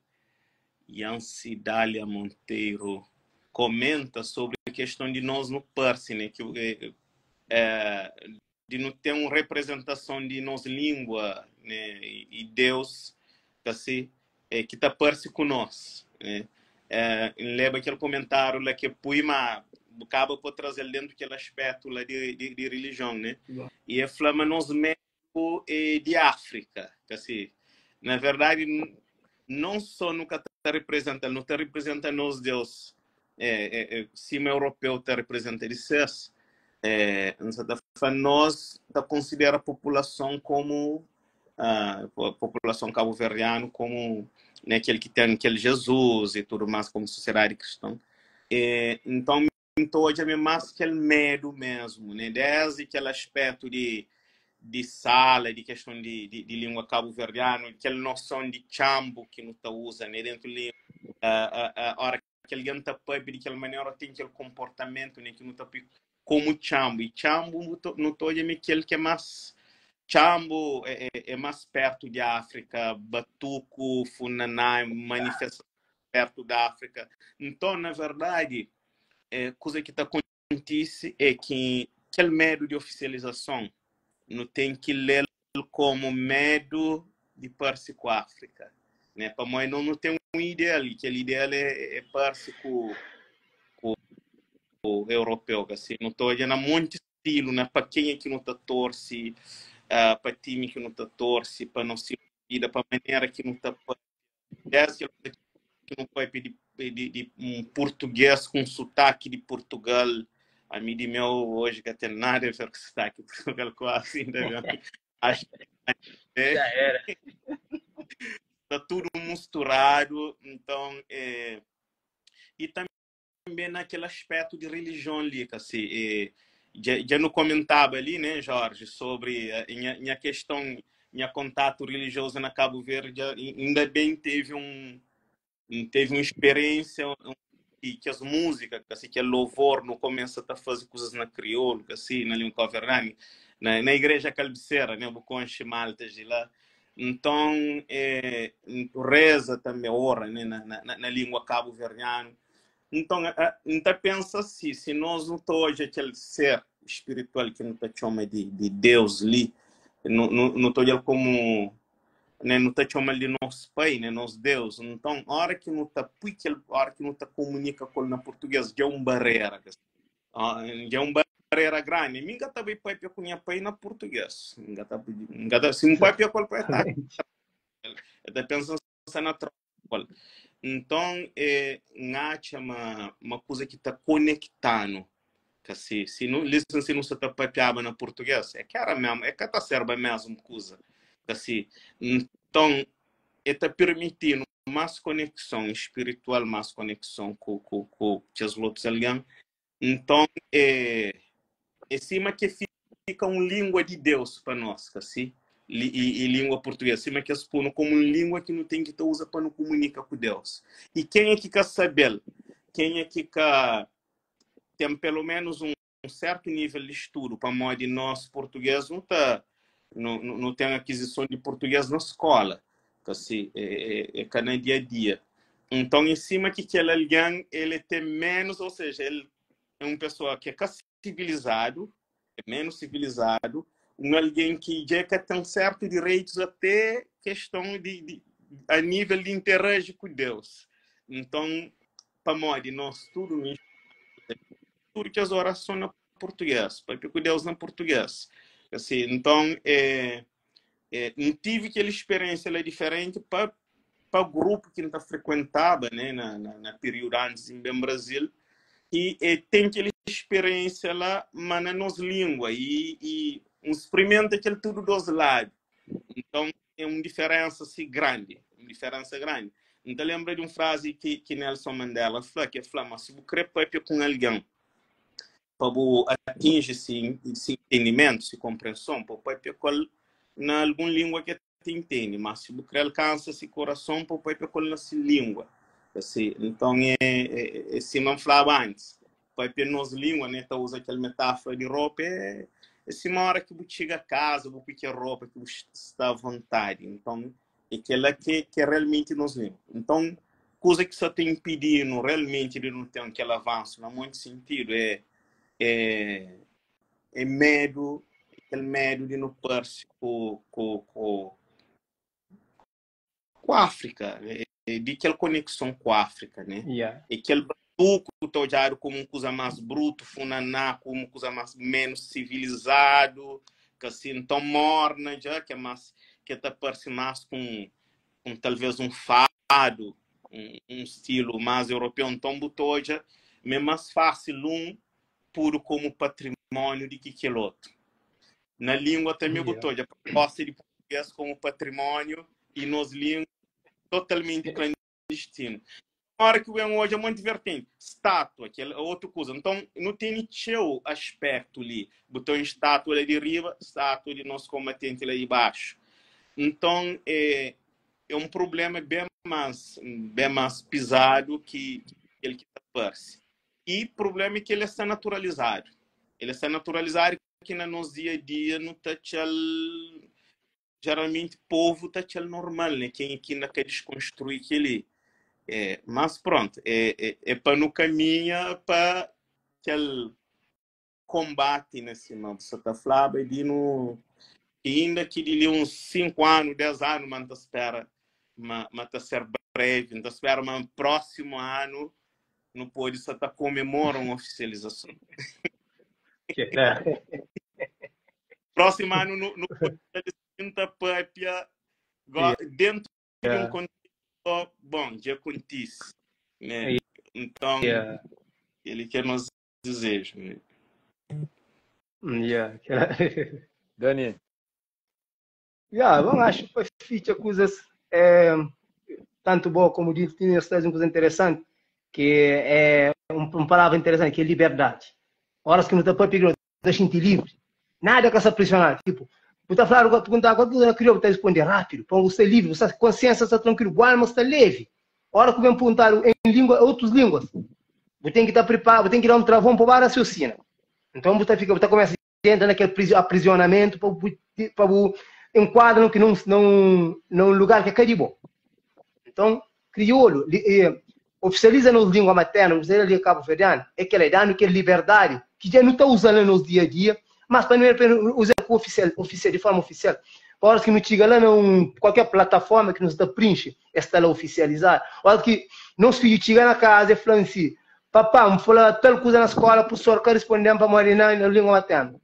Yancy Dália Monteiro comenta sobre a questão de nós no Perse, né? Que de não ter uma representação de nossa língua, né? E Deus assim, que está perto com nós, né? Lembra aquele comentário lá que Puima acaba por trazer dentro daquele aspecto lá de religião, né? E é flama nos médicos de África, assim, na verdade não só nunca está representando, não está representando os Deus, cima europeu está representando isso. Nós considera a população como a população cabo-verdiana como, né, aquele que tem aquele Jesus e tudo mais como sociedade cristã. Então hoje é mais aquele medo mesmo, né, desde aquele aspecto de sala, de questão de língua cabo-verdiana, aquela noção de chambo que não está usando, né, dentro de a hora que alguém está de aquela maneira tem aquele comportamento, né, que não está como chambo, e chambo não estou dizendo aquele que é mais chambo é mais perto de África, batuco, funaná, manifestação perto da África. Então, na verdade, coisa que está acontecendo é que aquele medo de oficialização não tem que ler como medo de parse com a África, né? Para mim não tem um ideal, que o ideal é parse com o europeu, assim, não estou olhando muito estilo, né? Para quem é que não está torce, para time que não está torce, para não se vida, para maneira que não está que não pode pedir de um português com sotaque de Portugal. A mim de meu hoje que tem nada a ver com sotaque de Portugal, quase ainda acho que já era. Está tudo misturado, então e também naquele aspecto de religião ali, assim, já não comentava ali, né, Jorge, sobre a questão, minha contato religioso na Cabo Verde, ainda bem teve uma experiência que as músicas, assim, que é louvor, não começa a fazer coisas na crioulo, assim, na língua cabo-verdiana, na igreja calbiceira, né, o Conche Maltas de lá. Então, reza também, ora, né, na língua cabo-verdiana. Então, pensa assim, se nós não hoje aquele ser espiritual que não está chamando de Deus ali, não estou como, né, não está chamando de nosso pai, né, nosso Deus. Então, a hora que não está, a hora que não está comunica com na português, já é uma barreira, já é uma barreira grande. Minha está bem pai para cunhar pai na português. Minha está se um pai para qual pai está, está pensando na troca. Então, acha uma coisa que está conectando. Se não se está papiando na português, é que era mesmo, é que está serba mesmo coisa. Então, está permitindo mais conexão espiritual, mais conexão com os outros alguém. Então, cima que fica uma língua de Deus para nós, assim. E língua portuguesa, cima que se põe como uma língua que não tem que usar para não comunicar com Deus. E quem é que quer saber? Quem é que quer tem pelo menos um certo nível de estudo para modo de nós português não tem aquisição de português na escola, assim, cada dia a dia. Então, em cima que aquele alguém, ele tem menos, ou seja, ele é uma pessoa que é civilizado, é menos civilizado, alguém que já tem certos direitos até questão a nível de interagir com Deus. Então, para nós tudo isso, tudo que as orações na português, para que Deus na português. Assim, então, não tive aquela experiência ela é diferente para o grupo que não frequentava, né, na período antes em Brasil, e tem aquela experiência lá, mas na nossa língua, e experimenta aquele tudo dos lados. Então, é uma diferença assim, grande, uma diferença grande. Então, lembra de uma frase que Nelson Mandela falou, que é, mas se você quer com alguém, para atingir esse entendimento, essa compreensão, para na alguma língua que te entende, mas se você alcança esse coração, para nessa língua. Assim, então, se não falava antes, para nossa língua, né, usa aquela metáfora de roupa, se uma hora que você chega a casa, você quer roupa que você está à vontade. Então, é aquela que realmente nos língua. Então, coisa que só tem impedido realmente de não ter aquele avanço, no muito sentido, é medo, aquele medo de não perder com a África, de aquela conexão com a África, né? Yeah. E aquele batuco tojado como uma coisa mais bruto, funaná, como uma coisa mais menos civilizado, que assim tão morna já, que é mais que está parece mais com talvez um fado, um estilo mais europeu, então butoja, mas mais fácil puro como patrimônio de que aquele outro. Na língua também butoja, proposta de português como patrimônio e nos línguas totalmente clandestino. A hora que vem hoje é muito divertente. Estátua, que é outra coisa. Então, não tem seu aspecto ali. Botou estátua ali de riba, estátua de nosso combatente ali de baixo. Então, é um problema bem mais pesado que ele que aparece. E o problema é que ele está naturalizado. Ele está naturalizado que no nosso dia a dia não está geralmente o povo está normal, né? Quem ainda quer desconstruir aquele. Mas pronto, é para no caminho para aquele combate nesse momento. Você está falando de ainda que de uns 5 anos, 10 anos, mas espera, mas ser breve, então espera, mas próximo ano não pode só estar comemorando uma oficialização. Próximo ano não pode estar própria dentro de um contexto bom, já acontece, né? Então ele quer nos desejo, né? Dani. Bom, acho que fica coisas tanto boa como disse, tinha uma coisa interessante, que é uma palavra interessante, que é liberdade. Horas que não está para pegar, está gente livre. Nada que essa pressionar, tipo, você está falando, perguntar agora, você criou, você responder rápido, para você ser livre, você consciência está tranquilo, o alma está leve. Hora que vem perguntar em língua, outras línguas, você tem que estar preparado, você tem que dar um travão para raciocínio. Então você começa a entrar naquele aprisionamento para o enquadro que num lugar que é caribo. Então, crioulo, oficializa nos língua materna, oficializa ali cabo verdeano, é que ele dá que liberdade, que já não está usando nos dia a dia, mas para não usar oficial, de forma oficial. Para que não chega lá em qualquer plataforma que nos dá preenche, está lá oficializar. Para que nossos filhos chegam na casa e falam assim, papá, me fala tal coisa na escola, o professor quer responder para morar na língua materna.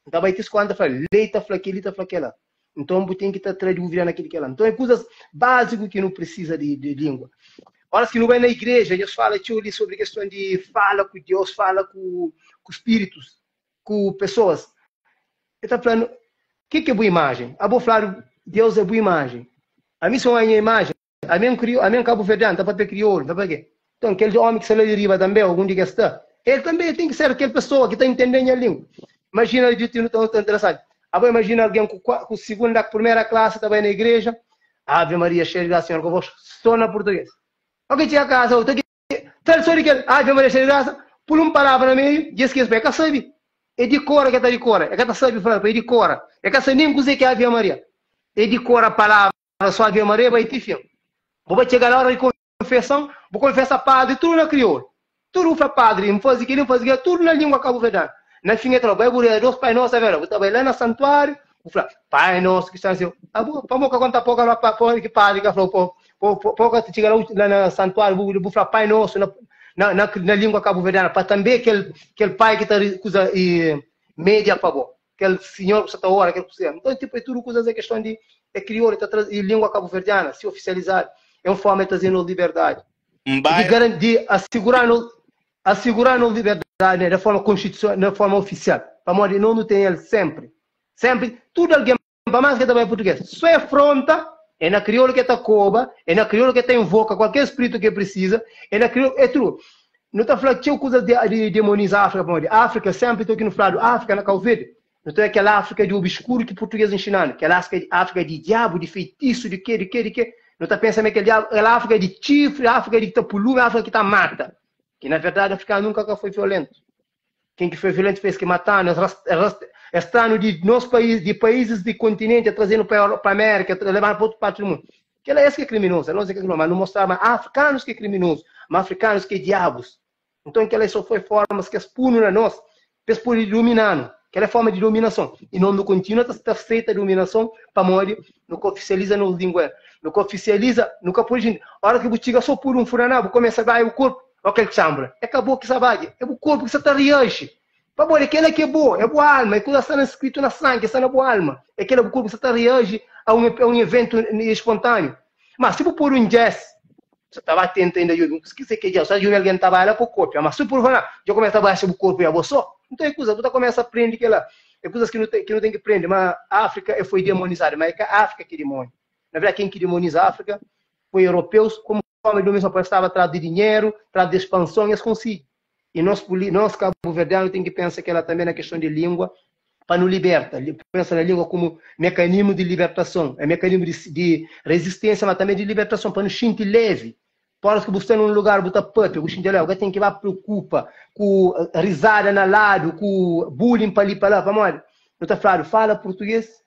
Então vai ter escola, fala, leita, flaquela. Então você tem que estar traduzindo naquilo que é lá. Então é coisas básicas que não precisa de língua. Horas que não vai na igreja, Deus fala sobre a questão de fala com Deus, fala com espíritos, com pessoas. Ele está falando, o que é boa imagem? A boa falar, Deus é boa imagem. A mim são a minha imagem. A minha cabo verdeano, está para ter crioulo, está para quê? Então, aquele homem que se lhe riba também, algum dia que está, ele também tem que ser aquela pessoa que está entendendo a língua. Imagina, a gente não está interessado. Agora imagina alguém com segunda, primeira classe, também na igreja. Ave Maria, cheia de graça, Senhor, convosco, só na português. Alguém tinha a casa, eu tenho que... Tal só de que Ave Maria, cheia de graça, pula uma palavra no meio, diz que é que sabe. É de cora que está de cora. É que está sabe falar, é de cora. É que sabe nem dizer que é Ave Maria. É de cora a palavra, só Ave Maria, vai te filho. Vou chegar na hora de confessão, vou confessar padre, tudo na crioula. Tudo para padre, não faz aquilo, tudo na língua cabo-verdiana. Na fim, eu trabalho, dois pai nossos, eu trabalho lá no santuário, vou falar, pai nosso, que está assim, vamos contar pouco para que padre, que falou, pouco que chega lá no santuário, vou falar pai nosso, na língua cabo-verdiana, para também aquele pai que está usa média para bom, aquele senhor que está hora, aquele que então, tipo, é tudo coisas, é questão de crioulo, e língua cabo-verdiana, se oficializar, é uma forma de trazer liberdade. De garantir, assegurar a liberdade, né, da forma constitucional, da forma oficial. Para morrer, não tem ele sempre. Sempre, tudo alguém, para mais que também é português. Só é fronta, é na crioula que está coba, é na crioula que está invoca qualquer espírito que precisa, é na crioula, é tudo. Não está falando que tinha coisa de demonizar a África, para morrer. África, sempre estou aqui no falado, África na Calverde. Não tem aquela África de obscuro que português ensinando, aquela África de diabo, de feitiço, de quê. Não está pensando que aquela África de chifre, África de tapulume, África que está mata. Que na verdade, o africano nunca foi violento. Quem que foi violento fez que matar, estando de nosso país, de países de continente, trazendo para a América, levando para outra parte do mundo. Que ela é esse que é criminoso, não sei que é criminoso, mas não mostrava africanos que é criminoso, mas africanos que é diabos. Então, que ela só foi formas que expunam a nós, por iluminando, que ela é forma de dominação. E não continua a aceita a dominação para morrer, nunca oficializa nos línguas, nunca oficializa, nunca pode. A hora que o botiga só por um furanabo, começa a dar o corpo. Aquele que chambra. Acabou que sabe. É o corpo que você está reage. Para bom, aquele que é bom, é boa alma. É coisa está escrito na sangue, está na boa alma. É aquele corpo que você está reage a um evento espontâneo. Mas se for por um jazz, você estava atento ainda, eu esqueci que jazz, sabe, alguém estava lá para o corpo. Mas se por falar, já começa a baixar o corpo e a você, então é coisa, você começa a aprender que lá. É coisas que não tem que aprender. Mas a África foi demonizada, mas é a África que demônio. Na verdade, quem que demoniza a África foi europeus, como forma de dominação, estava atrás de dinheiro, atrás de expansão, e eles conseguem. E nós cabo-verdianos, tem que pensar que ela também na questão de língua, para nos libertar. Pensa na língua como mecanismo de libertação, é mecanismo de resistência, mas também de libertação, para nos sentir leve. Para que você num lugar, você sentir leve, alguém tem que vai preocupa, com risada na lado, com bullying para ali, para lá, para morrer. Eu estou falando, fala português,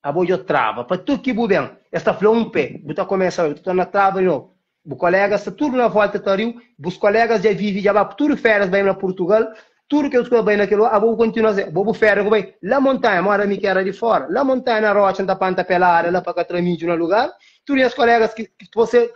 a boia trava. Para tudo que é bem, esta flor um pé, você começa, eu estou na trava, não. Os colegas, tudo na volta do Rio, os colegas já vivem, já vão tudo férias, bem na Portugal, tudo que eu estou bem naquilo, a vou continuar a dizer, vou férias, vou bem, lá montanha, mora me que era de fora, lá montanha, na rocha, na panta pelada, lá para Catramídio, no lugar, tudo as colegas que você,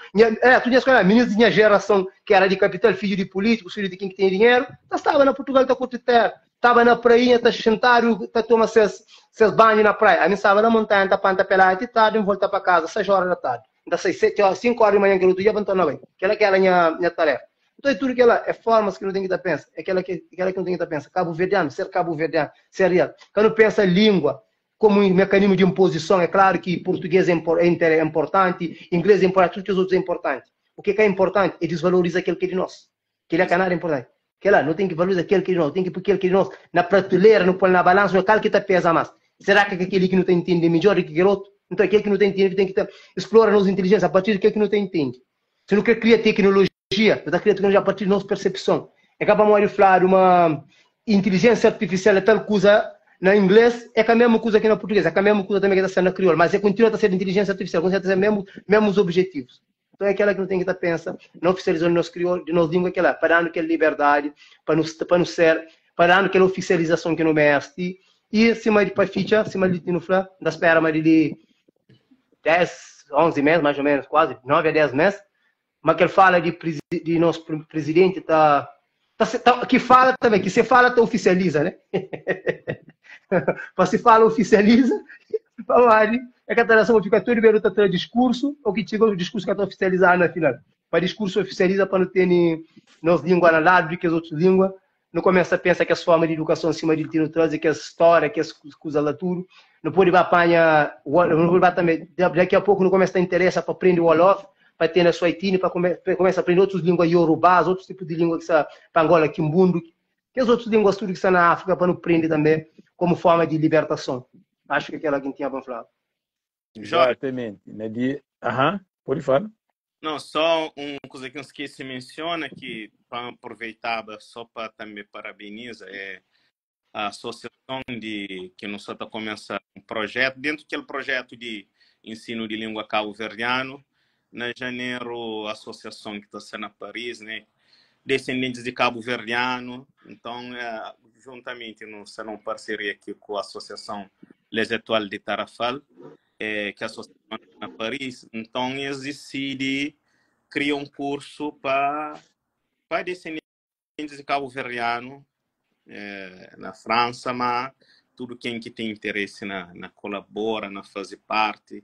tudo as colegas, meninos de minha geração, que era de capital, filho de políticos, filho de quem tem dinheiro, estava na Portugal, está curto terra, estava na praia, está sentado, está tomando seus banhos na praia, a mim estava na montanha, na panta pelada, de tarde, voltar para casa, 6 horas da tarde. Das 5 horas de manhã que eu dia, vou bem. Aquela que era a minha tarefa. Então, é tudo que ela é formas que não tem que estar pensando. É aquela que não tem que estar pensando. Cabo-verdiano, ser real. Quando pensa língua como um mecanismo de imposição, é claro que português é importante, inglês é importante, tudo que os outros é importante. O que é importante é desvalorizar aquele que é de nós. Aquele canário é importante. Aquela não tem que valorizar aquele que é de nós, tem que pôr aquele que é de nós na prateleira, não pôr na balança, não é aquele que está pesa mais. Será que aquele que não tem entende melhor do que aquele outro? Então, aquele que não tem entende tem que explorar nossa inteligência a partir daquele que não tem entende. Se não quer criar tecnologia, você está criando tecnologia a partir da nossa percepção. É capaz de falar uma inteligência artificial é tal coisa na inglês, é a mesma coisa que na português, é a mesma coisa também que está sendo na crioula, mas continua a ser inteligência artificial, continua a ser mesmos objetivos. Então, é aquela que não tem que estar pensando, não oficializando nosso crioulo, de nossa língua, aquela, parando aquela liberdade, para não ser, parando aquela oficialização que não merece. E, cima de ficha, cima de no flá, da espera, mais de 10, 11 meses, mais ou menos, quase, 9 a 10 meses, mas que ele fala de nosso presidente, que fala também, que se fala, oficializa, né? Para se fala, oficializa, é que a tradução fica tudo bem, está discurso, ou que chega o discurso que está oficializado na final. Para discurso oficializa, para não ter nossa língua na lado do que as outras línguas, não começa a pensar que as formas de educação acima de tiro traz, que as histórias, que as coisas lá tudo, não pode apanhar, não pode também, daqui a pouco não começa a interessar para aprender o Wolof, para ter na sua Haiti, para começar a aprender outras línguas yorubás, outros tipos de línguas que são para Angola, Quimbundo, que as outras línguas tudo que estão na África, para não aprender também como forma de libertação. Acho que aquela que tinha para falar. Exatamente. Pode falar. Não, só uma coisa que eu esqueci de mencionar, que para aproveitar só para também parabenizar, é a associação que nós está começando um projeto, dentro daquele projeto de ensino de língua cabo-verdiano, na janeiro, a associação que está sendo a Paris, né? Descendentes de Cabo Verdeano. Então, juntamente, nós temos uma parceria aqui com a Associação Les Étoiles de Tarrafal, que é a associação na Paris. Então, eles decidem criar um curso para descendentes de Cabo Verdeano na França, mas tudo quem que tem interesse na colabora, na fazer parte,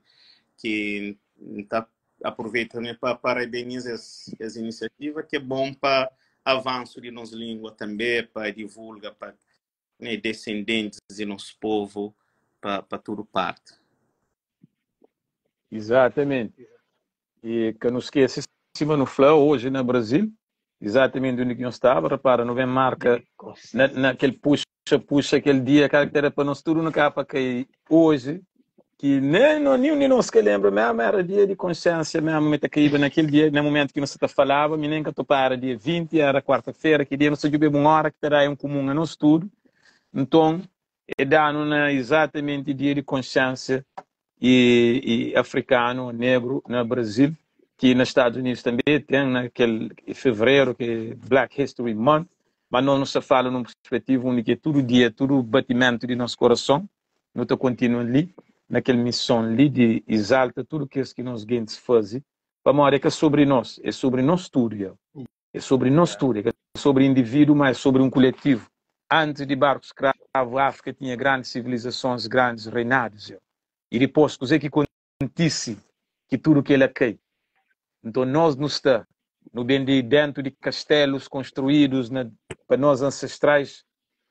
que está aproveitando para parabenizar essa iniciativa, que é bom para avanço de nossa língua também, para divulgar para descendentes de nosso povo, para toda parte. Exatamente. E que não esqueça, cima no Flow, hoje no Brasil, exatamente onde nós estava, repara, não vem marca naquele puxa aquele dia, cara, que era para nós tudo no capa que hoje, que nem nós que lembra mesmo, era dia de consciência mesmo, me caíba naquele dia, no momento que nós está falava, me nem que para dia 20, era quarta-feira, que dia nós sabia uma hora que terá um comum a nós tudo, então, é dando exatamente dia de consciência e africano, negro, no Brasil, que nos Estados Unidos também tem naquele fevereiro, que é Black History Month, mas não se fala numa perspectiva onde é todo dia, todo batimento de nosso coração, nós continuamos ali, naquela missão ali de exalta tudo que nós gentes fazem, para morrer que é sobre nós, é sobre nossa história, é sobre nossa história, é sobre indivíduo, mas é sobre um coletivo. Antes de barco escravo, a África tinha grandes civilizações, grandes reinados. E depois, coisa que acontece, que tudo que ele quer. Então, nós não estamos dentro de castelos construídos para nós ancestrais,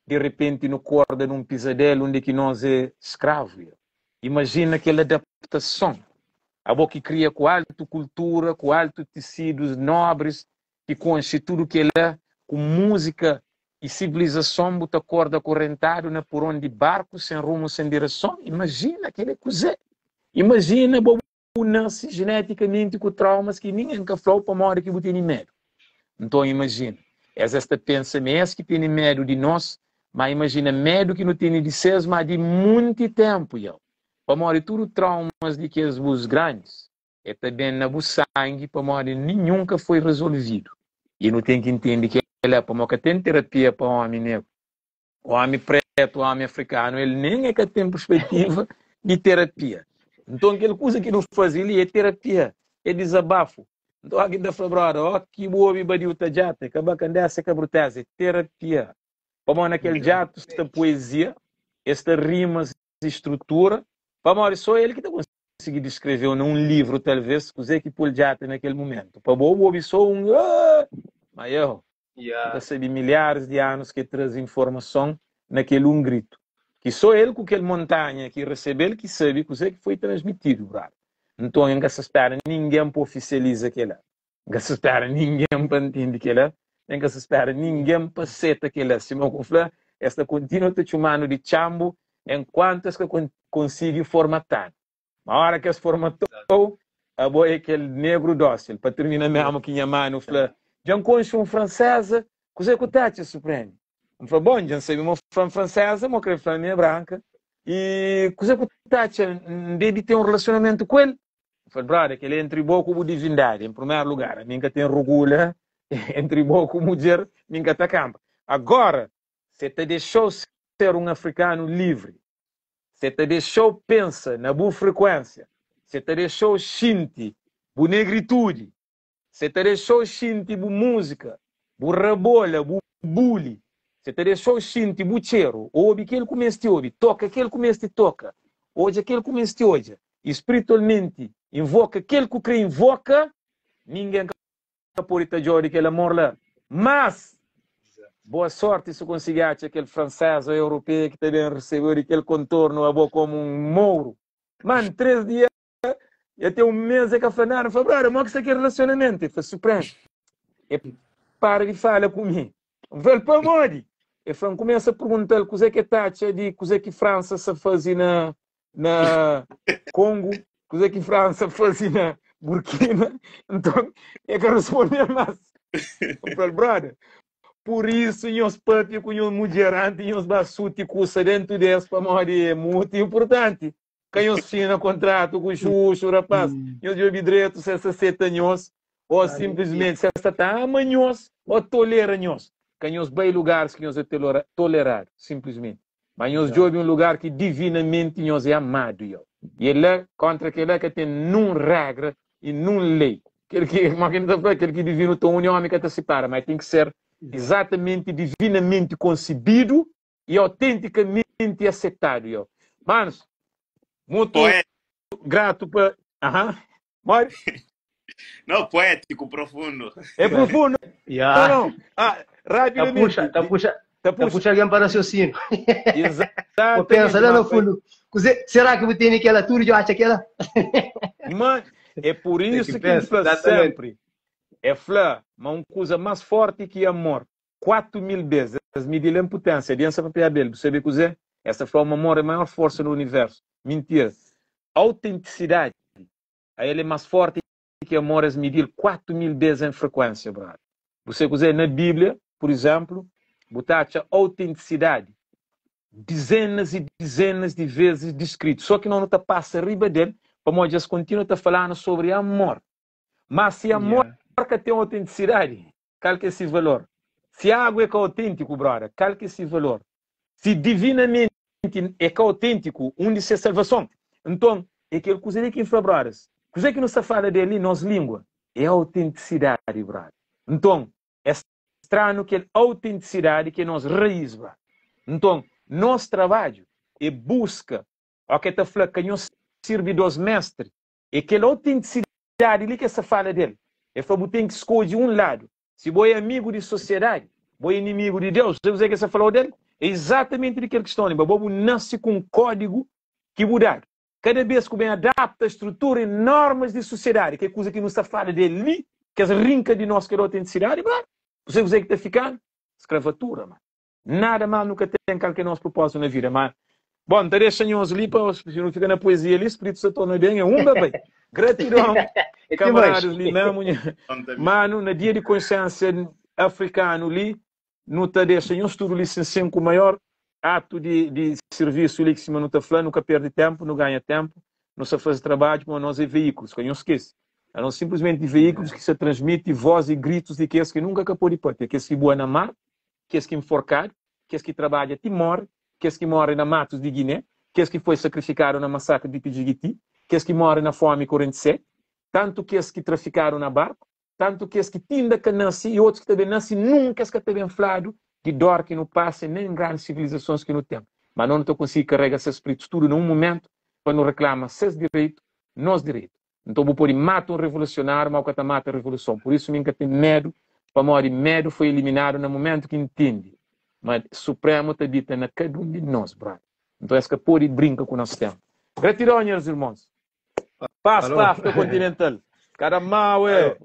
de repente, no corda, num pesadelo, onde que nós é escravo. Imagina aquela adaptação. A boca que cria com alta cultura, com altos tecidos nobres, que conche tudo que ele é, com música e civilização, bota corda correntado por onde barco, sem rumo, sem direção. Imagina aquele coisa. Imagina, nasce geneticamente com traumas que ninguém nunca falou para morrer que tem medo. Então, imagina. Este pensamento que tem medo de nós, mas imagina medo que não tem de seres, mas de muito tempo. Para morrer tudo traumas de que os grandes. É também na sangue, para morrer nenhum nunca foi resolvido. E não tem que entender que ele é para morrer, tem terapia para o homem negro. O homem preto, o homem africano, ele nem é que tem perspectiva de terapia. Então, aquela coisa que não faz ele é terapia, é desabafo. Então, aqui da Fabrada, ó, que boa bibadi o tajate, que bacandessa, que brutase, terapia. Como naquele jato, esta poesia, esta rimas, estrutura, para só ele que está conseguindo descrever num livro, talvez, coisa que pôr jato naquele momento. Para boa, só mas eu recebi milhares de anos que traz informação naquele grito. Que só ele com aquele montanha que recebeu, que sabe que foi transmitido, brother. Então, não se espera ninguém para oficializar aquilo. Não se espera ninguém para entender aquilo. Não se espera ninguém para aceitar aquilo. Se não conflá, esta continua te chamando de chambo enquanto que consiga formatar. Na hora que se formatou, a boa é aquele negro dócil. Para terminar mesmo que minha mãe fala, já conheço francesa, que o Tati surpreende. Eu falei, bom, já sei uma francesa, uma crefânia branca, e que o Tati deve ter um relacionamento com ele. Eu falei, brother, que ele é entre boa como divindade, em primeiro lugar. Ninguém tem orgulho, entre boa como mulher, ninguém está campo. Agora, você te deixou ser um africano livre. Você te deixou pensar na boa frequência. Você te deixou sentir boa negritude. Você te deixou sentir boa música, boa rabolha, boa bully. Você te deixou sentir boa cheiro. Ouve aquele começo de ouvir, toca aquele começo de toca. Hoje aquele começo de hoje. Espiritualmente, invoca aquele que crê, invoca. Ninguém pode estar de olho aquele amor lá. Mas, boa sorte se conseguir aquele francês ou europeu que também recebeu aquele contorno a boa como um mouro. Mano, 3 dias, e até um mês é que a falar, falei, mas que aquele relacionamento? Ele falou, surpreende. E para de falar comigo. Eu falei, para onde? Ele começa a perguntar o que é que está de o que é que França se fazia na Congo, o que é que França fazia na Burkina. Então, é que responder mais. Eu falei, brother, por isso, os papi com os mulherantes, os bassuti, com dentro desse para morrer é muito importante. quem assina contrato com o Xuxo, rapaz, eu digo direito, se essa setanhos, ou simplesmente se essa está amanhos, ou toleranhos. Quem os bem lugares que nós é tolerar, simplesmente. Mas nós jogamos um lugar que divinamente nós é amado. E ele é contra aquele que tem num regra e num lei. Aquele que divino tem união que te separa, mas tem que ser exatamente divinamente concebido e autenticamente aceitado. Manos, muito grato por... Não, poético, profundo. É profundo. Não. Rapidamente. Tá puxa alguém para raciocínio. Exato. Eu penso lá no fundo. Será que eu tenho aquela tudo de acha aquela? Mano, é por isso que ele fala sempre. É flá, mas uma coisa mais forte que amor. 4.000 vezes. Medir a potência. Adianta para dele. Você vê que essa foi uma amor, a maior força no universo. Mentira. Autenticidade. Aí ele é mais forte que amor, é medir 4.000 vezes em frequência, brother. Você quiser na Bíblia, por exemplo, botar a autenticidade dezenas e dezenas de vezes descrito. Só que não está passa riba dele, para nós continua a falar sobre amor. Mas se amor que tem autenticidade, qual que é esse valor? Se a água é que é autêntico, brother, qual que é esse valor? Se divinamente é que é autêntico, onde se é salvação, então, é aquele coisa que infra, brothers. Coisa que não se fala dele, nossa língua, é a autenticidade, brother. Então, é estranho que a autenticidade que é nossa raiz, brother. Então, nosso trabalho é busca, o que está falando, que nós servidores mestres, é aquela autenticidade ali que se fala dele. É para você tem que escolher um lado. Se você é amigo de sociedade, você é inimigo de Deus, você que você falou dele, é exatamente aquela questão. Você nasce com um código que mudar. Cada vez que você adapta a estrutura e normas de sociedade, que é coisa que não se fala dele, que é rinca de nós que é a autenticidade, você que está ficando, escravatura, mano. Nada mais nunca tem qualquer nosso propósito na vida, mas... Bom, deixa nós ali, se não fica na poesia ali, Espírito Santo não é bem, é um bebê. Gratidão, camaradas ali mesmo. Mano, no dia de consciência africano ali, não está deixando um estudo licenciado com o maior ato de serviço ali que se não está falando, nunca perde tempo, não ganha tempo, não se faz trabalho, mas nós é veículos, que não esquece. Não simplesmente veículos que se transmitem voz e gritos de que nunca acabou de pôr, que se boa na mar, que é enforcado, que trabalha em Timor, que morre na Matos de Guiné, que foi sacrificado na massacre de Pijiguiti, que morre na fome 47, tanto que traficaram na barco, tanto que tinda que nasce e outros que também nascem nunca que também falado de dor que não passa nem grandes civilizações que não tem. Mas não estou conseguindo carregar esses espíritos tudo num momento para não reclamar seus direitos, nós direitos. Então vou pôr mata um revolucionário, mas o que mata a revolução. Por isso nunca tem medo, para morrer medo foi eliminado no momento que entende. Mas o Supremo está dito na cada um de nós, brother. Então essa que pode brinca com o nosso tempo. Gratidão, meus irmãos. Paz para a África continental. Cada mal é.